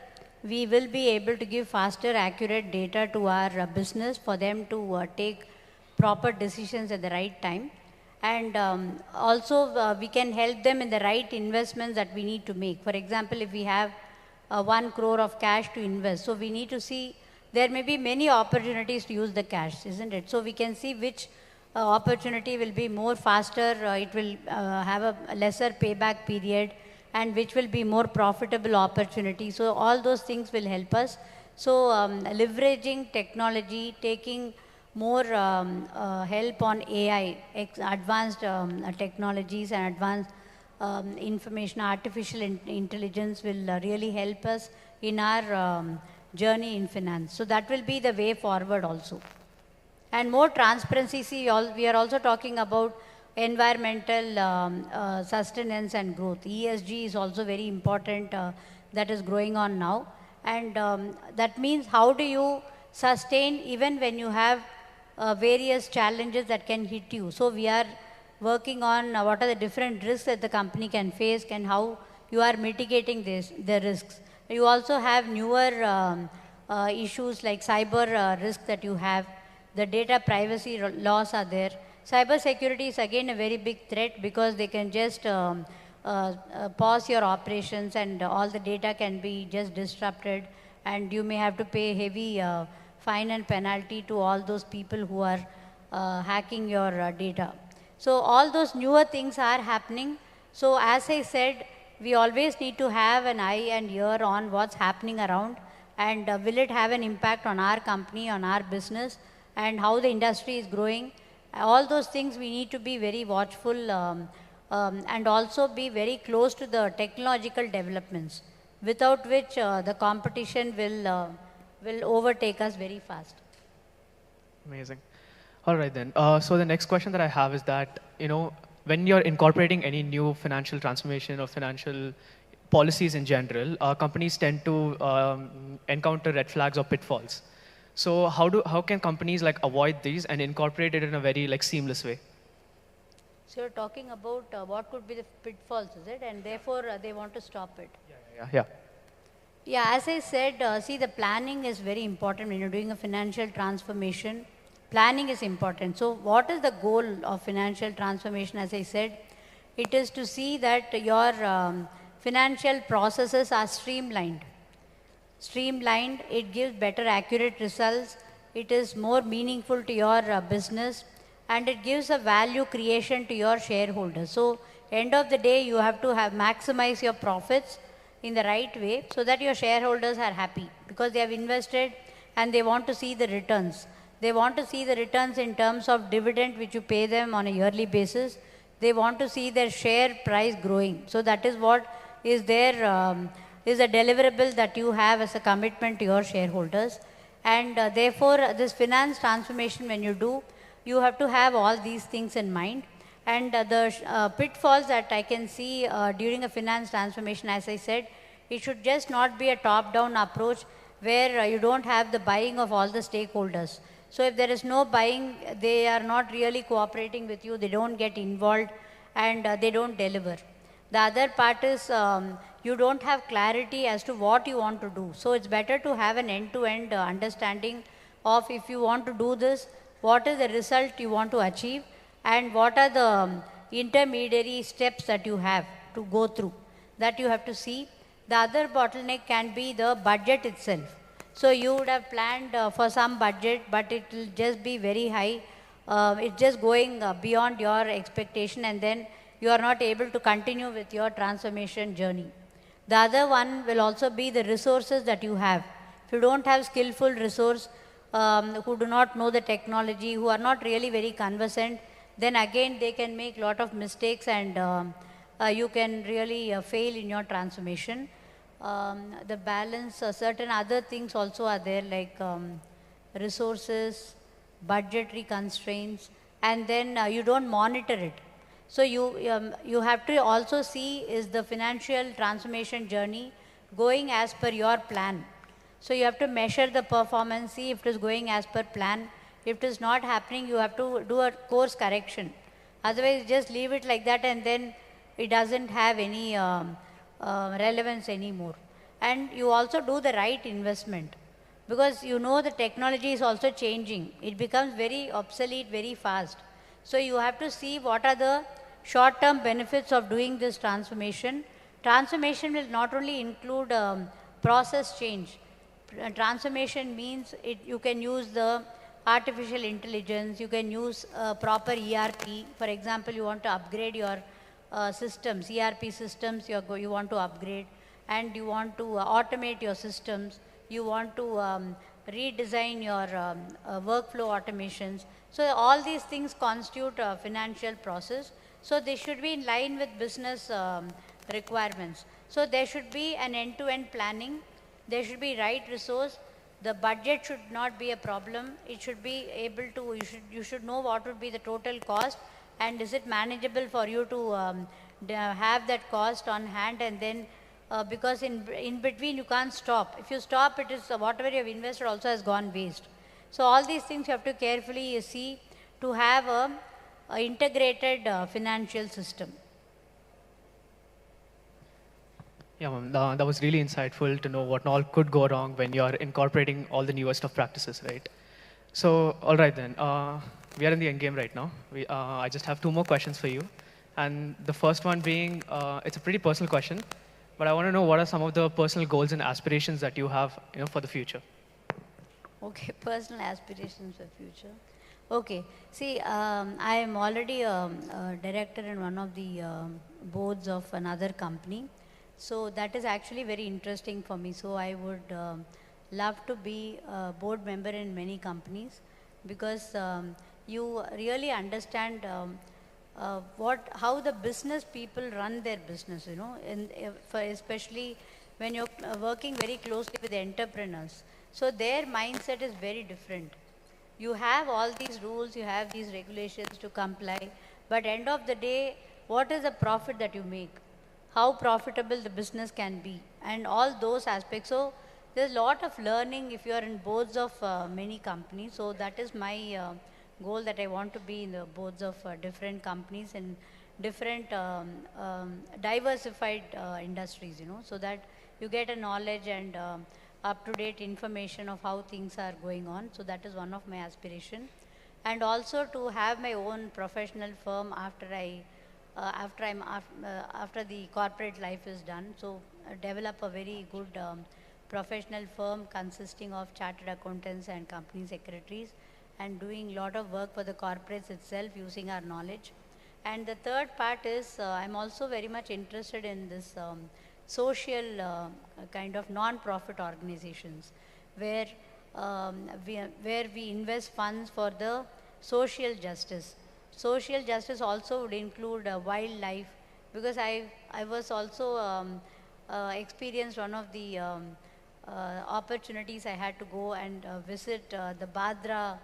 We will be able to give faster, accurate data to our business for them to take proper decisions at the right time. And also we can help them in the right investments that we need to make. For example, if we have 1 crore of cash to invest, so we need to see, there may be many opportunities to use the cash, isn't it? So we can see which opportunity will be more faster, it will have a lesser payback period, and which will be more profitable opportunity. So all those things will help us. So leveraging technology, taking more help on AI, advanced technologies and advanced information, artificial intelligence will really help us in our journey in finance. So that will be the way forward also. And more transparency. See, we are also talking about environmental sustenance and growth. ESG is also very important, that is growing on now. And that means how do you sustain even when you have various challenges that can hit you. So we are working on what are the different risks that the company can face and how you are mitigating the risks. You also have newer issues like cyber risk that you have. The data privacy laws are there. Cyber security is again a very big threat, because they can just pause your operations and all the data can be just disrupted, and you may have to pay heavy fine and penalty to all those people who are hacking your data. So all those newer things are happening. So as I said, we always need to have an eye and ear on what's happening around, and will it have an impact on our company, on our business, and how the industry is growing. All those things we need to be very watchful and also be very close to the technological developments, without which the competition will overtake us very fast. Amazing. All right then. So the next question that I have is that, when you're incorporating any new financial transformation or financial policies in general, companies tend to encounter red flags or pitfalls. So how can companies avoid these and incorporate it in a very seamless way? So you're talking about what could be the pitfalls, is it? And therefore they want to stop it. Yeah. Yeah, as I said, see, the planning is very important when you're doing a financial transformation. Planning is important. So what is the goal of financial transformation? As I said, it is to see that your financial processes are streamlined. Streamlined, it gives better accurate results. It is more meaningful to your business, and it gives a value creation to your shareholders. So end of the day, you have to maximize your profits in the right way, so that your shareholders are happy, because they have invested and they want to see the returns. They want to see the returns in terms of dividend which you pay them on a yearly basis. They want to see their share price growing. So that is what is their is a deliverable that you have as a commitment to your shareholders. And therefore, this finance transformation, when you do, you have to have all these things in mind. And the pitfalls that I can see during a finance transformation, as I said, it should just not be a top-down approach where you don't have the buying of all the stakeholders. So if there is no buying, they are not really cooperating with you, they don't get involved, and they don't deliver. The other part is you don't have clarity as to what you want to do. So it's better to have an end-to-end understanding of if you want to do this, what is the result you want to achieve, and what are the intermediary steps that you have to go through, that you have to see. The other bottleneck can be the budget itself. So you would have planned for some budget, but it will just be very high. It's just going beyond your expectation, and then you are not able to continue with your transformation journey. The other one will also be the resources that you have. If you don't have skillful resource who do not know the technology, who are not really very conversant, then again they can make a lot of mistakes, and you can really fail in your transformation. The balance, certain other things also are there, like resources, budgetary constraints, and then you don't monitor it. So you have to also see, is the financial transformation journey going as per your plan. So you have to measure the performance, see if it is going as per plan. If it is not happening, you have to do a course correction. Otherwise, just leave it like that, and then it doesn't have any relevance anymore. And you also do the right investment, because you know the technology is also changing. It becomes very obsolete very fast. So you have to see what are the short-term benefits of doing this transformation. Transformation will not only include process change. Transformation means you can use the artificial intelligence, you can use proper ERP. For example, you want to upgrade your systems, ERP systems you want to upgrade, and you want to automate your systems, you want to redesign your workflow automations. So all these things constitute a financial process. So they should be in line with business requirements. So there should be an end-to-end planning, there should be right resource, the budget should not be a problem, it should be able to, you should know what would be the total cost, and is it manageable for you to have that cost on hand, and then because in between you can't stop. If you stop, it is whatever you have invested also has gone waste. So all these things you have to carefully see to have a integrated financial system. Yeah, ma'am, that was really insightful to know what all could go wrong when you're incorporating all the newest of practices, right? So, all right then, we are in the end game right now. I just have two more questions for you. And the first one being, it's a pretty personal question, but I want to know what are some of the personal goals and aspirations that you have, for the future? Okay, personal aspirations for future. Okay, see, I am already a director in one of the boards of another company. So that is actually very interesting for me. So I would love to be a board member in many companies, because you really understand how the business people run their business, especially when you're working very closely with entrepreneurs. So their mindset is very different. You have all these rules, you have these regulations to comply, but end of the day, what is the profit that you make? How profitable the business can be, and all those aspects. So there's a lot of learning if you are in boards of many companies. So that is my goal, that I want to be in the boards of different companies and different diversified industries, so that you get a knowledge and up-to-date information of how things are going on. So that is one of my aspirations. And also to have my own professional firm after the corporate life is done. So develop a very good professional firm consisting of chartered accountants and company secretaries, and doing a lot of work for the corporates itself using our knowledge. And the third part is I'm also very much interested in this social kind of non-profit organizations, where where we invest funds for the social justice. Social justice also would include wildlife, because I was also experienced one of the opportunities. I had to go and visit the Badra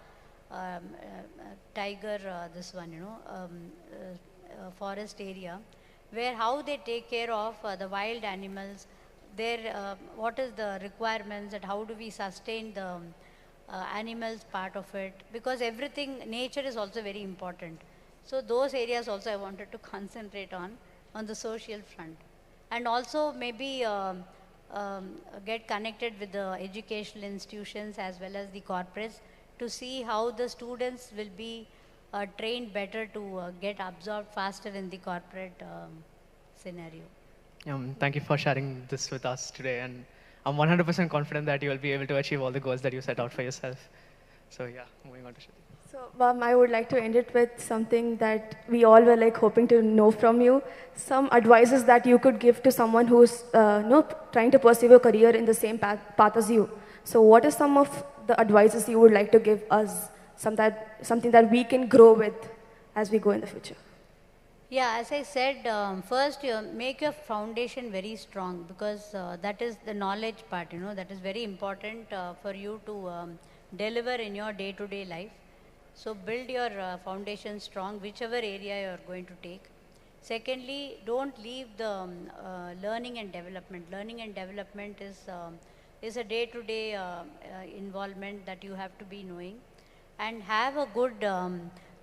tiger, this one, forest area, where how they take care of the wild animals, what is the requirements, and how do we sustain the animals part of it, because everything, nature is also very important. So those areas also I wanted to concentrate on the social front. And also maybe get connected with the educational institutions as well as the corporates to see how the students will be trained better to get absorbed faster in the corporate scenario. Thank you for sharing this with us today, and I'm 100% confident that you will be able to achieve all the goals that you set out for yourself. So yeah, moving on to Shruti. So, I would like to end it with something that we all were like hoping to know from you. Some advices that you could give to someone who's trying to pursue a career in the same path as you. So, what is some of the advices you would like to give us? Something that we can grow with as we go in the future. Yeah, as I said, first you make your foundation very strong, because that is the knowledge part, that is very important for you to deliver in your day-to-day life. So build your foundation strong, whichever area you are going to take. Secondly, don't leave the learning and development. Learning and development is a day-to-day involvement that you have to be knowing. And have a good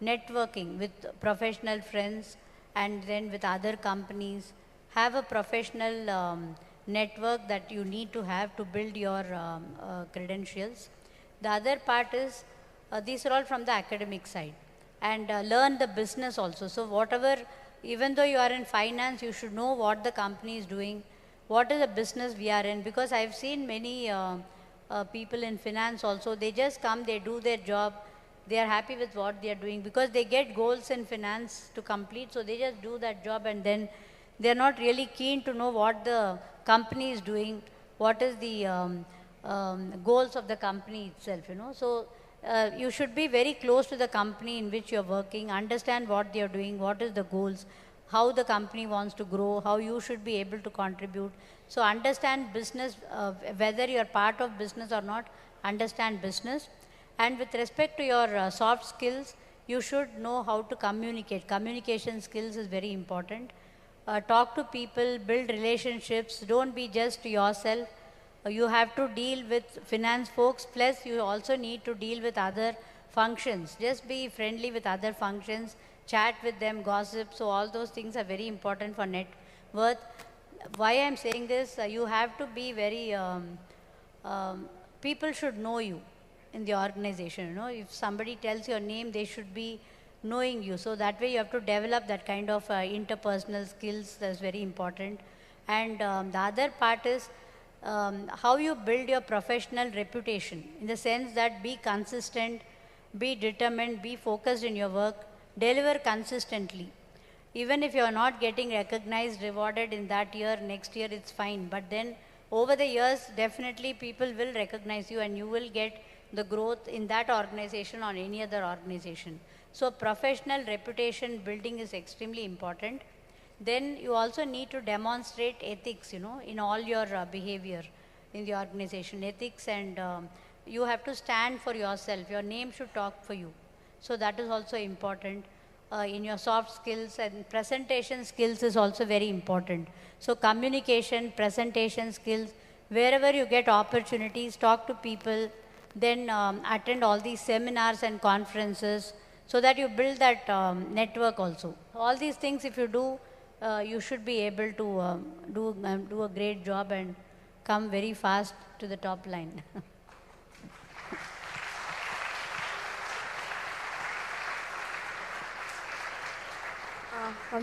networking with professional friends, and then with other companies. Have a professional network that you need to have to build your credentials. The other part is, these are all from the academic side. And learn the business also. So whatever, even though you are in finance, you should know what the company is doing, what is the business we are in. Because I've seen many people in finance also, they just come, they do their job, they are happy with what they are doing, because they get goals in finance to complete, so they just do that job, and then they are not really keen to know what the company is doing, what is the goals of the company itself, So you should be very close to the company in which you are working, understand what they are doing, what is the goals, how the company wants to grow, how you should be able to contribute. So understand business, whether you are part of business or not, understand business. And with respect to your soft skills, you should know how to communicate. Communication skills is very important. Talk to people, build relationships, don't be just yourself. You have to deal with finance folks, plus you also need to deal with other functions. Just be friendly with other functions, chat with them, gossip. So all those things are very important for net worth. Why I'm saying this, you have to be very, people should know you in the organization. If somebody tells your name, they should be knowing you. So that way you have to develop that kind of interpersonal skills. That's very important. And the other part is how you build your professional reputation, in the sense that be consistent, be determined, be focused in your work, deliver consistently. Even if you are not getting recognized, rewarded in that year, next year it's fine. But then over the years, definitely people will recognize you, and you will get the growth in that organization or any other organization. So professional reputation building is extremely important. Then you also need to demonstrate ethics, in all your behavior in the organization. Ethics, and you have to stand for yourself. Your name should talk for you. So that is also important. In your soft skills, and presentation skills is also very important. So communication, presentation skills, wherever you get opportunities, talk to people, then attend all these seminars and conferences, so that you build that network also. All these things, if you do, you should be able to do a great job and come very fast to the top line.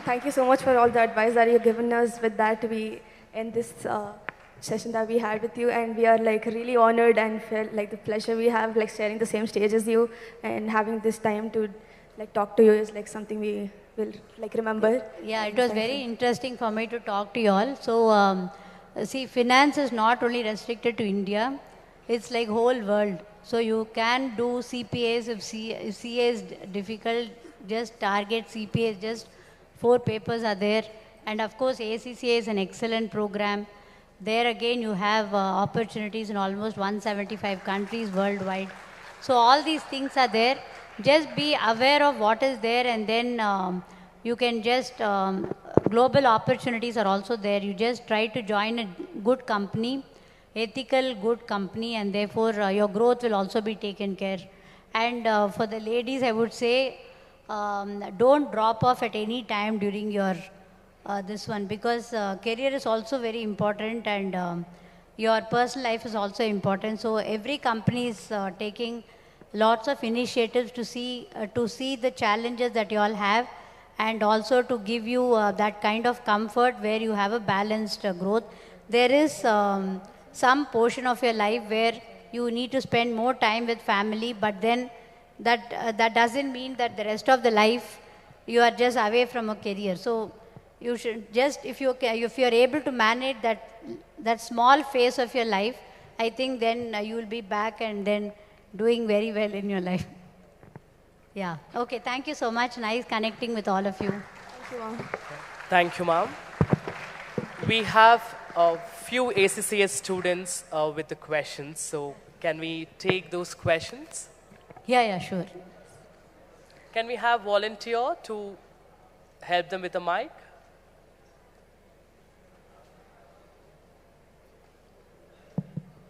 Thank you so much for all the advice that you've given us. With that, we end this session that we had with you, and we are like really honored and felt like the pleasure we have, like sharing the same stage as you, and having this time to like talk to you is like something we will like remember. Yeah, it was very interesting for me to talk to you all. So see, finance is not only restricted to India. it's like whole world. So you can do CPAs if CA is difficult, just target CPAs, just 4 papers are there. And of course, ACCA is an excellent program. There again, you have opportunities in almost 175 countries worldwide. So all these things are there. Just be aware of what is there, and then you can just, global opportunities are also there. You just try to join a good company, ethical, good company, and therefore your growth will also be taken care. And for the ladies, I would say, don't drop off at any time during your this one, because career is also very important, and your personal life is also important. So every company is taking lots of initiatives to see the challenges that you all have, and also to give you that kind of comfort where you have a balanced growth. There is some portion of your life where you need to spend more time with family, but then that doesn't mean that the rest of the life you are just away from a career. So you should just, if you are able to manage that small phase of your life, I think then you will be back and then doing very well in your life. Yeah. Okay. Thank you so much. Nice connecting with all of you. Thank you, ma'am. Thank you, ma'am. We have a few ACCS students with the questions, so can we take those questions? Yeah, sure. Can we have volunteer to help them with the mic?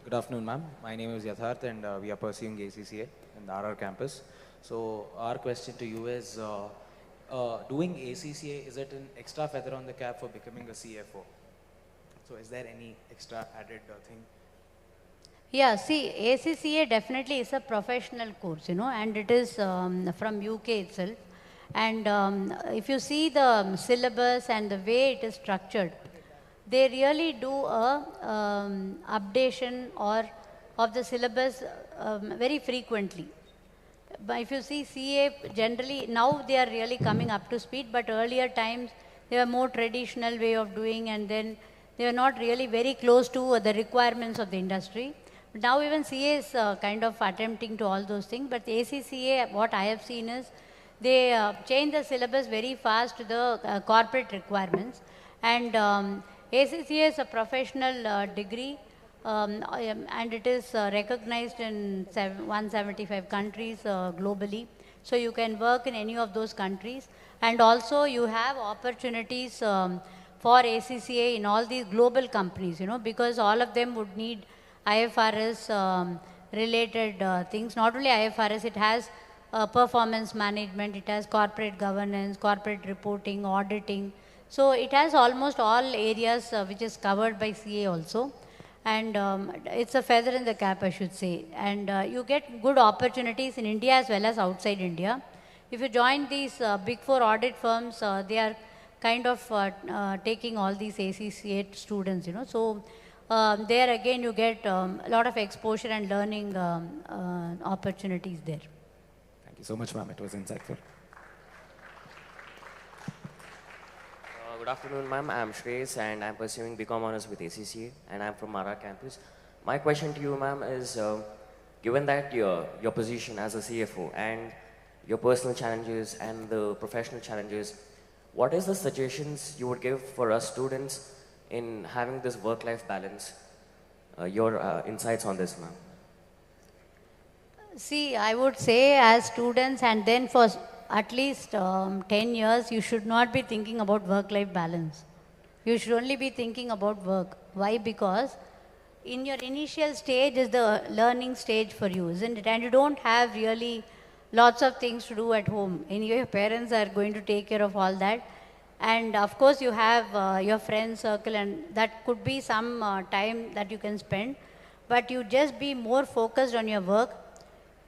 Good afternoon, ma'am. My name is Yatharth, and we are pursuing ACCA in the RR campus. So our question to you is, doing ACCA, is it an extra feather on the cap for becoming a CFO? So is there any extra added thing? Yeah, see, ACCA definitely is a professional course, and it is from UK itself. And if you see the syllabus and the way it is structured, they really do a updation of the syllabus very frequently. But if you see CA, generally, now they are really coming up to speed, but earlier times, they were more traditional way of doing, and then they were not really very close to the requirements of the industry. But now even CA is kind of attempting to all those things, but the ACCA, what I have seen is, they change the syllabus very fast to the corporate requirements. And ACCA is a professional degree, and it is recognized in 175 countries globally. So you can work in any of those countries. And also you have opportunities for ACCA in all these global companies, because all of them would need IFRS related things. Not only IFRS, it has performance management, it has corporate governance, corporate reporting, auditing. So it has almost all areas which is covered by CA also. And it's a feather in the cap, I should say. And you get good opportunities in India as well as outside India. If you join these big 4 audit firms, they are kind of taking all these ACCA students, So there again you get a lot of exposure and learning opportunities there. Thank you so much, ma'am. It was insightful. Good afternoon, ma'am. I'm Shreyas, and I'm pursuing BCom Honors with ACCA, and I'm from Mara campus. My question to you, ma'am, is given that your position as a CFO and your personal challenges and the professional challenges, what is the suggestions you would give for us students in having this work-life balance? Your insights on this, ma'am. See, I would say as students, and then for at least 10 years, you should not be thinking about work-life balance. You should only be thinking about work. Why? Because in your initial stage is the learning stage for you, isn't it? And you don't have really lots of things to do at home. Anyway, your parents are going to take care of all that. And of course, you have your friend circle, and that could be some time that you can spend. But you just be more focused on your work,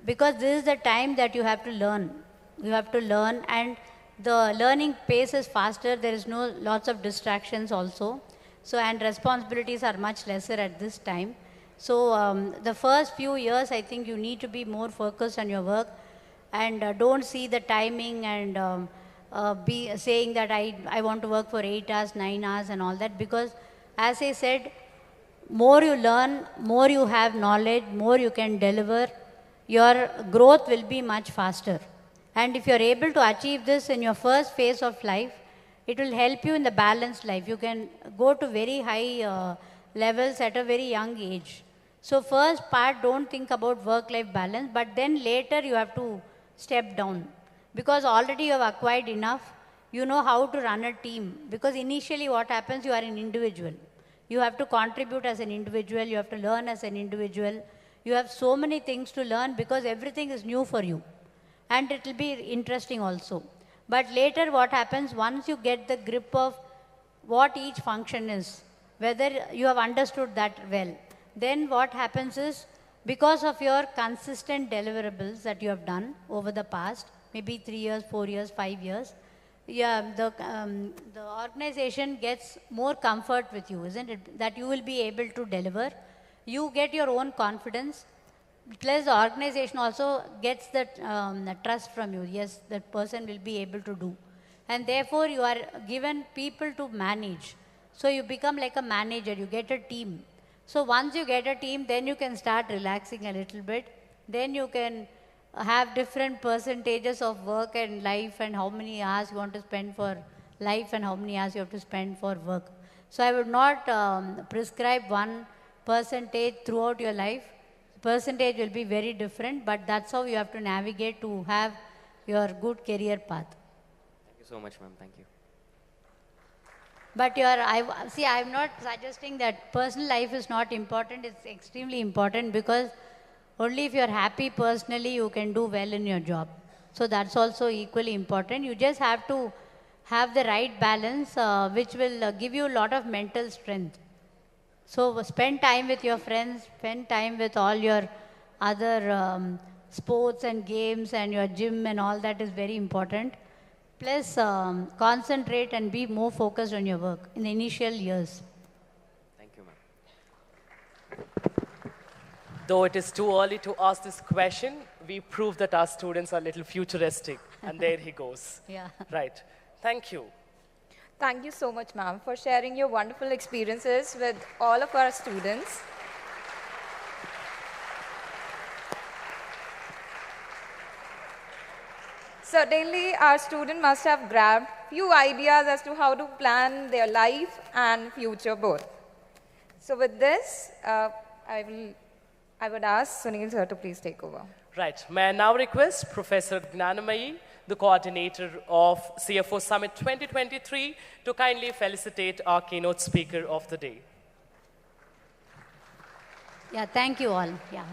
because this is the time that you have to learn. You have to learn, and the learning pace is faster. There is no lots of distractions also. So, and responsibilities are much lesser at this time. So, the first few years, I think you need to be more focused on your work, and don't see the timing and be saying that I want to work for 8 hours, 9 hours and all that, because as I said, more you learn, more you have knowledge, more you can deliver, your growth will be much faster. And if you're able to achieve this in your first phase of life, it will help you in the balanced life. You can go to very high levels at a very young age. So first part, don't think about work-life balance, but then later you have to step down. Because already you have acquired enough, you know how to run a team. Because initially what happens, you are an individual. You have to contribute as an individual, you have to learn as an individual. You have so many things to learn because everything is new for you. And it will be interesting also. But later what happens, once you get the grip of what each function is, whether you have understood that well, then what happens is, because of your consistent deliverables that you have done over the past, maybe 3 years, 4 years, 5 years, yeah, the organization gets more comfort with you, isn't it? That you will be able to deliver. You get your own confidence. Plus, the organization also gets the trust from you. Yes, that person will be able to do. And therefore, you are given people to manage. So you become like a manager. You get a team. So once you get a team, then you can start relaxing a little bit. Then you can have different percentages of work and life and how many hours you want to spend for life and how many hours you have to spend for work. So I would not prescribe one percentage throughout your life. Percentage will be very different, but that's how you have to navigate to have your good career path. Thank you so much, ma'am. Thank you. But I'm not suggesting that personal life is not important. It's extremely important because only if you're happy personally, you can do well in your job. So that's also equally important. You just have to have the right balance, which will give you a lot of mental strength. So spend time with your friends, spend time with all your other sports and games and your gym and all that is very important. Plus, concentrate and be more focused on your work in the initial years. Thank you, ma'am. Though it is too early to ask this question, we prove that our students are a little futuristic. And there he goes. Yeah. Right. Thank you. Thank you so much, ma'am, for sharing your wonderful experiences with all of our students. Certainly, our student must have grabbed few ideas as to how to plan their life and future both. So with this, I would ask Sunil sir to please take over. Right. May I now request Professor Gnanamayi, the coordinator of CFO Summit 2023, to kindly felicitate our keynote speaker of the day. Yeah, thank you all. Yeah.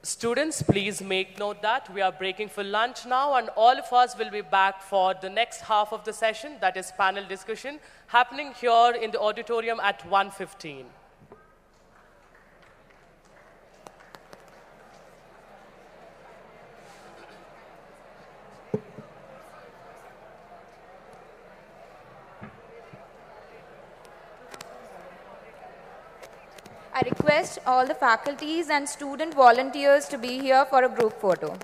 Students, please make note that we are breaking for lunch now, and all of us will be back for the next half of the session, that is panel discussion, happening here in the auditorium at 1:15. I request all the faculties and student volunteers to be here for a group photo.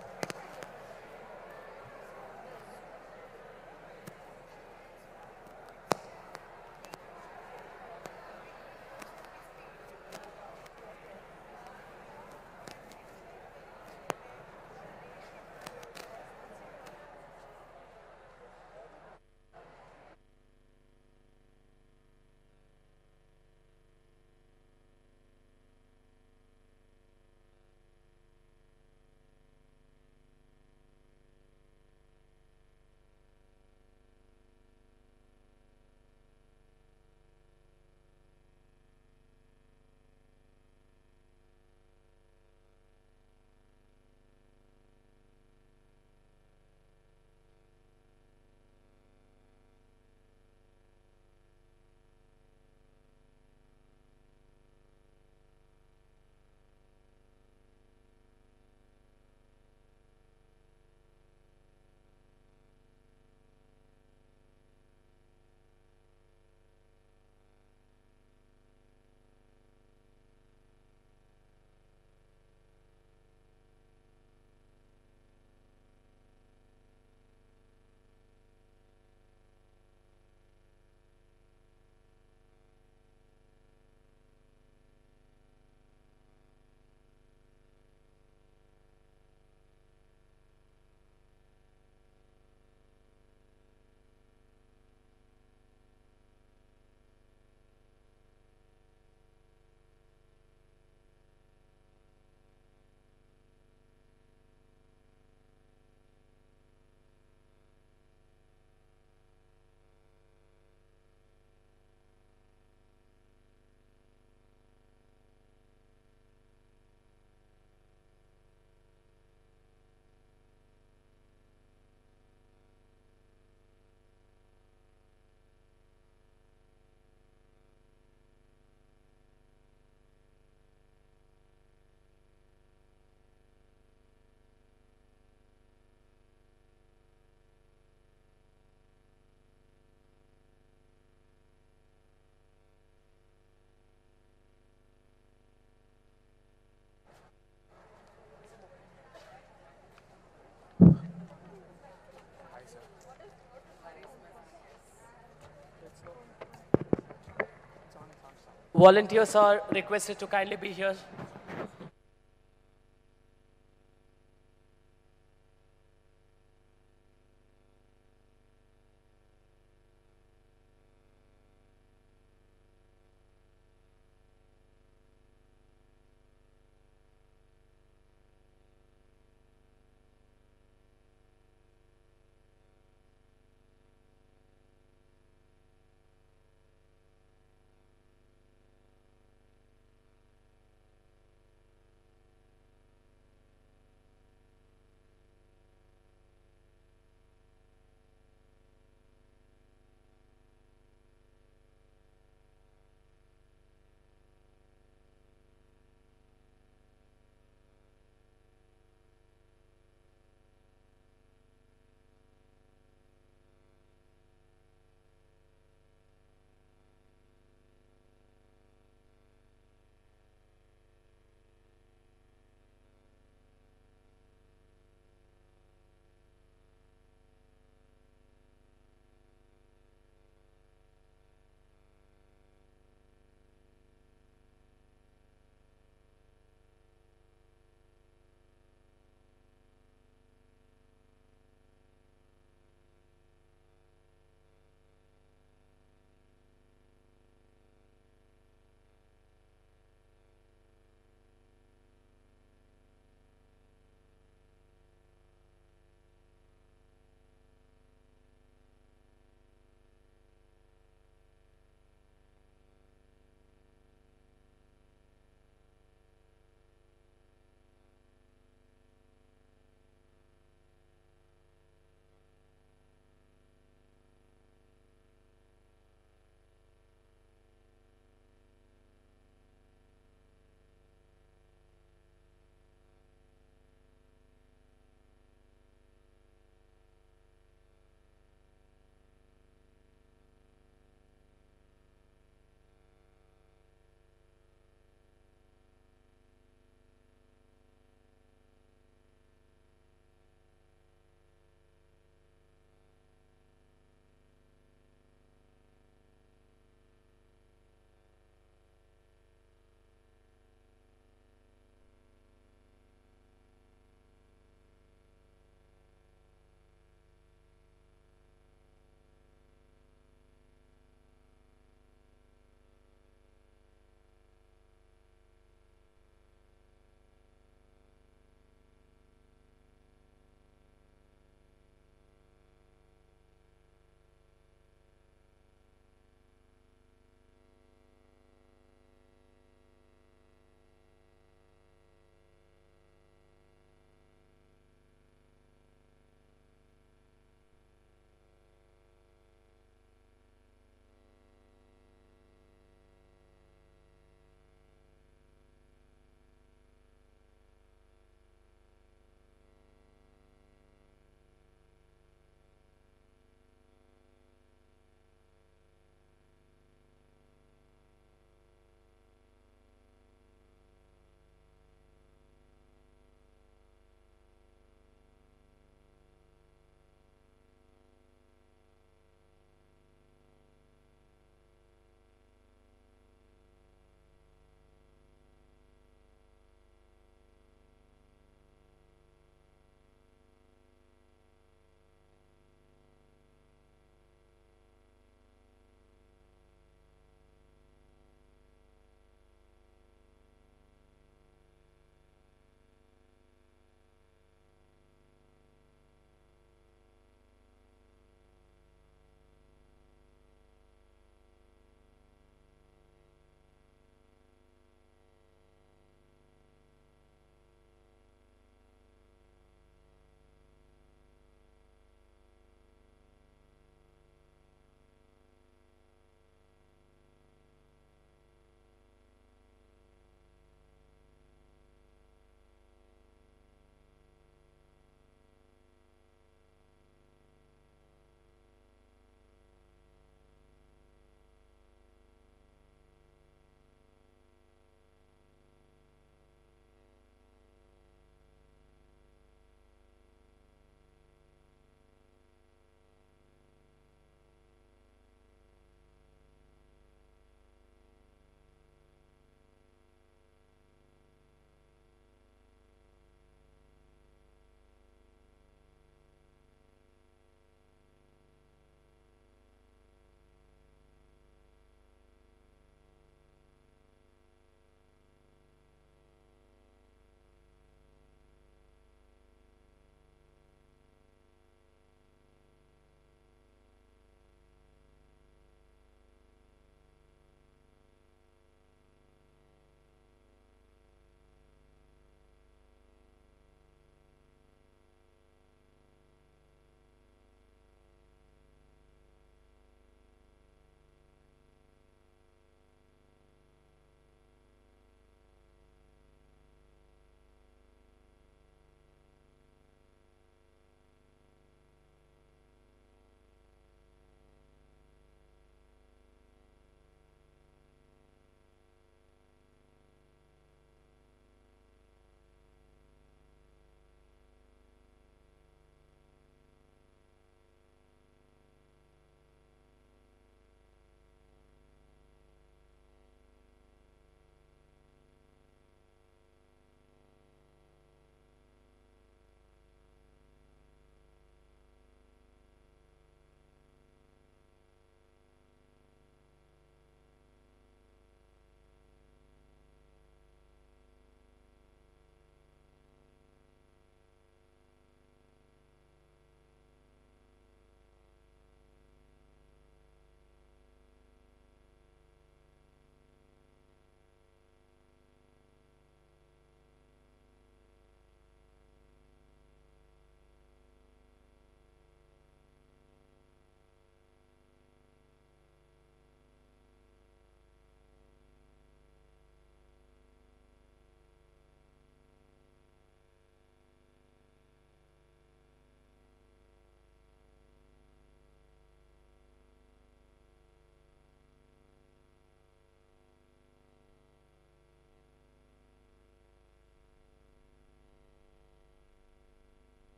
Volunteers are requested to kindly be here.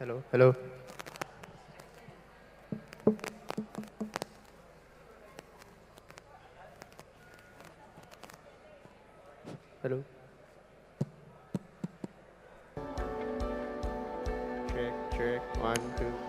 Hello, hello. Hello. Check, check, 1, 2.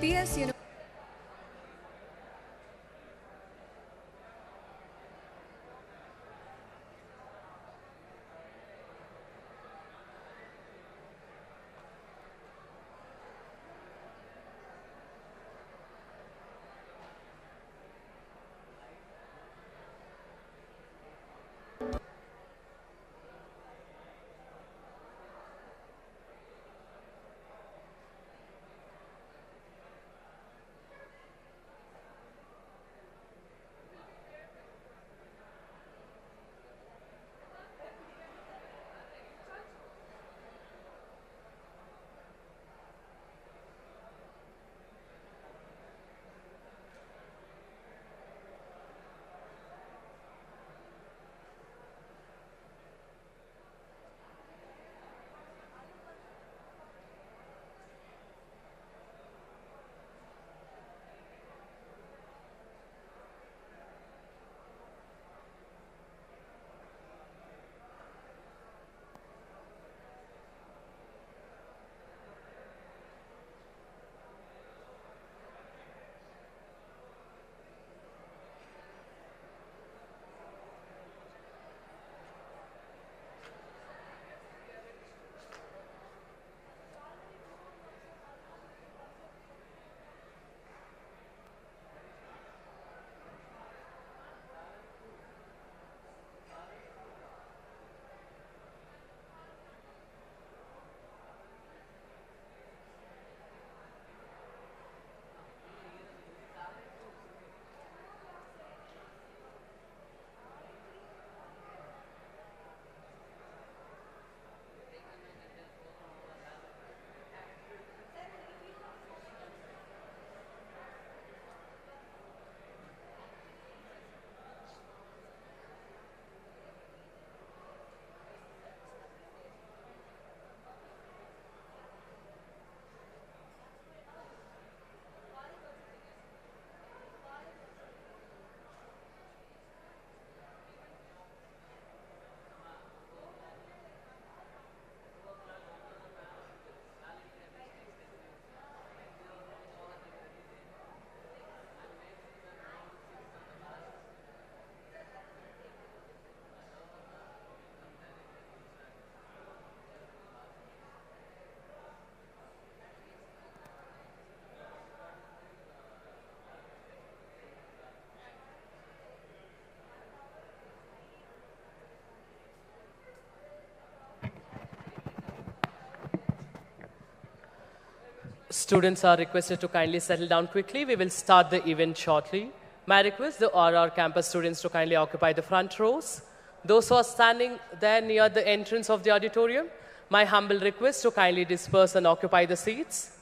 PES Students are requested to kindly settle down quickly. We will start the event shortly. May I request the RR campus students to kindly occupy the front rows. Those who are standing there near the entrance of the auditorium, my humble request to kindly disperse and occupy the seats.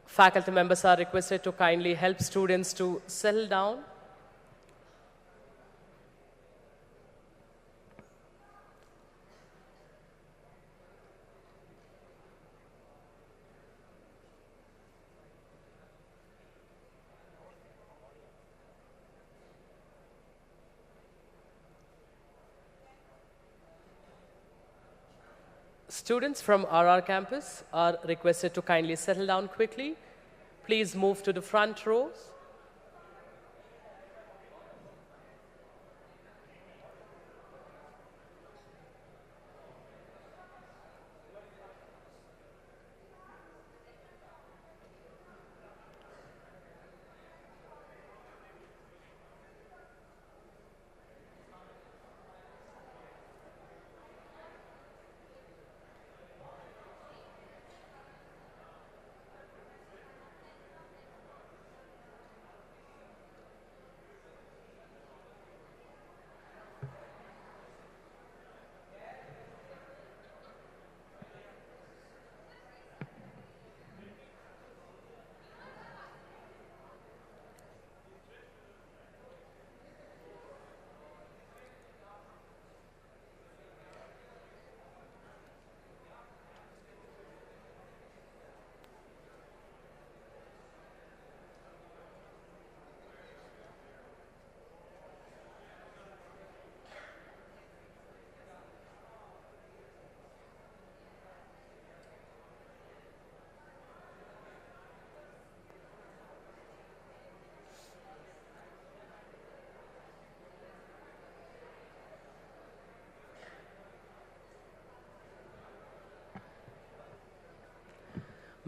Faculty members are requested to kindly help students to settle down. Students from RR campus are requested to kindly settle down quickly. Please move to the front rows.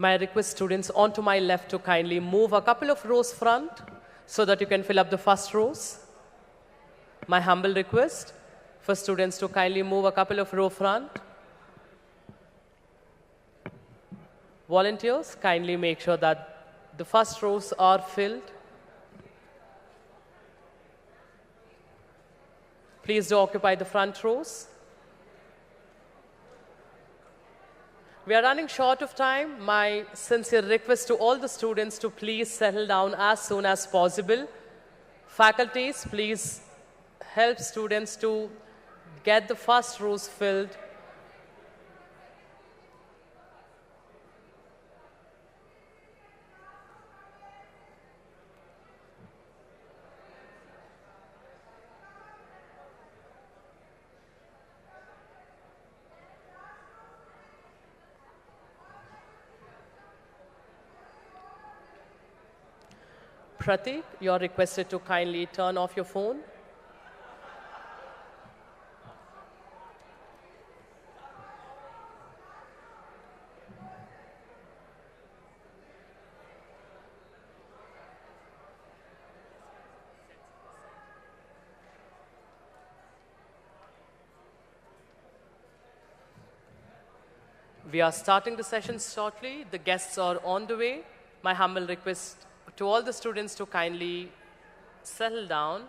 May I request students onto my left to kindly move a couple of rows front so that you can fill up the first rows. My humble request for students to kindly move a couple of row front. Volunteers, kindly make sure that the first rows are filled. Please do occupy the front rows. We are running short of time. My sincere request to all the students to please settle down as soon as possible. Faculties, please help students to get the first rows filled. Pratik, you're requested to kindly turn off your phone. We are starting the session shortly. The guests are on the way. My humble request to all the students to kindly settle down.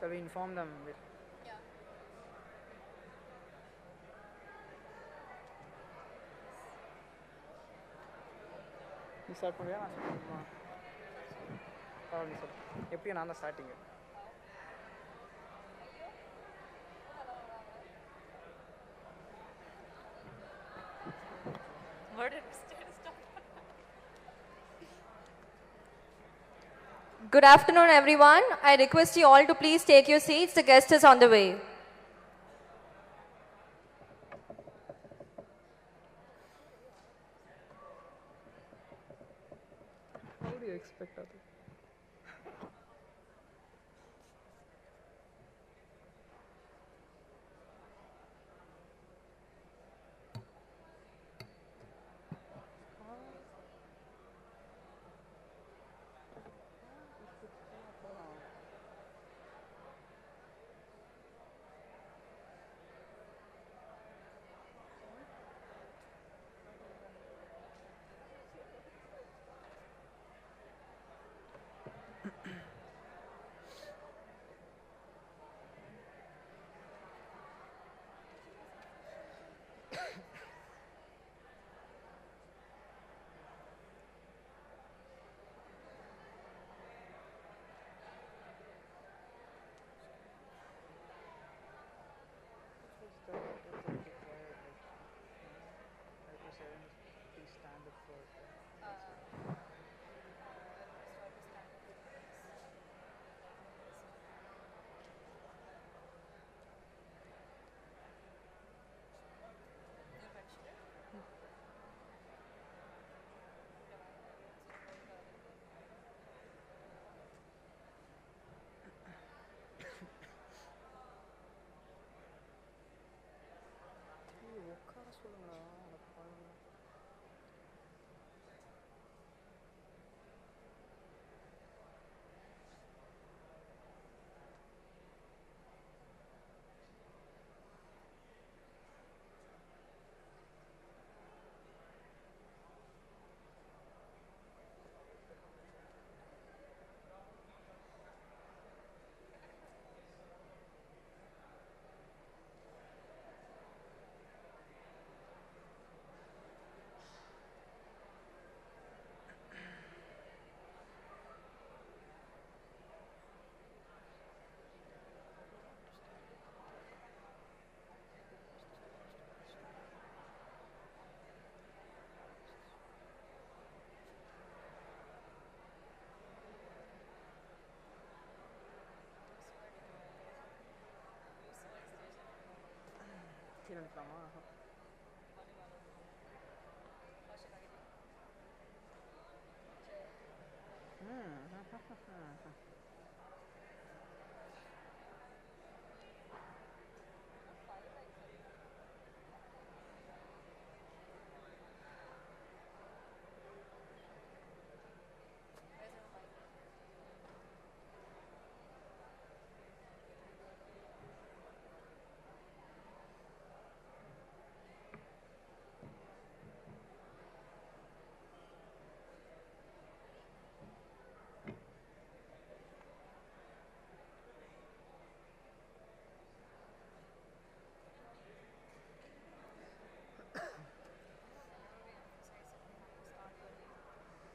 Shall we inform them? நீ start பண்ணுறியா நான் start பண்ணுமா நீ சொல் எப்படியும் நான் தான் starting heard it. Good afternoon, everyone. I request you all to please take your seats. The guest is on the way. How do you expect that?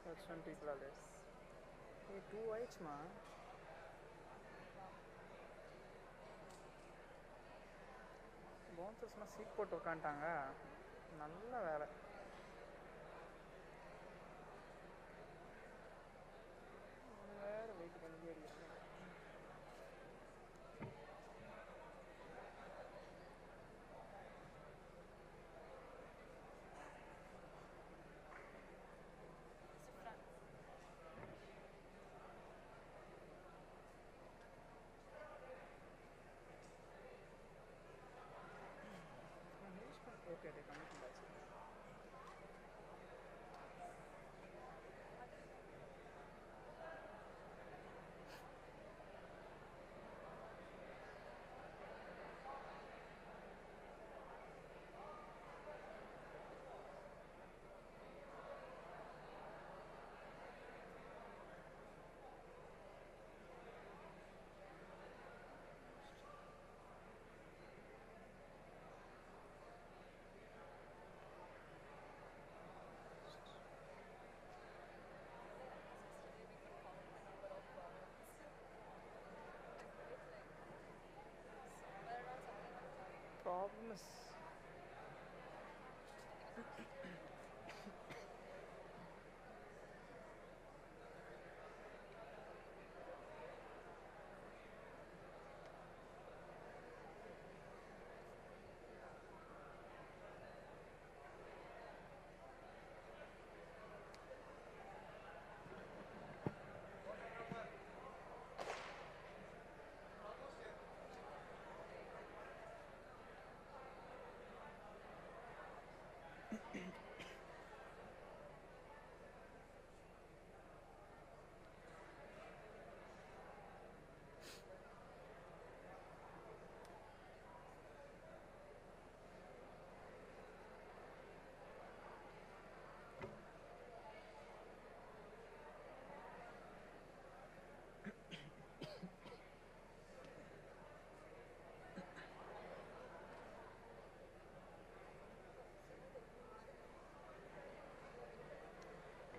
That's when people are less. Hey, 2 ma. போன்சஸ்லாம் seat போட்டு உட்காந்துட்டாங்க. நல்ல வேலை. வேறு wait பண்ணிட்டே இருக்கேன். Okay, they come from that side.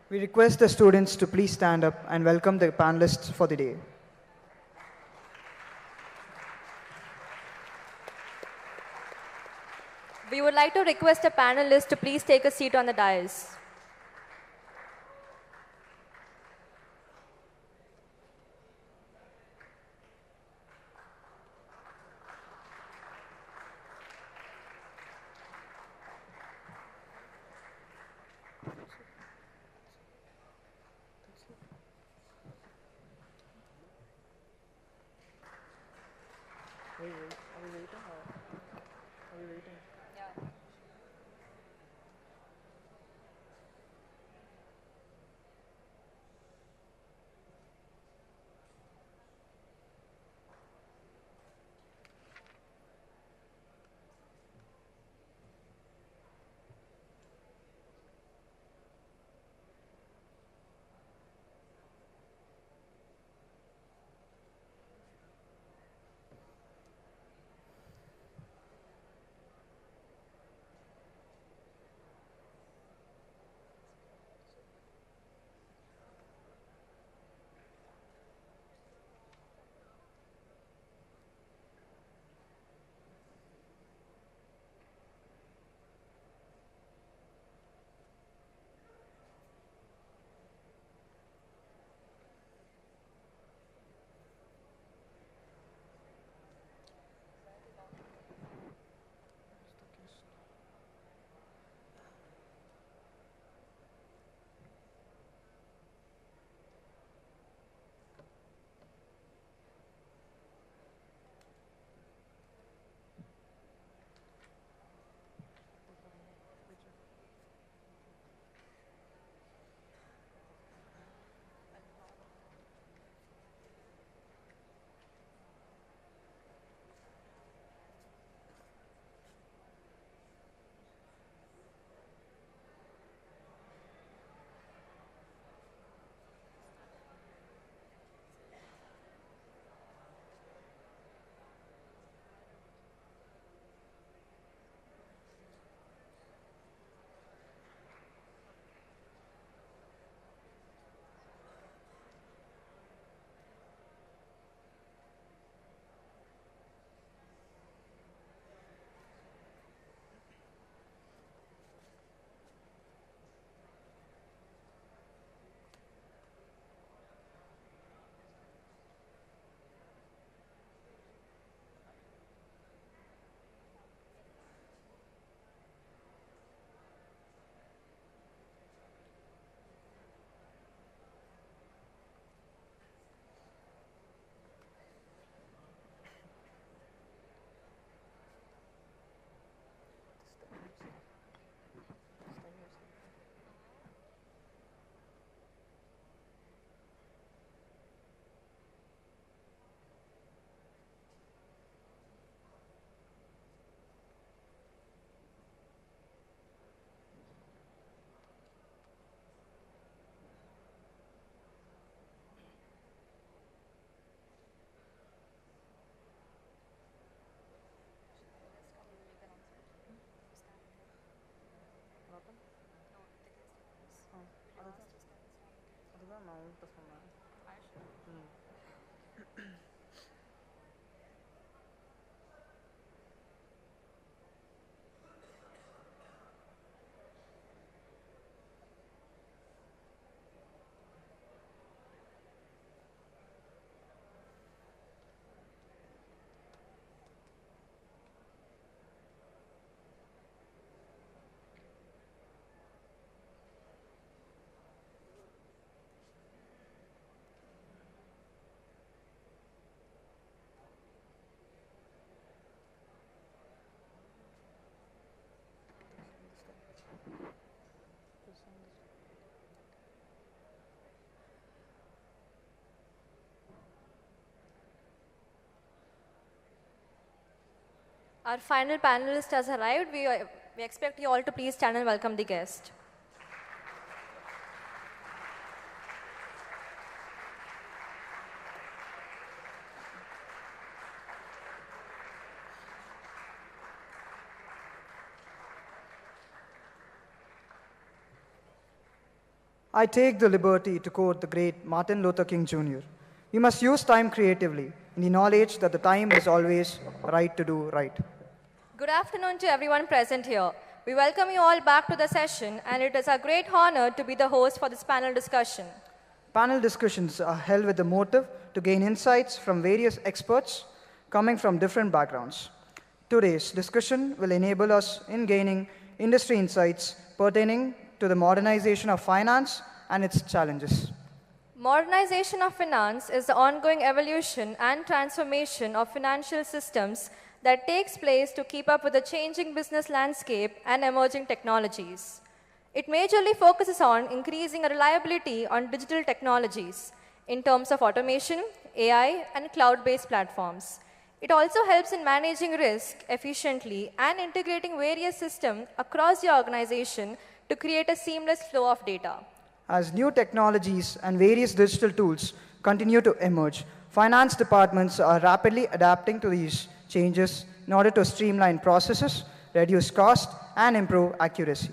We request the students to please stand up and welcome the panelists for the day. We would like to request the panelists to please take a seat on the dais. Are we waiting or are we waiting? Yeah. அதுதான் நான் உங்கள்கிட்ட சொன்னேன். Our final panelist has arrived. We expect you all to please stand and welcome the guest. I take the liberty to quote the great Martin Luther King Jr. We must use time creatively in the knowledge that the time is always right to do right. Good afternoon to everyone present here. We welcome you all back to the session, and it is a great honor to be the host for this panel discussion. Panel discussions are held with the motive to gain insights from various experts coming from different backgrounds. Today's discussion will enable us in gaining industry insights pertaining to the modernization of finance and its challenges. Modernization of finance is the ongoing evolution and transformation of financial systems that takes place to keep up with the changing business landscape and emerging technologies. It majorly focuses on increasing reliability on digital technologies in terms of automation, AI, and cloud-based platforms. It also helps in managing risk efficiently and integrating various systems across the organization to create a seamless flow of data. As new technologies and various digital tools continue to emerge, finance departments are rapidly adapting to these changes in order to streamline processes, reduce cost, and improve accuracy.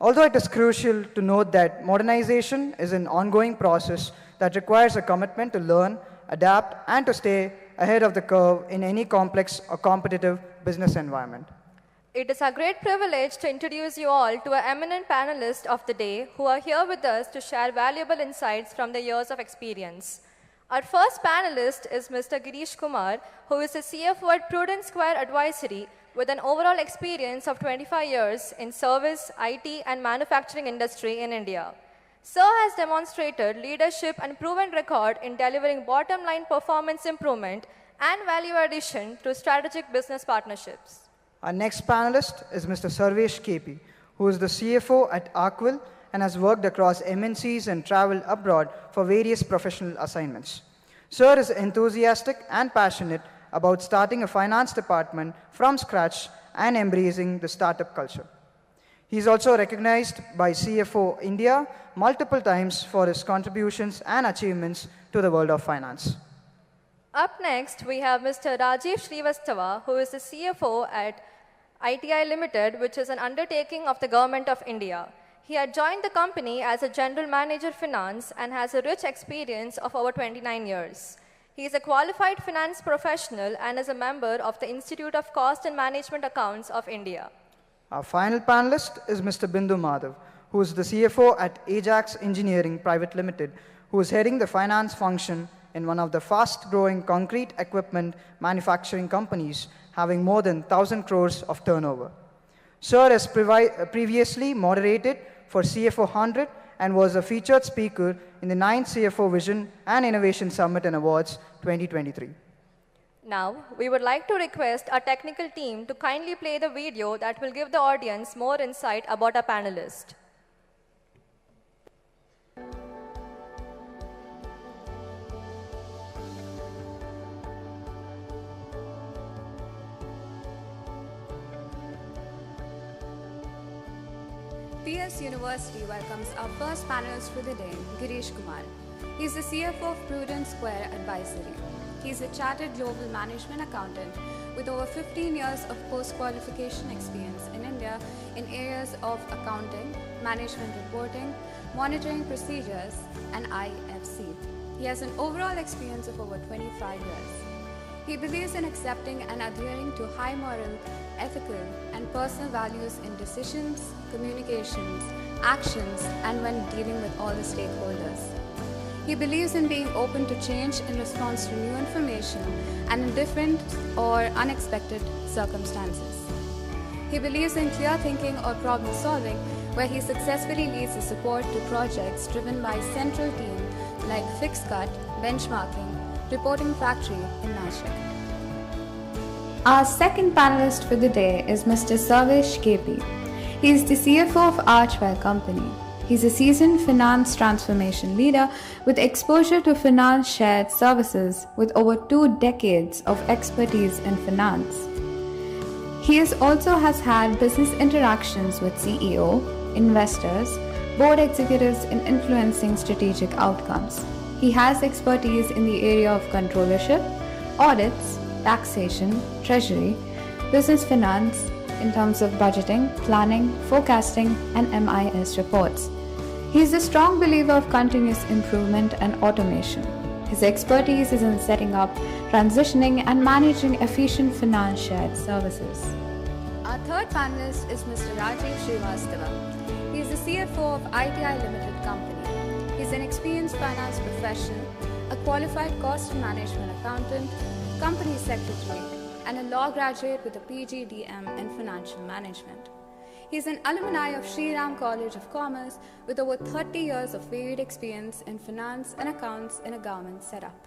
Although it is crucial to note that modernization is an ongoing process that requires a commitment to learn, adapt, and to stay ahead of the curve in any complex or competitive business environment. It is a great privilege to introduce you all to our eminent panelists of the day who are here with us to share valuable insights from their years of experience. Our first panelist is Mr. Girish Kumar, who is the CFO at Prudent Square Advisory with an overall experience of 25 years in service, IT, and manufacturing industry in India. Sir has demonstrated leadership and proven record in delivering bottom-line performance improvement and value addition through strategic business partnerships. Our next panelist is Mr. Sarvesh KP, who is the CFO at Arkwell and has worked across MNCs and traveled abroad for various professional assignments. Sir is enthusiastic and passionate about starting a finance department from scratch and embracing the startup culture. He is also recognized by CFO India multiple times for his contributions and achievements to the world of finance. Up next, we have Mr. Rajiv Srivastava, who is the CFO at ITI Limited, which is an undertaking of the Government of India. He had joined the company as a General Manager Finance and has a rich experience of over 29 years. He is a qualified finance professional and is a member of the Institute of Cost and Management Accounts of India. Our final panelist is Mr. Bindu Madhav, who is the CFO at Ajax Engineering Private Limited, who is heading the finance function in one of the fast-growing concrete equipment manufacturing companies having more than 1,000 crores of turnover. Sir has previously moderated for CFO 100 and was a featured speaker in the 9th CFO Vision and Innovation Summit and Awards 2023. Now, we would like to request our technical team to kindly play the video that will give the audience more insight about our panelist. PES University welcomes our first panelist for the day, Girish Kumar. He is the CFO of Prudent Square Advisory. He is a chartered global management accountant with over 15 years of post-qualification experience in India in areas of accounting, management reporting, monitoring procedures, and IFC. He has an overall experience of over 25 years. He believes in accepting and adhering to high moral, ethical, and personal values in decisions, communications, actions, and when dealing with all the stakeholders. He believes in being open to change in response to new information and in different or unexpected circumstances. He believes in clear thinking or problem solving, where he successfully leads the support to projects driven by central team like fixed cut, benchmarking, reporting factory in Nashik. Our second panelist for the day is Mr. Sarvesh KP. He is the CFO of Archwell Company. He's a seasoned finance transformation leader with exposure to finance shared services with over 2 decades of expertise in finance. Also has had business interactions with CEO, investors, board executives in influencing strategic outcomes. He has expertise in the area of controllership, audits, taxation, treasury, business finance in terms of budgeting, planning, forecasting, and MIS reports. He is a strong believer of continuous improvement and automation. His expertise is in setting up, transitioning, and managing efficient finance shared services. Our third panelist is Mr. Rajiv Srivastava. He is the CFO of ITI Limited Company. He is an experienced finance professional, a qualified cost management accountant, company secretary, and a law graduate with a PGDM in financial management. He is an alumni of Sri Ram College of Commerce with over 30 years of varied experience in finance and accounts in a government setup.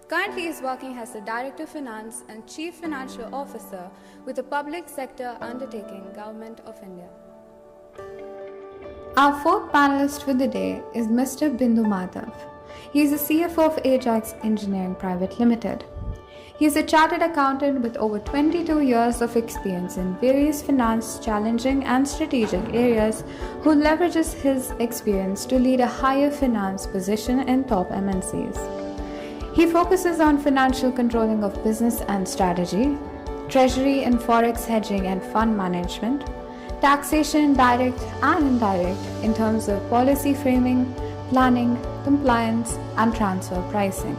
Currently, he is working as the Director of Finance and Chief Financial Officer with a public sector undertaking Government of India. Our fourth panelist for the day is Mr. Bindu Madhav. He is the CFO of Ajax Engineering Private Limited. He is a chartered accountant with over 22 years of experience in various finance, challenging and strategic areas who leverages his experience to lead a higher finance position in top MNCs. He focuses on financial controlling of business and strategy, treasury and forex hedging and fund management, taxation direct and indirect in terms of policy framing, planning, compliance and transfer pricing.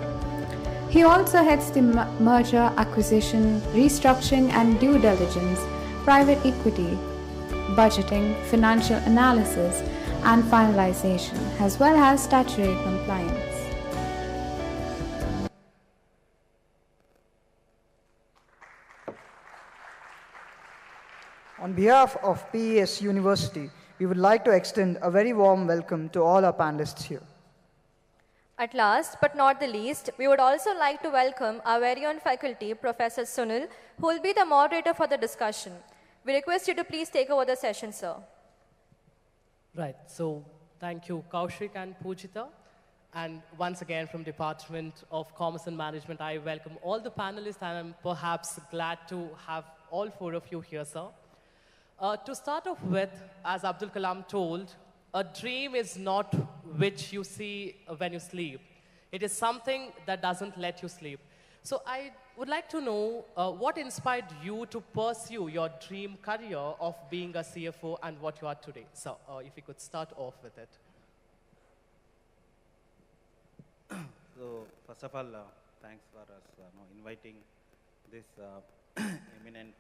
He also heads the merger, acquisition, restructuring and due diligence, private equity, budgeting, financial analysis and finalization, as well as statutory compliance. On behalf of PES University, we would like to extend a very warm welcome to all our panelists here. At last, but not the least, we would also like to welcome our very own faculty, Professor Sunil, who will be the moderator for the discussion. We request you to please take over the session, sir. Right, so thank you, Kaushik and Pujita. And once again, from Department of Commerce and Management, I welcome all the panelists, and I'm perhaps glad to have all four of you here, sir. To start off with, as Abdul Kalam told, a dream is not which you see when you sleep. It is something that doesn't let you sleep. So I would like to know what inspired you to pursue your dream career of being a CFO and what you are today. So if you could start off with it. So first of all, thanks for us inviting this eminent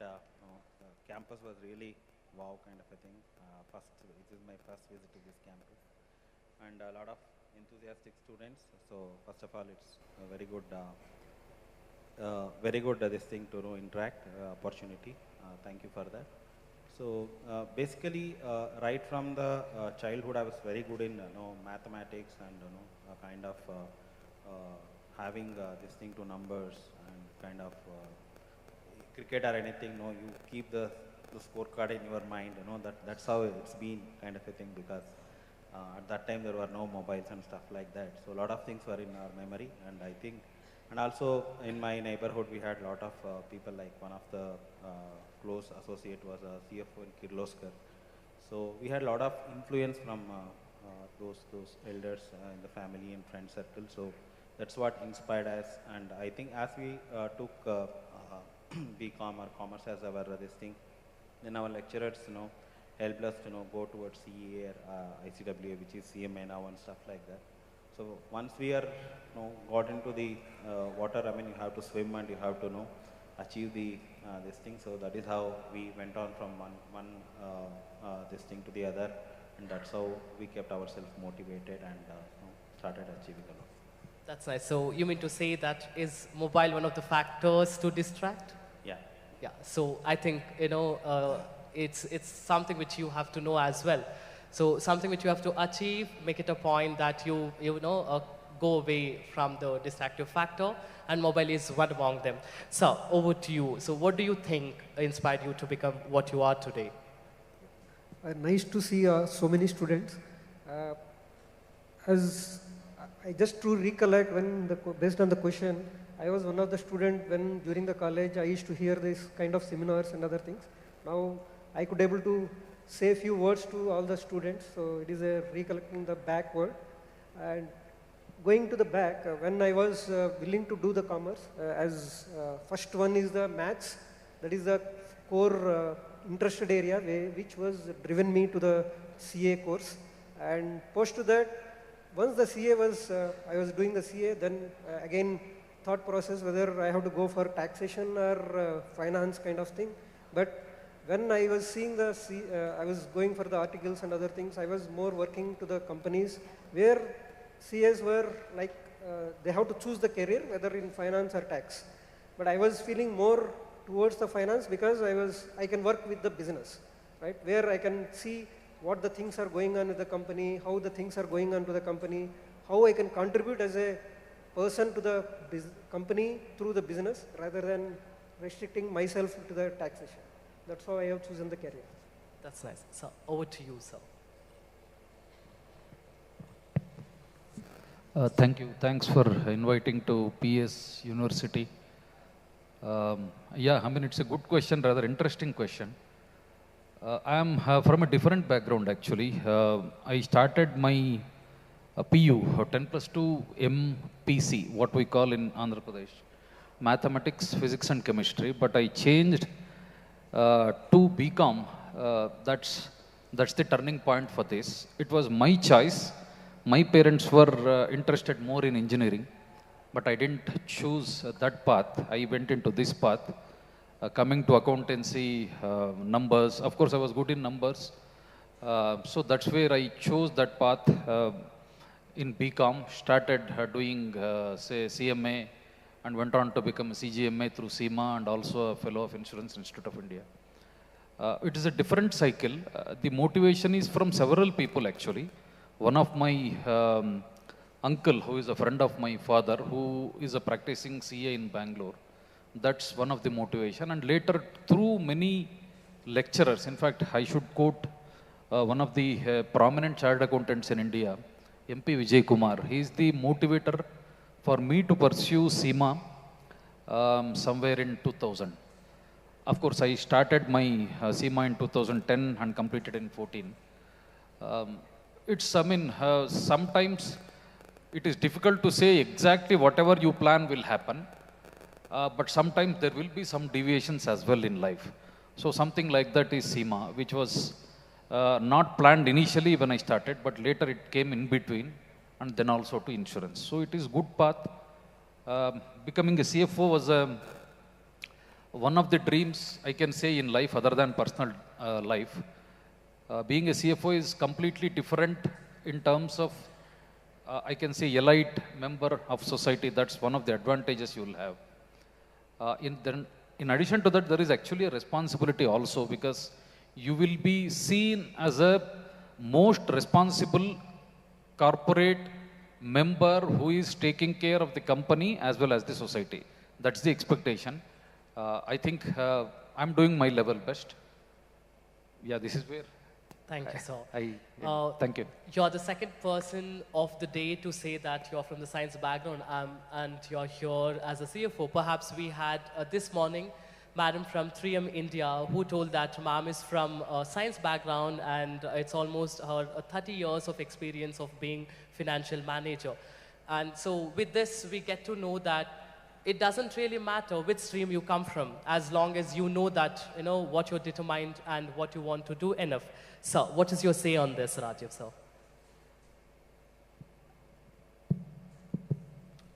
campus. Was really wow kind of a thing. This is my first visit to this campus, and a lot of enthusiastic students. So first of all, it's a very good this thing to interact opportunity. Thank you for that. So basically, right from the childhood, I was very good in mathematics and kind of having this thing to numbers and kind of cricket or anything. You keep the scorecard in your mind. That's how it's been kind of a thing, because at that time there were no mobiles and stuff like that. So a lot of things were in our memory, and I think, and also in my neighborhood we had a lot of people, like one of the close associate was a CFO in Kirloskar. So we had a lot of influence from those elders in the family and friend circle. So that's what inspired us, and I think as we took BCom or commerce as our this thing, then our lecturers helped us to go towards CEA or ICWA, which is CMA now, and stuff like that. So once we are got into the water, I mean, you have to swim and you have to achieve the this thing. So that is how we went on from one this thing to the other, and that's how we kept ourselves motivated and started achieving a lot. That's nice. So you mean to say that is mobile one of the factors to distract? Yeah. Yeah. So I think it's something which you have to know as well. So something which you have to achieve, make it a point that you go away from the distractive factor, and mobile is one among them. So over to you. So what do you think inspired you to become what you are today? Nice to see so many students. As I just to recollect, when based on the question, I was one of the students when during the college I used to hear this kind of seminars and other things. Now I could able to say a few words to all the students. So it is a recollecting the backward. And going to the back, when I was willing to do the commerce, as first one is the maths, that is the core interested area which was driven me to the CA course. And post to that, once the CA was, I was doing the CA, then again thought process whether I have to go for taxation or finance kind of thing. But when I was seeing the, I was going for the articles and other things, I was more working to the companies where CAs were like, they have to choose the career, whether in finance or tax. But I was feeling more towards the finance because I can work with the business, right? Where I can see what the things are going on with the company, how the things are going on to the company, how I can contribute as a person to the company through the business rather than restricting myself to the taxation. That's how I have chosen the career. That's nice. So over to you, sir. Thank you. Thanks for inviting to PES University. Yeah, I mean, it's a good question, rather interesting question. I am from a different background, actually. I started my PU, 10+2 MPC, what we call in Andhra Pradesh, mathematics, physics and chemistry, but I changed to BCom. That's the turning point for this. It was my choice. My parents were interested more in engineering, but I didn't choose that path. I went into this path, coming to accountancy, numbers. Of course, I was good in numbers. So that's where I chose that path in BCom, started doing, say, CMA, and went on to become a CGMA through SEMA and also a fellow of Insurance Institute of India. It is a different cycle. The motivation is from several people, actually. One of my uncle, who is a friend of my father, who is a practicing CA in Bangalore, that's one of the motivation. And later, through many lecturers, in fact, I should quote one of the prominent chartered accountants in India, MP Vijay Kumar. He is the motivator for me to pursue SEMA somewhere in 2000. Of course, I started my SEMA in 2010 and completed in 14. Sometimes it is difficult to say exactly whatever you plan will happen, but sometimes there will be some deviations as well in life. So something like that is SEMA, which was not planned initially when I started, but later it came in between, and then also to insurance. So it is good path. Becoming a CFO was one of the dreams, I can say, in life other than personal life. Being a CFO is completely different in terms of, I can say, elite member of society. That's one of the advantages you will have. In addition to that, there is actually a responsibility also, because you will be seen as a most responsible corporate member who is taking care of the company as well as the society. That's the expectation. I think I'm doing my level best. Yeah, this is where. Thank you, sir. Thank you. You're the second person of the day to say that you're from the science background and you're here as a CFO. Perhaps we had this morning Madam from 3M India who told that ma'am is from a science background and it's almost her 30 years of experience of being financial manager. And so with this, we get to know that it doesn't really matter which stream you come from, as long as you know that, you know, what you're determined and what you want to do enough. So, what is your say on this, Rajiv, sir?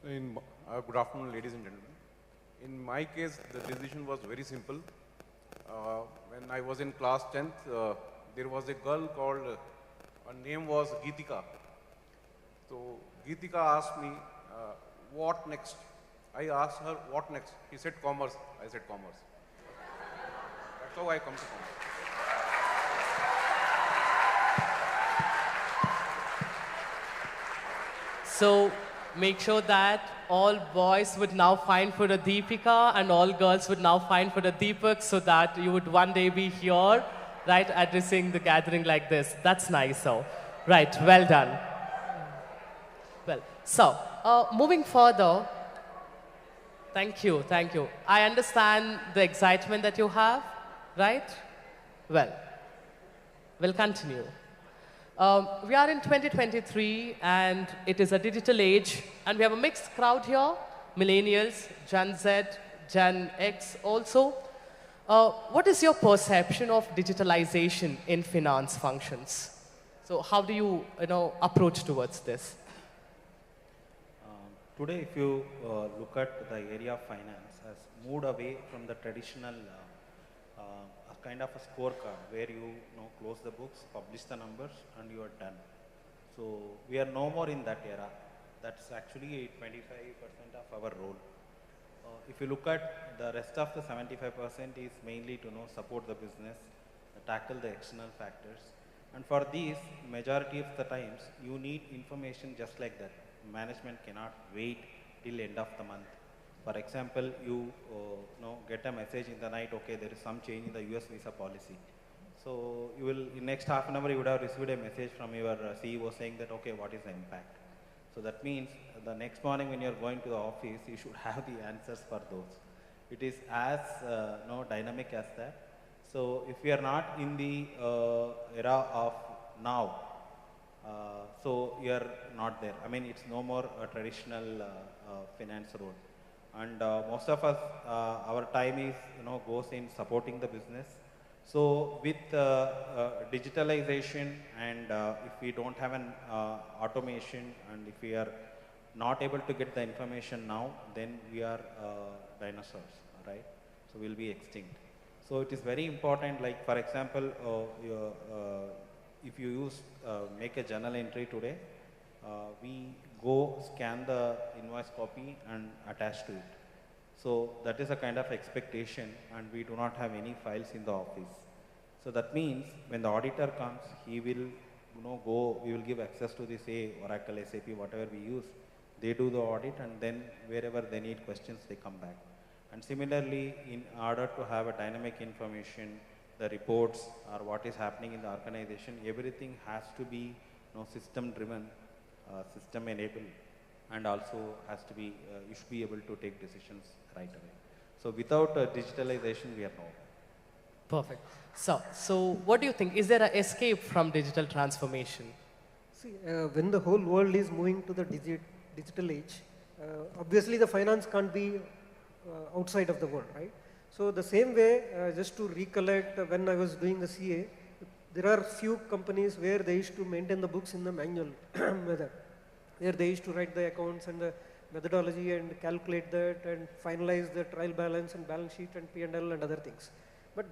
Good afternoon, ladies and gentlemen. In my case, the decision was very simple. When I was in class 10th, there was a girl called, her name was Geetika. So, Geetika asked me, what next? I asked her, what next? She said, commerce. I said, commerce. That's how I come to commerce. So, make sure that all boys would now find for a Deepika and all girls would now find for a Deepak, so that you would one day be here, right, addressing the gathering like this. That's nice, so. Right, well done. Well, so, moving further, Thank you, thank you. I understand the excitement that you have, right? Well, we'll continue. We are in 2023 and it is a digital age and we have a mixed crowd here, millennials, Gen Z, Gen X also. What is your perception of digitalization in finance functions? So how do you, approach towards this? Today, if you look at the area of finance, has moved away from the traditional kind of a scorecard where you close the books, publish the numbers, and you are done. So we are no more in that era. That's actually 25% of our role. If you look at the rest of the 75% is mainly to support the business, tackle the external factors. And for these, majority of the times, you need information just like that. Management cannot wait till end of the month. For example, you get a message in the night, okay, there is some change in the US visa policy. So you will, in next half an hour, you would have received a message from your CEO saying that, okay, what is the impact? So that means the next morning when you are going to the office, you should have the answers for those. It is as dynamic as that. So if we are not in the era of now, so you are not there. I mean, it's no more a traditional finance role. And most of us, our time is, goes in supporting the business. So with digitalization and if we don't have an automation and if we are not able to get the information now, then we are dinosaurs, right? So we'll be extinct. So it is very important, like for example, if you make a journal entry today, we go scan the invoice copy and attach to it. So that is a kind of expectation and we do not have any files in the office. So that means when the auditor comes, he will we will give access to the say Oracle, SAP, whatever we use. They do the audit and then wherever they need questions, they come back. And similarly, in order to have a dynamic information, the reports or what is happening in the organization, everything has to be system driven, system enabled, and also has to be, you should be able to take decisions right away. So without digitalization, we are nowhere. Perfect. So what do you think? Is there an escape from digital transformation? See, when the whole world is moving to the digital age, obviously the finance can't be outside of the world, right? So the same way, just to recollect when I was doing the CA, there are few companies where they used to maintain the books in the manual method, where they used to write the accounts and the methodology and calculate that and finalize the trial balance and balance sheet and P&L and other things. But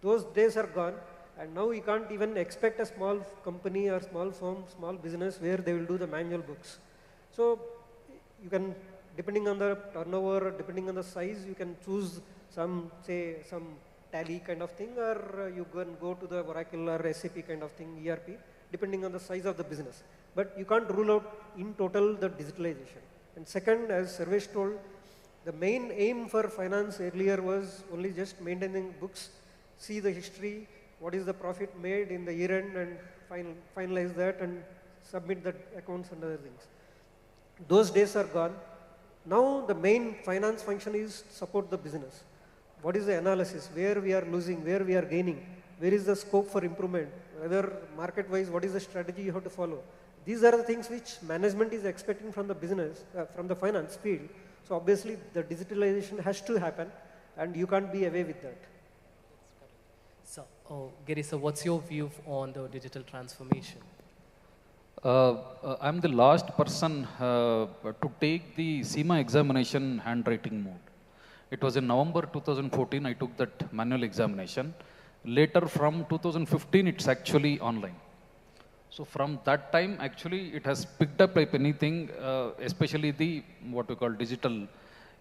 those days are gone and now you can't even expect a small company or small firm, small business where they will do the manual books. So you can, depending on the turnover, depending on the size, you can choose some, say, some Tally kind of thing, or you can go to the Oracle or SAP kind of thing, ERP, depending on the size of the business. But you can't rule out in total the digitalization. And second, as Sarvesh told, the main aim for finance earlier was only just maintaining books, see the history, what is the profit made in the year end and finalize that and submit the accounts and other things. Those days are gone. Now the main finance function is support the business. What is the analysis? Where we are losing, where we are gaining, where is the scope for improvement, whether market-wise, what is the strategy you have to follow. These are the things which management is expecting from the business, from the finance field. So obviously the digitalization has to happen and you can't be away with that. So, Giri, so what's your view on the digital transformation? I'm the last person to take the SEMA examination handwriting mode. It was in November 2014 I took that manual examination. Later from 2015 it's actually online. So from that time actually it has picked up like anything, especially the what we call digital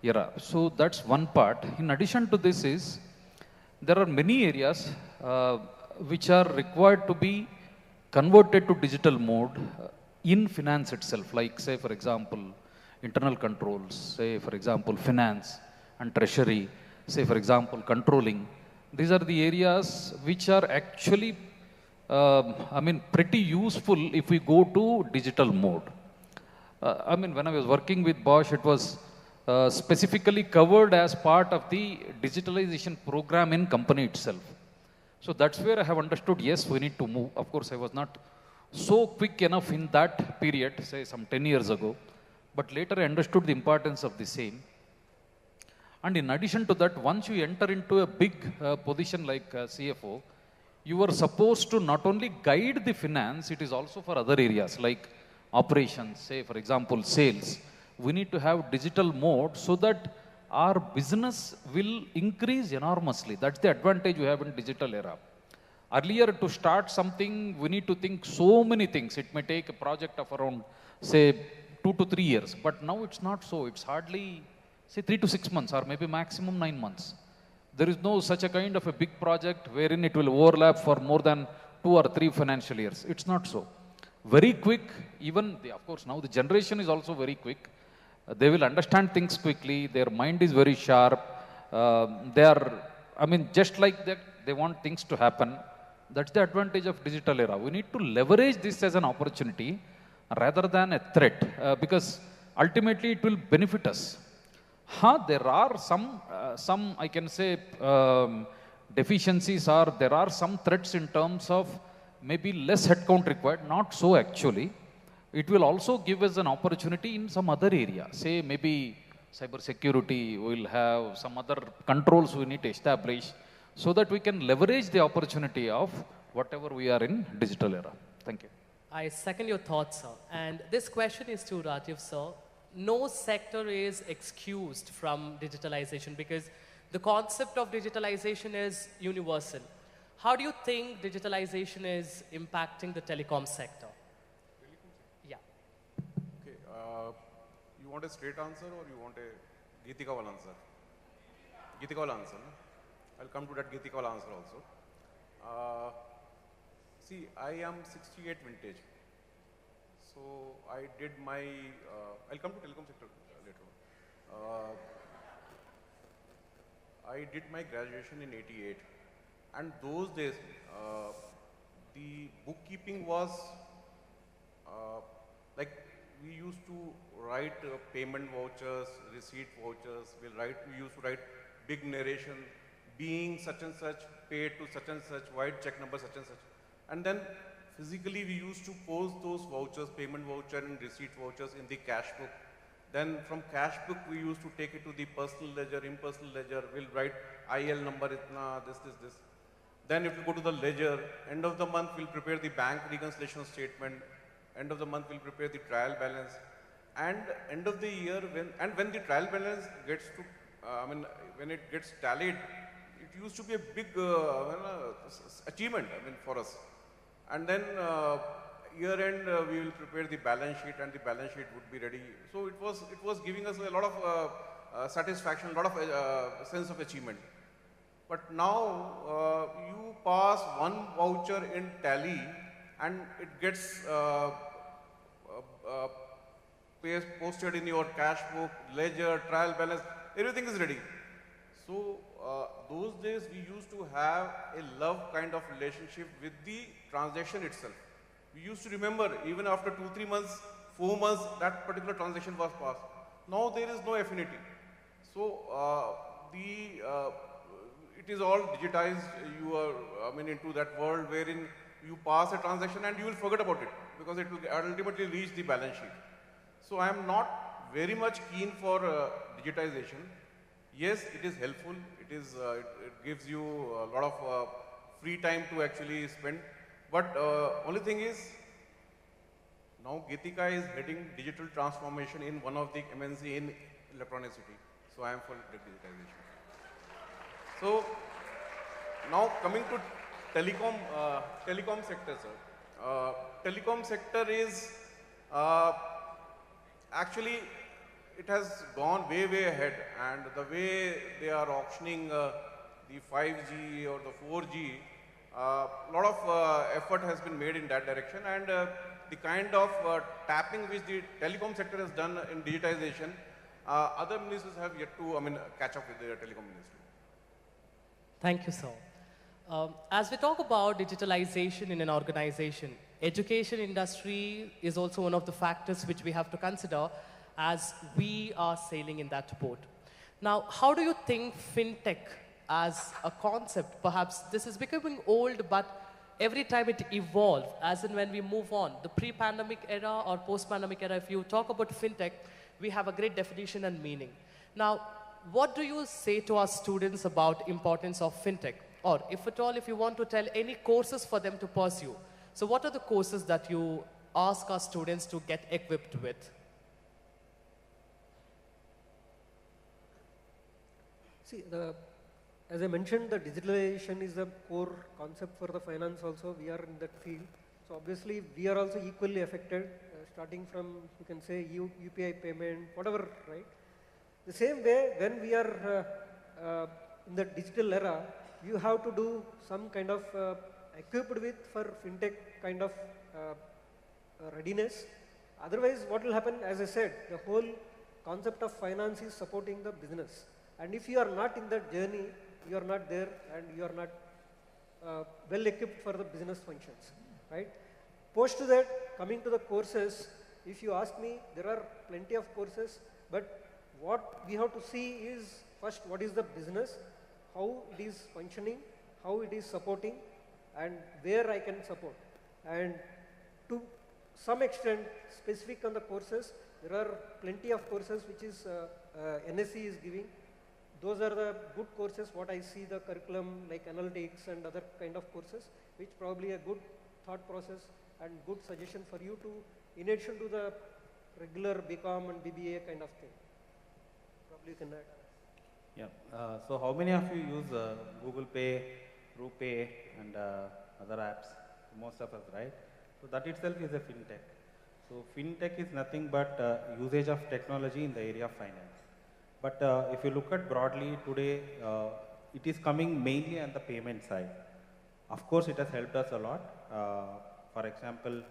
era. So that's one part. In addition to this is, there are many areas which are required to be converted to digital mode in finance itself, like say for example, internal controls, say for example, finance and treasury, say for example, controlling. These are the areas which are actually, pretty useful if we go to digital mode. When I was working with Bosch, it was specifically covered as part of the digitalization program in company itself. So that's where I have understood, yes, we need to move. Of course, I was not so quick enough in that period, say some 10 years ago, but later I understood the importance of the same. And in addition to that, once you enter into a big position like CFO, you are supposed to not only guide the finance, it is also for other areas like operations, say for example, sales. We need to have digital mode so that our business will increase enormously. That's the advantage we have in digital era. Earlier, to start something, we need to think so many things. It may take a project of around, say, 2 to 3 years. But now it's not so. It's hardly, say, 3 to 6 months or maybe maximum 9 months. There is no such a kind of a big project wherein it will overlap for more than 2 or 3 financial years. It's not so. Very quick, even, of course, now the generation is also very quick. They will understand things quickly. Their mind is very sharp. They are, I mean, just like that, they want things to happen. That's the advantage of digital era. We need to leverage this as an opportunity rather than a threat, because ultimately it will benefit us. There are some I can say deficiencies, or there are some threats in terms of maybe less headcount required. Not so actually. It will also give us an opportunity in some other area. Say maybe cyber security, we'll have some other controls we need to establish so that we can leverage the opportunity of whatever we are in digital era. Thank you. I second your thoughts, sir. And this question is to Rajiv, sir. No sector is excused from digitalization because the concept of digitalization is universal. How do you think digitalization is impacting the telecom sector? Yeah. Okay. You want a straight answer or you want a Geetikaval answer? Geetikaval answer. No? I'll come to that Geetikaval answer also. See, I am 68 vintage. So I did my, I'll come to telecom sector later on. I did my graduation in 88. And those days, the bookkeeping was like we used to write payment vouchers, receipt vouchers. We used to write big narration, being such and such, paid to such and such, white check number such and such. And then physically we used to post those vouchers, payment voucher and receipt vouchers in the cash book. Then from cash book we used to take it to the personal ledger, impersonal ledger. We'll write IL number itna, this. Then if you go to the ledger, end of the month we'll prepare the bank reconciliation statement. End of the month we'll prepare the trial balance. And end of the year, when the trial balance gets to, when it gets tallied, it used to be a big achievement, for us. And then year end we will prepare the balance sheet, and the balance sheet would be ready. So it was giving us a lot of satisfaction, a lot of sense of achievement. But now you pass one voucher in tally and it gets posted in your cash book, ledger, trial balance, everything is ready. So those days we used to have a love kind of relationship with the transaction itself. We used to remember even after 2-3 months, 4 months, that particular transaction was passed. Now there is no affinity. So it is all digitized. You are, into that world wherein you pass a transaction and you will forget about it because it will ultimately reach the balance sheet. So I am not very much keen for digitization. Yes, it is helpful. It gives you a lot of free time to actually spend. But only thing is, now Geetika is heading digital transformation in one of the MNC in electronicity. So I am for digitization. So now coming to telecom sector, sir. Telecom sector is actually it has gone way ahead, and the way they are auctioning the 5G or the 4G, a lot of effort has been made in that direction, and the kind of tapping which the telecom sector has done in digitization, other ministries have yet to catch up with the telecom ministry. Thank you, sir. As we talk about digitalization in an organization, education industry is also one of the factors which we have to consider. as we are sailing in that boat. Now, how do you think fintech as a concept, perhaps this is becoming old, but every time it evolves, as in when we move on, the pre-pandemic era or post-pandemic era, if you talk about fintech, we have a great definition and meaning. Now, what do you say to our students about importance of fintech? Or if at all, if you want to tell any courses for them to pursue, so what are the courses that you ask our students to get equipped with? See, as I mentioned, the digitalization is the core concept for the finance also. We are in that field. So obviously, we are also equally affected, starting from, you can say, UPI payment, whatever, right? The same way, when we are in the digital era, you have to do some kind of equipped with for fintech kind of readiness. Otherwise, what will happen, as I said, the whole concept of finance is supporting the business. And if you are not in that journey, you are not there and you are not well equipped for the business functions, right? Post to that, coming to the courses, if you ask me, there are plenty of courses, but what we have to see is first what is the business, how it is functioning, how it is supporting, and where I can support. And to some extent, specific on the courses, there are plenty of courses which is NSE is giving. Those are the good courses, what I see the curriculum like analytics and other kind of courses, which probably a good thought process and good suggestion for you to, in addition to the regular BCom and BBA kind of thing. Probably you can add. Yeah. So how many of you use Google Pay, RuPay, and other apps? Most of us, right? So that itself is a fintech. So fintech is nothing but usage of technology in the area of finance. But if you look at broadly today, it is coming mainly on the payment side. Of course, it has helped us a lot. For example,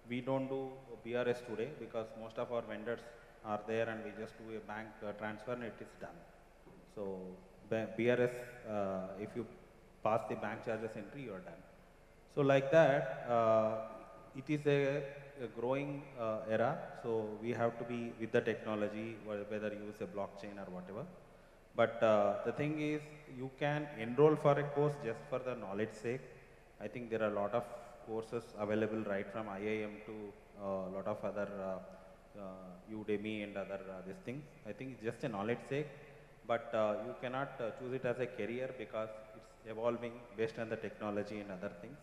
we don't do BRS today because most of our vendors are there and we just do a bank transfer and it is done. So BRS, if you pass the bank charges entry, you are done. So like that, it is a growing era, so we have to be with the technology, whether you use a blockchain or whatever. But the thing is, you can enroll for a course just for the knowledge sake. I think there are a lot of courses available right from IIM to a lot of other Udemy and other this things. I think it's just a knowledge sake, but you cannot choose it as a career because it's evolving based on the technology and other things.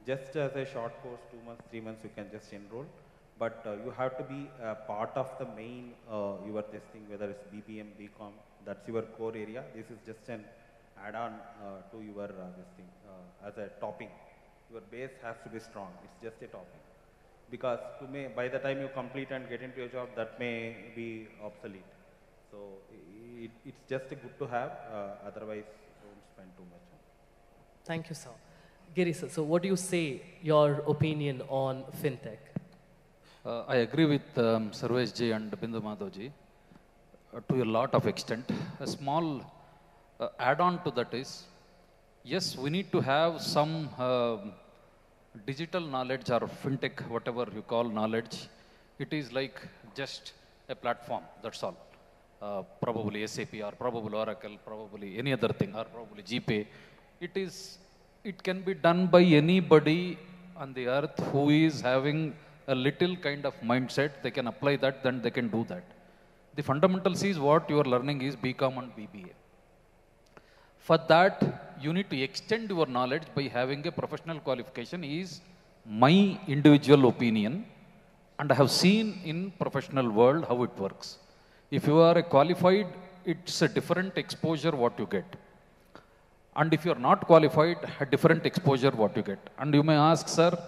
Just as a short course, 2 months, 3 months, you can just enroll. But you have to be part of the main, your this thing, whether it's BBM, BCom, that's your core area. This is just an add-on to your this thing, as a topping. Your base has to be strong. It's just a topping. Because by the time you complete and get into a job, that may be obsolete. So it's just good to have, otherwise don't spend too much on it. Thank you, sir. Giri sir, so what do you say, your opinion on fintech? I agree with Sarvesh ji and Bindu Madhav ji to a lot of extent. A small add-on to that is, yes, we need to have some digital knowledge or fintech, whatever you call knowledge. It is like just a platform, that's all. Probably SAP or probably Oracle, probably any other thing, or probably GPay. It can be done by anybody on the earth who is having a little kind of mindset. They can apply that, then they can do that. The fundamentals is what you are learning is BCom and BBA. For that, you need to extend your knowledge by having a professional qualification is my individual opinion. And I have seen in professional world how it works. If you are a qualified, it's a different exposure what you get. And if you are not qualified, a different exposure what you get. And you may ask, sir,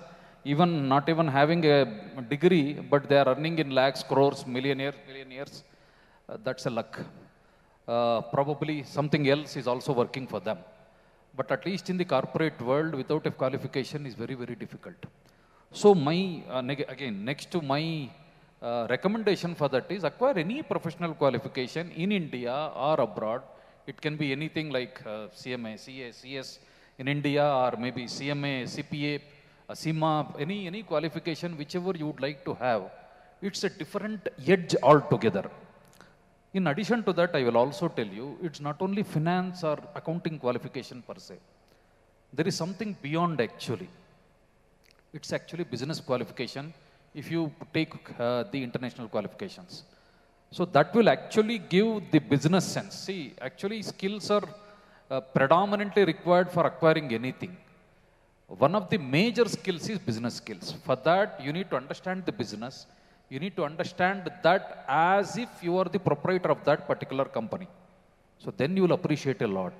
even not even having a degree, but they are earning in lakhs, crores, millionaires, that's a luck. Probably something else is also working for them. But at least in the corporate world, without a qualification is very, very difficult. So my, again, next to my recommendation for that is acquire any professional qualification in India or abroad. It can be anything like CMA, CA, CS in India, or maybe CMA, CPA, CIMA, any qualification, whichever you would like to have. it's a different edge altogether. In addition to that, I will also tell you, it's not only finance or accounting qualification per se. There is something beyond actually. It's actually business qualification if you take the international qualifications. So that will actually give the business sense. See, actually skills are predominantly required for acquiring anything. One of the major skills is business skills. For that, you need to understand the business. You need to understand that as if you are the proprietor of that particular company. So then you will appreciate a lot.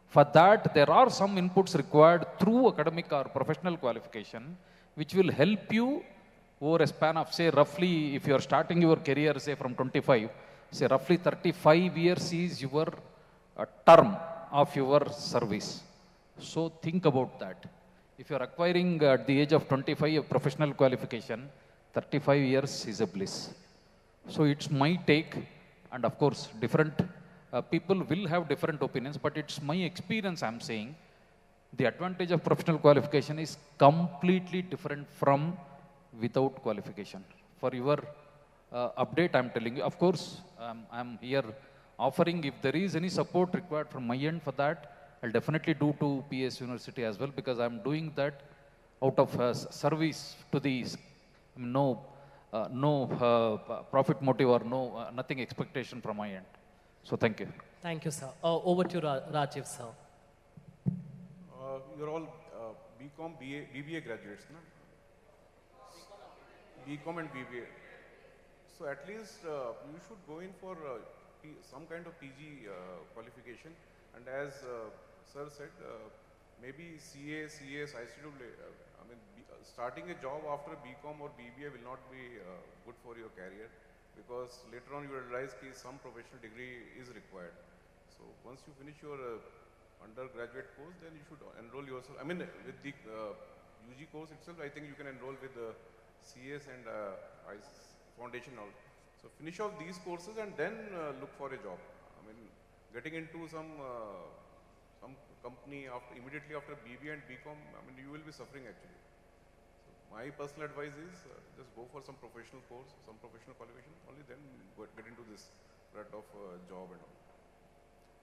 For that, there are some inputs required through academic or professional qualification, which will help you over a span of, say, roughly, if you are starting your career, say, from 25, say, roughly 35 years is your term of your service. So think about that. If you are acquiring at the age of 25 a professional qualification, 35 years is a bliss. So it's my take, and of course, different people will have different opinions, but it's my experience I'm saying. The advantage of professional qualification is completely different from without qualification. For your update, I'm telling you, of course, I'm here offering if there is any support required from my end for that, I'll definitely do to PES University as well, because I'm doing that out of service to the no profit motive or nothing expectation from my end. So thank you. Thank you, sir. Over to Rajiv, sir. You're all BCom, BBA graduates, no? BCom and BBA. So at least you should go in for some kind of PG qualification. And as sir said, maybe CA, CS, ICW, I mean, starting a job after BCom or BBA will not be good for your career, because later on you will realize that some professional degree is required. So once you finish your undergraduate course, then you should enroll yourself. I mean, with the UG course itself, I think you can enroll with the CS and foundation also. So finish off these courses and then look for a job. I mean, getting into some company immediately after BBA and BCom, I mean, you will be suffering actually. So my personal advice is just go for some professional course, some professional qualification, only then get into this rut of job and all.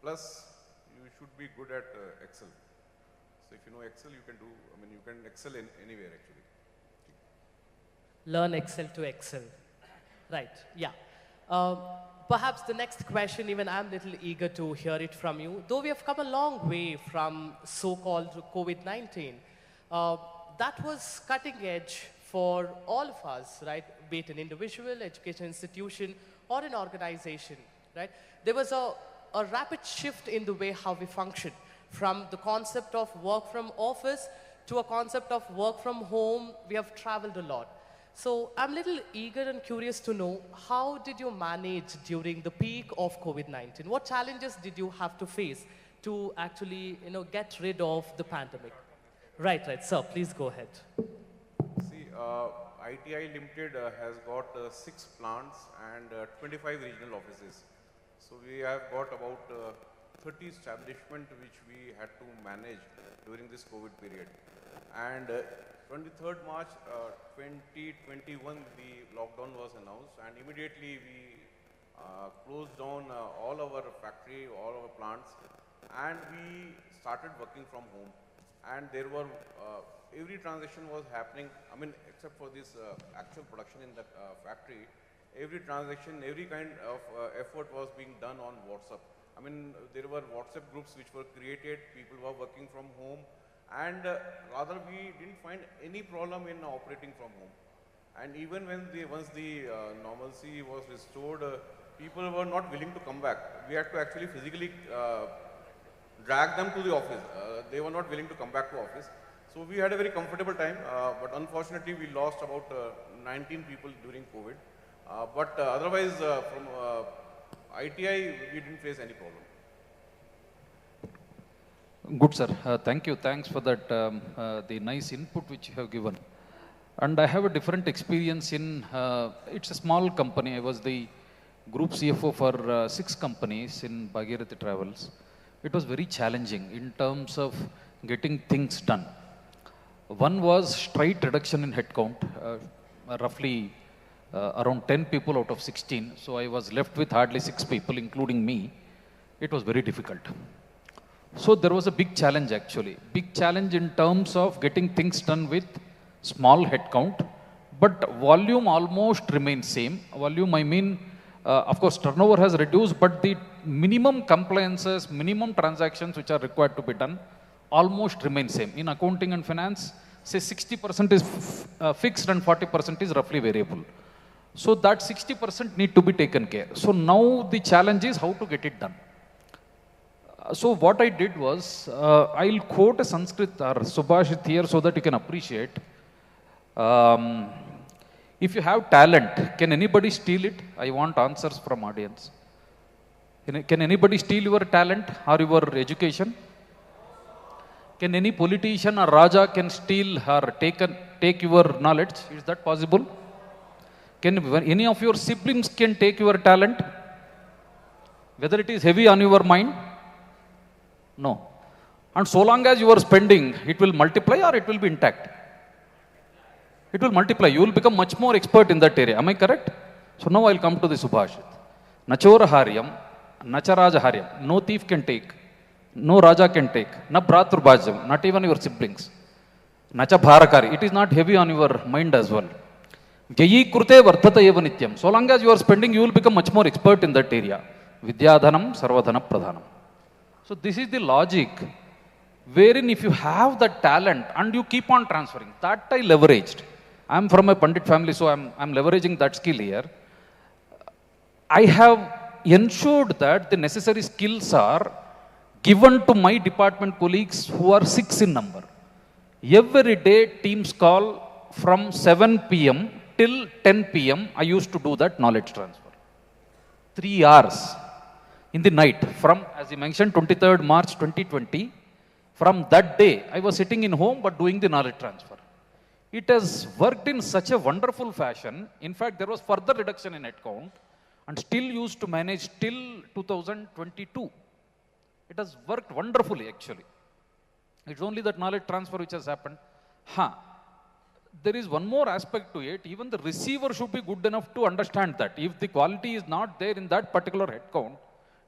Plus, you should be good at Excel. So if you know Excel, you can do, I mean, you can excel anywhere actually. Learn Excel to excel. Right, yeah. Perhaps the next question, even I'm a little eager to hear it from you. Though we have come a long way from so-called COVID-19, that was cutting edge for all of us, right? Be it an individual, education institution, or an organization, right? There was a rapid shift in the way how we function, from the concept of work from office to a concept of work from home. We have traveled a lot. So I'm a little eager and curious to know, how did you manage during the peak of COVID-19? What challenges did you have to face to actually, get rid of the pandemic? Right, sir, please go ahead. See, ITI Limited has got 6 plants and 25 regional offices. So we have got about 30 establishments which we had to manage during this COVID period. And 23rd March 2021, the lockdown was announced, and immediately we closed down all our factory, all our plants, and we started working from home. And there were, every transaction was happening, I mean, except for this actual production in the factory, every transaction, every kind of effort was being done on WhatsApp. I mean, there were WhatsApp groups which were created, people were working from home, and rather we didn't find any problem in operating from home. And even when once the normalcy was restored, people were not willing to come back. We had to actually physically drag them to the office. They were not willing to come back to office. So we had a very comfortable time, but unfortunately we lost about 19 people during COVID. But otherwise, from ITI, we didn't face any problem. Good, sir. Thank you. Thanks for that, the nice input which you have given. And I have a different experience in, it's a small company. I was the group CFO for 6 companies in Bhagirathi Travels. It was very challenging in terms of getting things done. One was straight reduction in headcount. Roughly around 10 people out of 16. So I was left with hardly 6 people, including me. It was very difficult. So there was a big challenge actually. Big challenge in terms of getting things done with small headcount, but volume almost remains same. Volume, I mean, of course, turnover has reduced, but the minimum compliances, minimum transactions which are required to be done almost remain same. In accounting and finance, say 60% is fixed and 40% is roughly variable. So that 60% need to be taken care. So now the challenge is how to get it done. So what I did was, I'll quote a Sanskrit or Subhashit here so that you can appreciate. If you have talent, can anybody steal it? I want answers from audience. Can anybody steal your talent or your education? Can any politician or Raja can steal or take your knowledge? Is that possible? Can any of your siblings can take your talent? Whether it is heavy on your mind? No. And so long as you are spending, it will multiply or it will be intact? It will multiply. You will become much more expert in that area. Am I correct? So now I will come to the Subhashit. Nachora haryam, nacharaja haryam. No thief can take. No Raja can take. Na bhratrubhajam. Not even your siblings. Nacha bharakari. It is not heavy on your mind as well. Gyayi krute vardhata eva nityam. So long as you are spending, you will become much more expert in that area. Vidyadhanam sarvadhana pradhanam. So this is the logic wherein if you have that talent and you keep on transferring, that I leveraged. I am from a Pandit family, so I am leveraging that skill here. I have ensured that the necessary skills are given to my department colleagues who are 6 in number. Every day Teams call from 7 p.m. till 10 p.m. I used to do that knowledge transfer. 3 hours. In the night, from, as you mentioned, 23rd March 2020, from that day, I was sitting in home but doing the knowledge transfer. It has worked in such a wonderful fashion. In fact, there was further reduction in headcount and still used to manage till 2022. It has worked wonderfully, actually. It's only that knowledge transfer which has happened. There is one more aspect to it. Even the receiver should be good enough to understand that. If the quality is not there in that particular headcount,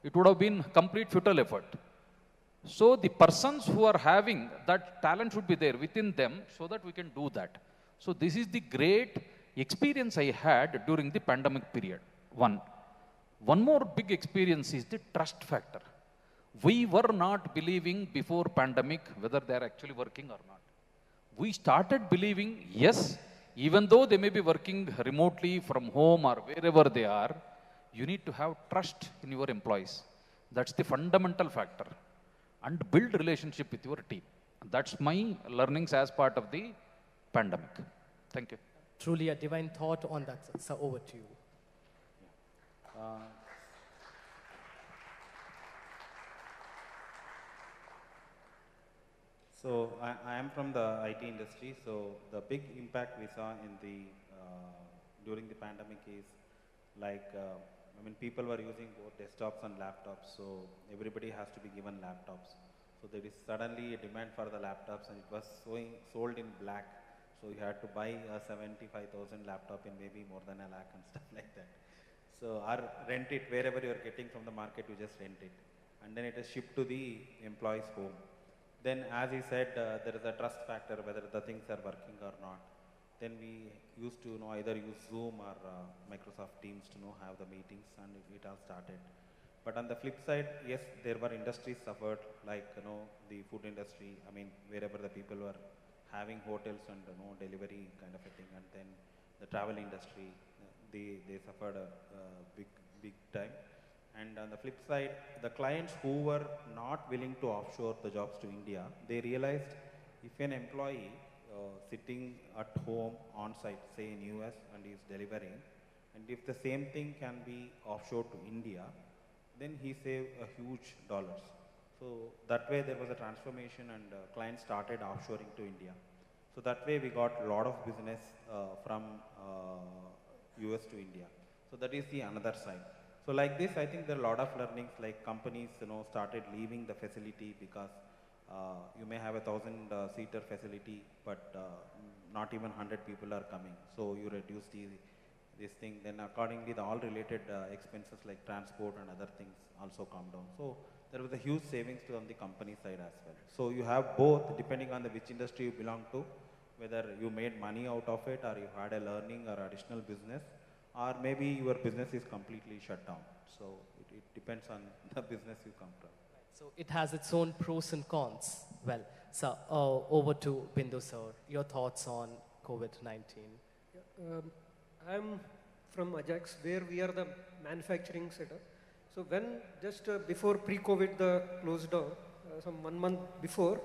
it would have been complete futile effort. So the persons who are having that talent should be there within them so that we can do that. So this is the great experience I had during the pandemic period. One more big experience is the trust factor. We were not believing before pandemic whether they are actually working or not. We started believing, yes, even though they may be working remotely from home or wherever they are, you need to have trust in your employees. That's the fundamental factor. And build relationship with your team. That's my learnings as part of the pandemic. Thank you. Truly a divine thought on that, sir. Over to you. So I am from the IT industry. So the big impact we saw in the during the pandemic is like people were using both desktops and laptops. So everybody has to be given laptops. So there is suddenly a demand for the laptops, and it was sold in black. So you had to buy a 75,000 laptop in maybe more than a lakh and stuff like that. So or rent it wherever you are getting from the market, you just rent it, and then it is shipped to the employee's home. Then, as he said, there is a trust factor whether the things are working or not. Then we used to either use Zoom or Microsoft Teams to have the meetings, and it all started. But on the flip side, yes, there were industries suffered, like the food industry. Wherever the people were having hotels and delivery kind of a thing, and then the travel industry, they suffered a big time. And on the flip side, the clients who were not willing to offshore the jobs to India, they realized if an employee sitting at home on site, say in US, and is delivering, and if the same thing can be offshore to India, then he saved a huge dollars. So that way there was a transformation, and clients started offshoring to India. So that way we got a lot of business from US to India. So that is the another side. So like this, I think there are a lot of learnings, like companies started leaving the facility because you may have a 1,000-seater facility, but not even 100 people are coming. So you reduce this thing, then accordingly the all related expenses like transport and other things also come down. So there was a huge savings on the company side as well. So you have both depending on the which industry you belong to, whether you made money out of it or you had a learning or additional business, or maybe your business is completely shut down. So it depends on the business you come from. So it has its own pros and cons. Well, so over to Bindu sir, your thoughts on COVID-19. I'm from Ajax, where we are the manufacturing setup. So when just before pre-COVID the closed down, some 1 month before,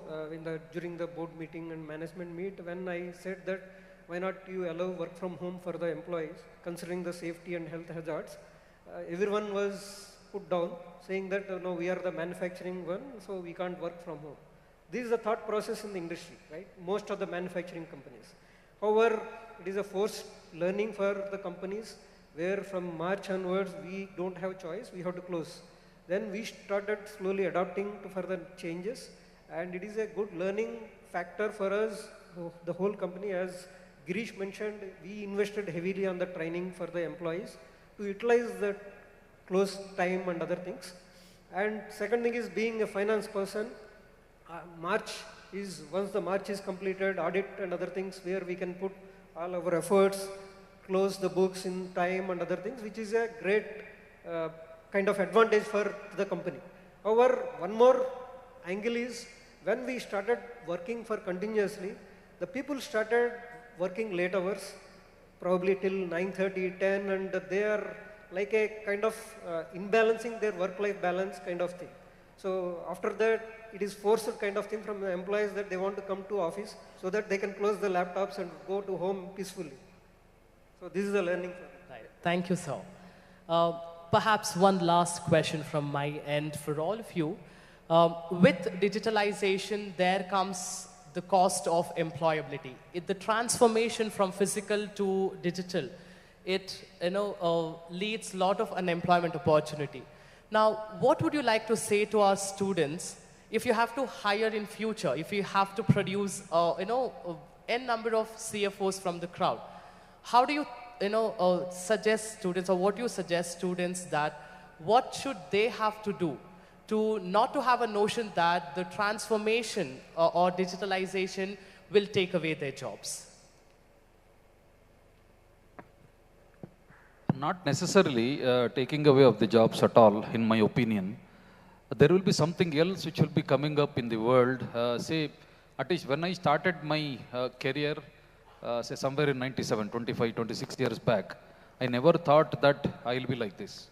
during the board meeting and management meet, when I said that why not you allow work from home for the employees, considering the safety and health hazards, everyone was put down, saying that no, we are the manufacturing one, so we can't work from home. This is the thought process in the industry, right? Most of the manufacturing companies. However, it is a forced learning for the companies, where from March onwards we don't have choice, we have to close. Then we started slowly adapting to further changes, and it is a good learning factor for us, the whole company. As Girish mentioned, we invested heavily on the training for the employees to utilize the close time and other things. And second thing is, being a finance person, once the March is completed, audit and other things, where we can put all our efforts, close the books in time and other things, which is a great kind of advantage for the company. However, one more angle is, when we started working for continuously, the people started working late hours, probably till 9:30, 10, and they are like a kind of imbalancing their work-life balance kind of thing. So after that, it is forced kind of thing from the employees that they want to come to office so that they can close the laptops and go to home peacefully. So this is a learning for me. Right. Thank you, sir. Perhaps one last question from my end for all of you. With digitalization, there comes the cost of employability. The transformation from physical to digital, it leads a lot of unemployment opportunity. Now, what would you like to say to our students if you have to hire in future, if you have to produce n number of CFOs from the crowd? How do you suggest students, or what do you suggest students, that what should they have to do to not to have a notion that the transformation or digitalization will take away their jobs? Not necessarily taking away of the jobs at all, in my opinion. There will be something else which will be coming up in the world. Say, at least when I started my career, say somewhere in 97, 25, 26 years back, I never thought that I will be like this.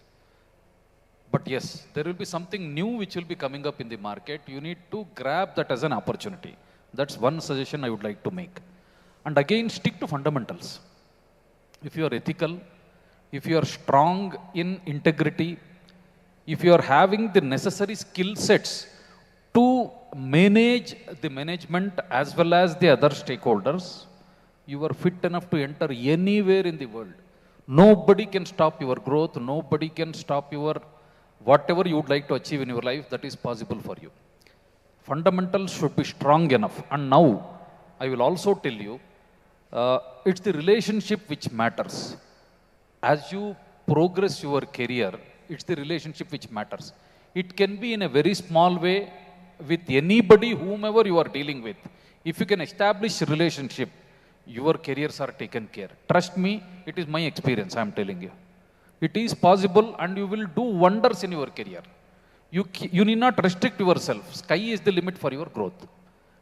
But yes, there will be something new which will be coming up in the market. You need to grab that as an opportunity. That's one suggestion I would like to make. And again, stick to fundamentals. If you are ethical, if you are strong in integrity, if you are having the necessary skill sets to manage the management as well as the other stakeholders, you are fit enough to enter anywhere in the world. Nobody can stop your growth. Nobody can stop your whatever you would like to achieve in your life. That is possible for you. Fundamentals should be strong enough. And now, I will also tell you, it's the relationship which matters. As you progress your career, it's the relationship which matters. It can be in a very small way with anybody, whomever you are dealing with. If you can establish a relationship, your careers are taken care. Trust me, it is my experience, I am telling you. It is possible, and you will do wonders in your career. You need not restrict yourself. Sky is the limit for your growth.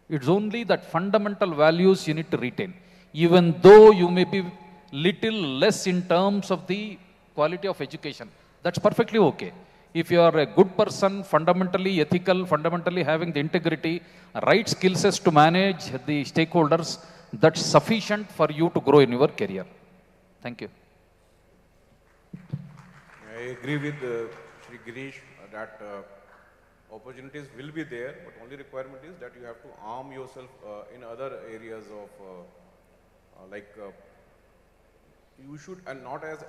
It's only that fundamental values you need to retain. Even though you may be little less in terms of the quality of education, that's perfectly okay. If you are a good person, fundamentally ethical, fundamentally having the integrity, right skill sets to manage the stakeholders, that's sufficient for you to grow in your career. Thank you. I agree with Shri Girish that opportunities will be there, but only requirement is that you have to arm yourself in other areas of you should, and not as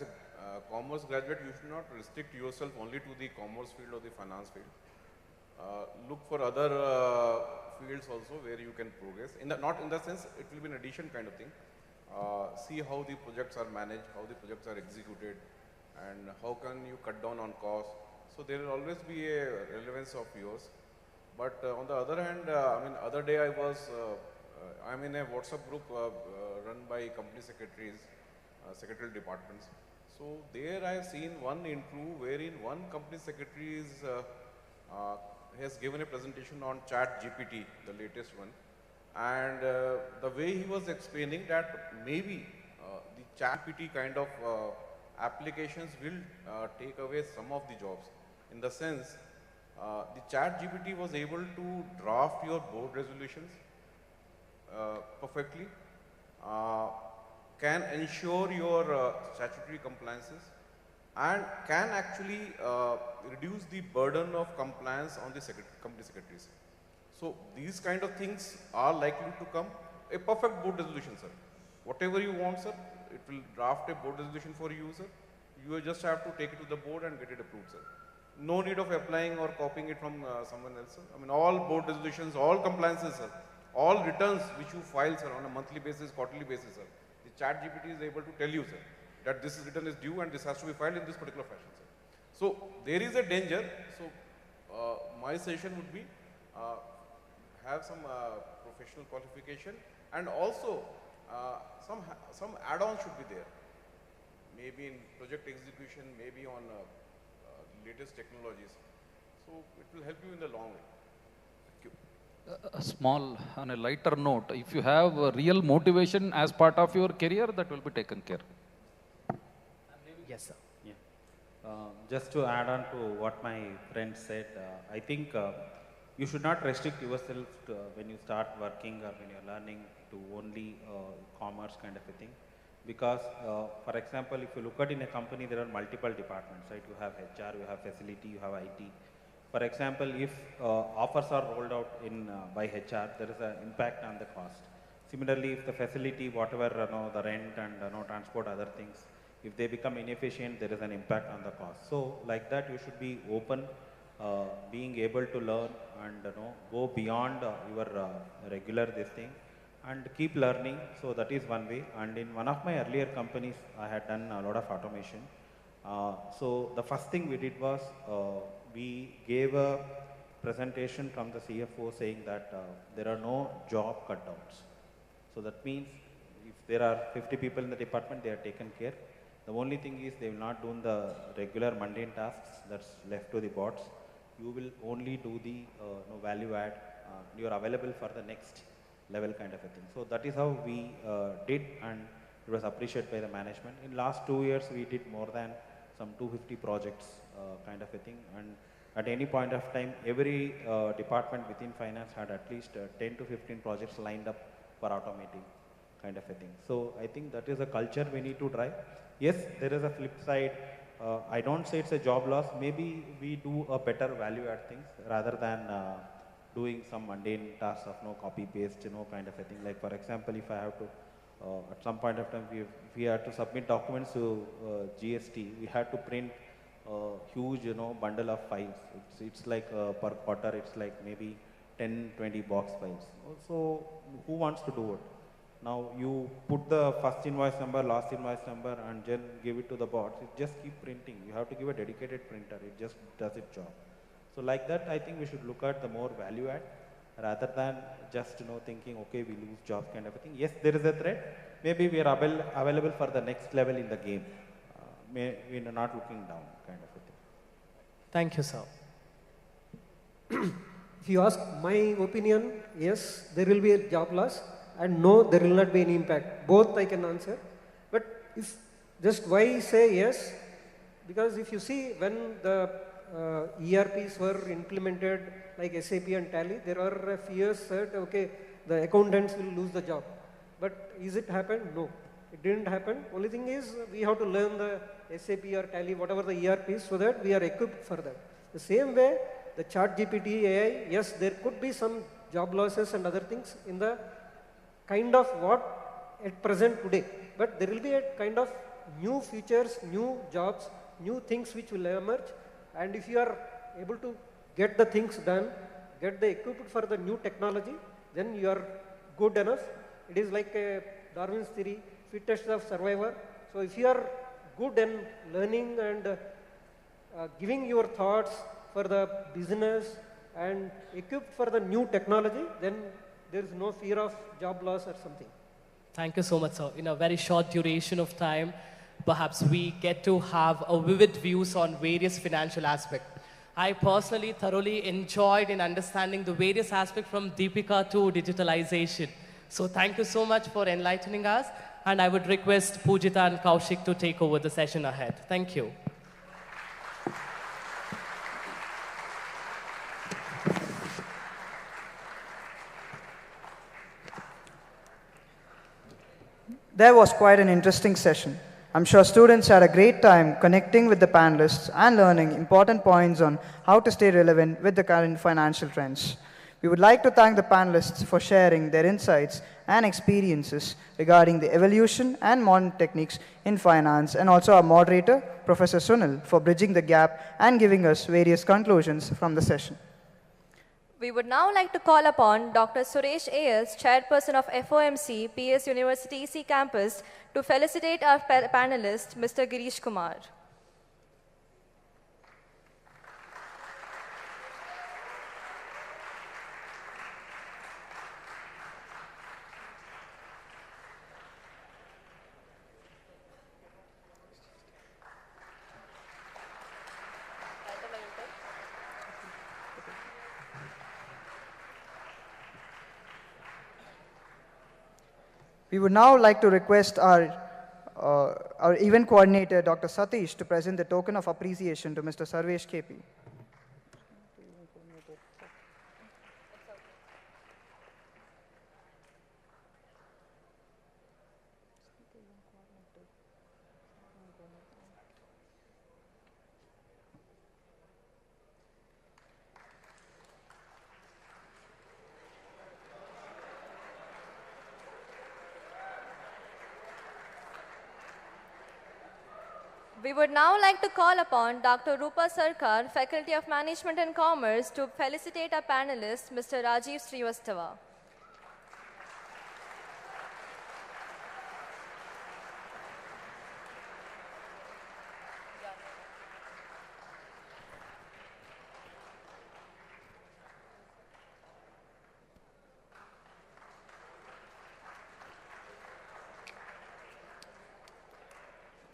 a commerce graduate, you should not restrict yourself only to the commerce field or the finance field. Look for other fields also where you can progress. Not in the sense it will be an addition kind of thing, see how the projects are managed, how the projects are executed, and how can you cut down on cost. So there will always be a relevance of yours. But on the other hand, I mean, other day I'm in a WhatsApp group run by company secretaries, secretarial departments. So there I have seen one interview wherein one company secretary has given a presentation on Chat GPT, the latest one. And the way he was explaining that maybe the Chat GPT kind of applications will take away some of the jobs. In the sense, the Chat GPT was able to draft your board resolutions perfectly, can ensure your statutory compliances, and can actually reduce the burden of compliance on the company secretaries. So these kind of things are likely to come. A perfect board resolution, sir. Whatever you want, sir, it will draft a board resolution for you, sir. You just have to take it to the board and get it approved, sir. No need of applying or copying it from someone else, sir. I mean, all board resolutions, all compliances, sir. All returns which you file, sir, on a monthly basis, quarterly basis, sir. The Chat GPT is able to tell you, sir, that this return is due and this has to be filed in this particular fashion, sir. So there is a danger. So my suggestion would be have some professional qualification, and also some add-ons should be there. Maybe in project execution, maybe on latest technologies. So it will help you in the long run. Thank you. A small, on a lighter note, if you have a real motivation as part of your career, that will be taken care. Yes, sir. Yeah. Just to add on to what my friend said, I think you should not restrict yourself to, when you start working or when you're learning, to only commerce kind of a thing. Because, for example, if you look at in a company, there are multiple departments, right? You have HR, you have facility, you have IT. For example, if offers are rolled out in by HR, there is an impact on the cost. Similarly, if the facility, whatever the rent and transport, other things, if they become inefficient, there is an impact on the cost. So, like that, you should be open, being able to learn and go beyond your regular this thing, and keep learning. So that is one way. And in one of my earlier companies, I had done a lot of automation. So the first thing we did was we gave a presentation from the CFO saying that there are no job cutdowns. So that means if there are 50 people in the department, they are taken care. The only thing is they will not do the regular mundane tasks that's left to the bots. You will only do the value add. You are available for the next level kind of a thing. So that is how we did, and it was appreciated by the management. In last 2 years, we did more than some 250 projects kind of a thing. And at any point of time, every department within finance had at least 10 to 15 projects lined up for automating kind of a thing. So I think that is a culture we need to drive. Yes, there is a flip side. I don't say it's a job loss. Maybe we do a better value add things rather than doing some mundane tasks of copy paste, kind of a thing. Like for example, if I have to, at some point of time, we had to submit documents to GST, we had to print a huge, bundle of files. It's like per quarter, it's like maybe 10, 20 box files. So who wants to do it? Now you put the first invoice number, last invoice number, and then give it to the bots. It just keep printing. You have to give a dedicated printer. It just does its job. So like that, I think we should look at the more value add rather than just thinking, okay, we lose jobs kind of a thing. Yes, there is a threat. Maybe we are available for the next level in the game. We are not looking down kind of a thing. Thank you, sir. If you ask my opinion, yes, there will be a job loss, and no, there will not be any impact. Both I can answer. But if just why say yes? Because if you see when the ERPs were implemented like SAP and Tally, there are fears that, okay, the accountants will lose the job. But is it happened? No, it didn't happen. Only thing is we have to learn the SAP or Tally, whatever the ERP is, so that we are equipped for that. The same way, the ChatGPT AI, yes, there could be some job losses and other things in the kind of what at present today. But there will be a kind of new features, new jobs, new things which will emerge. And if you are able to get the things done, get the equipment for the new technology, then you are good enough. It is like Darwin's theory, fittest of survivor. So if you are good in learning and giving your thoughts for the business and equipped for the new technology, then there is no fear of job loss or something. Thank you so much, sir. In a very short duration of time, perhaps we get to have a vivid views on various financial aspects. I personally thoroughly enjoyed in understanding the various aspects from Deepika to digitalization. So thank you so much for enlightening us. And I would request Pujita and Kaushik to take over the session ahead. Thank you. There was quite an interesting session. I'm sure students had a great time connecting with the panelists and learning important points on how to stay relevant with the current financial trends. We would like to thank the panelists for sharing their insights and experiences regarding the evolution and modern techniques in finance, and also our moderator, Professor Sunil, for bridging the gap and giving us various conclusions from the session. We would now like to call upon Dr. Suresh A.S., Chairperson of FOMC, PES University EC Campus, to felicitate our panelist, Mr. Girish Kumar. We would now like to request our event coordinator, Dr. Satish, to present the token of appreciation to Mr. Sarvesh KP. We would now like to call upon Dr. Rupa Sarkar, Faculty of Management and Commerce, to felicitate our panelist, Mr. Rajiv Srivastava.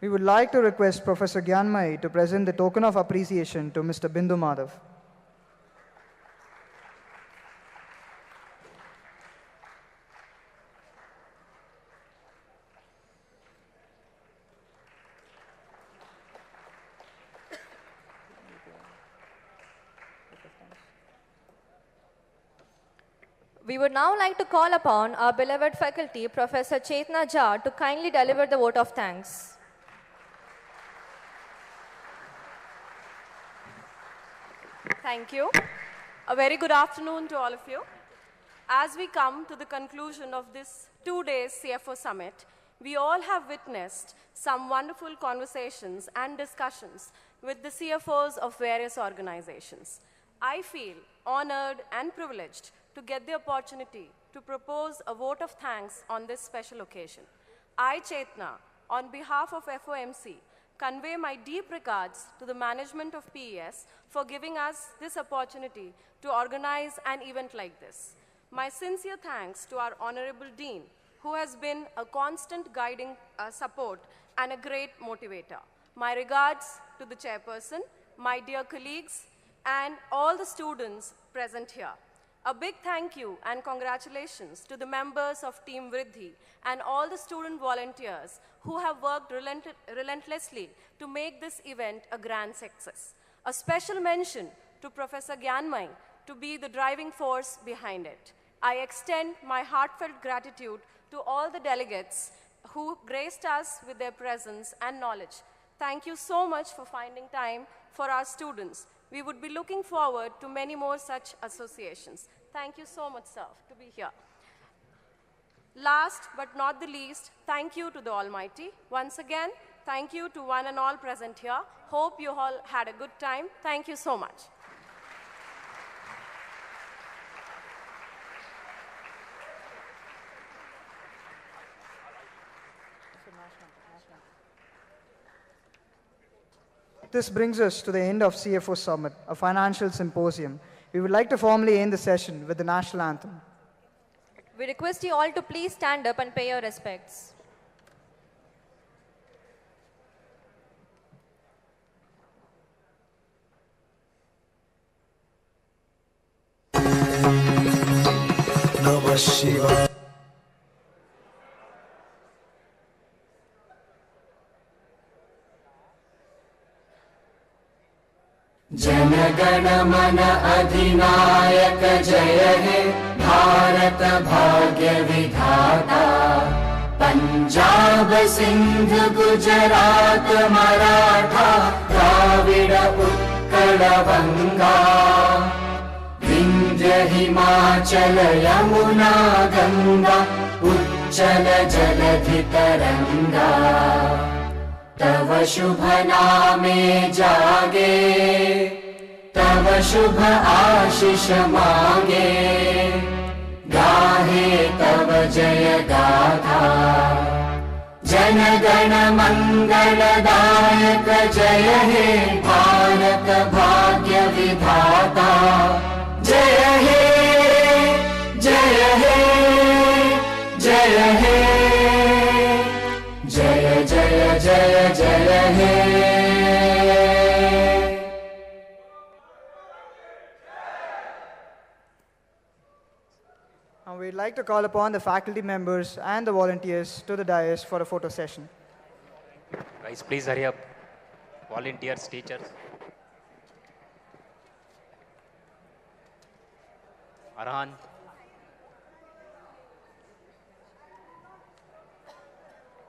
We would like to request Professor Gyanmai to present the token of appreciation to Mr. Bindu Madhav. We would now like to call upon our beloved faculty, Professor Chetna Jha, to kindly deliver the vote of thanks. Thank you. A very good afternoon to all of you. As we come to the conclusion of this 2-day CFO Summit, we all have witnessed some wonderful conversations and discussions with the CFOs of various organizations. I feel honored and privileged to get the opportunity to propose a vote of thanks on this special occasion. I, Chetna, on behalf of FOMC, convey my deep regards to the management of PES for giving us this opportunity to organize an event like this. My sincere thanks to our Honorable Dean, who has been a constant guiding support and a great motivator. My regards to the chairperson, my dear colleagues, and all the students present here. A big thank you and congratulations to the members of Team Vriddhi and all the student volunteers who have worked relentlessly to make this event a grand success. A special mention to Professor Gyanmai to be the driving force behind it. I extend my heartfelt gratitude to all the delegates who graced us with their presence and knowledge. Thank you so much for finding time for our students. We would be looking forward to many more such associations. Thank you so much, sir, to be here. Last but not the least, thank you to the Almighty. Once again, thank you to one and all present here. Hope you all had a good time. Thank you so much. This brings us to the end of CFO Summit, a financial symposium. We would like to formally end the session with the national anthem. We request you all to please stand up and pay your respects. Namah Shivaya. जनगण मन अधिनायक जय हे भारत भाग्य विधाता पंजाब सिंध गुजरात मराठा द्राविड उत्कल बंगा विंध्य हिमाचल यमुना गंगा उच्चल जलधि तरंगा तव शुभ नामे जागे तव शुभ आशीष मांगे गाहे तव जय गाथा जन गण मंगलदायक जय हे भारत भाग्य विधाता जय हे जय हे जय हे जय जय जय जय हे Now we'd like to call upon the faculty members and the volunteers to the dais for a photo session. Guys, please hurry up. Volunteers, teachers. Arhan.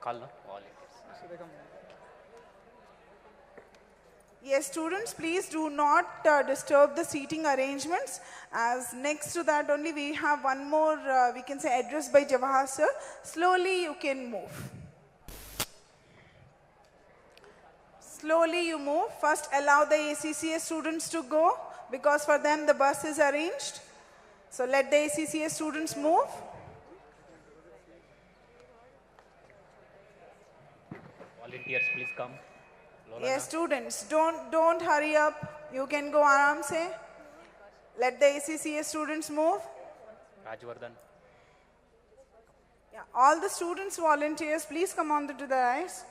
Call no? Volunteers. Yes, students, please do not disturb the seating arrangements. As next to that only we have one more, we can say, address by Jawahar sir. Slowly you can move. Slowly you move. First allow the ACCA students to go because for them the bus is arranged. So let the ACCA students move. Volunteers, please come. Yes, students, don't hurry up. You can go aram se. Let the ACCA students move. Rajvardhan. Yeah, all the students, volunteers, please come on to the dais.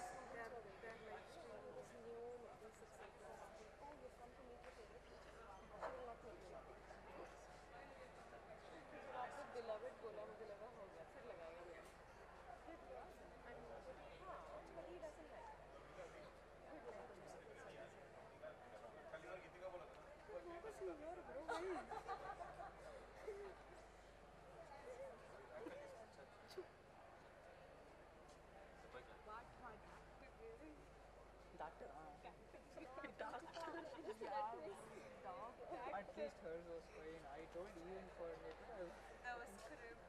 At least hers was fine. I told even for that was script.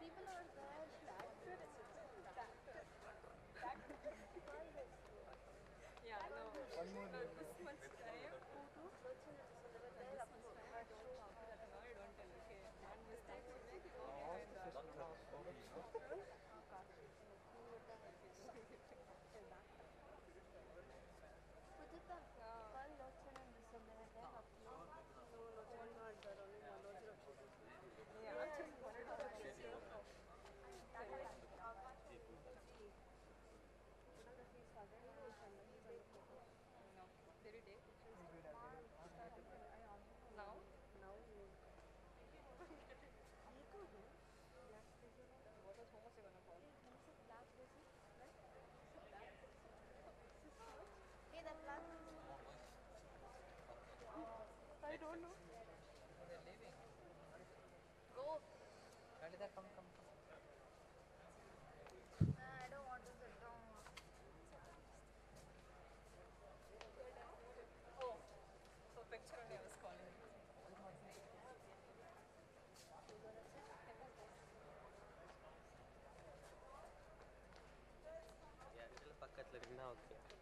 People are there. Yeah, no. One more. This much time. I don't know. They're leaving. Go. Khalida, come. I don't want to sit down. Oh, so picture only I was calling. Yeah, little பக்கத்துல இருந்தா okay.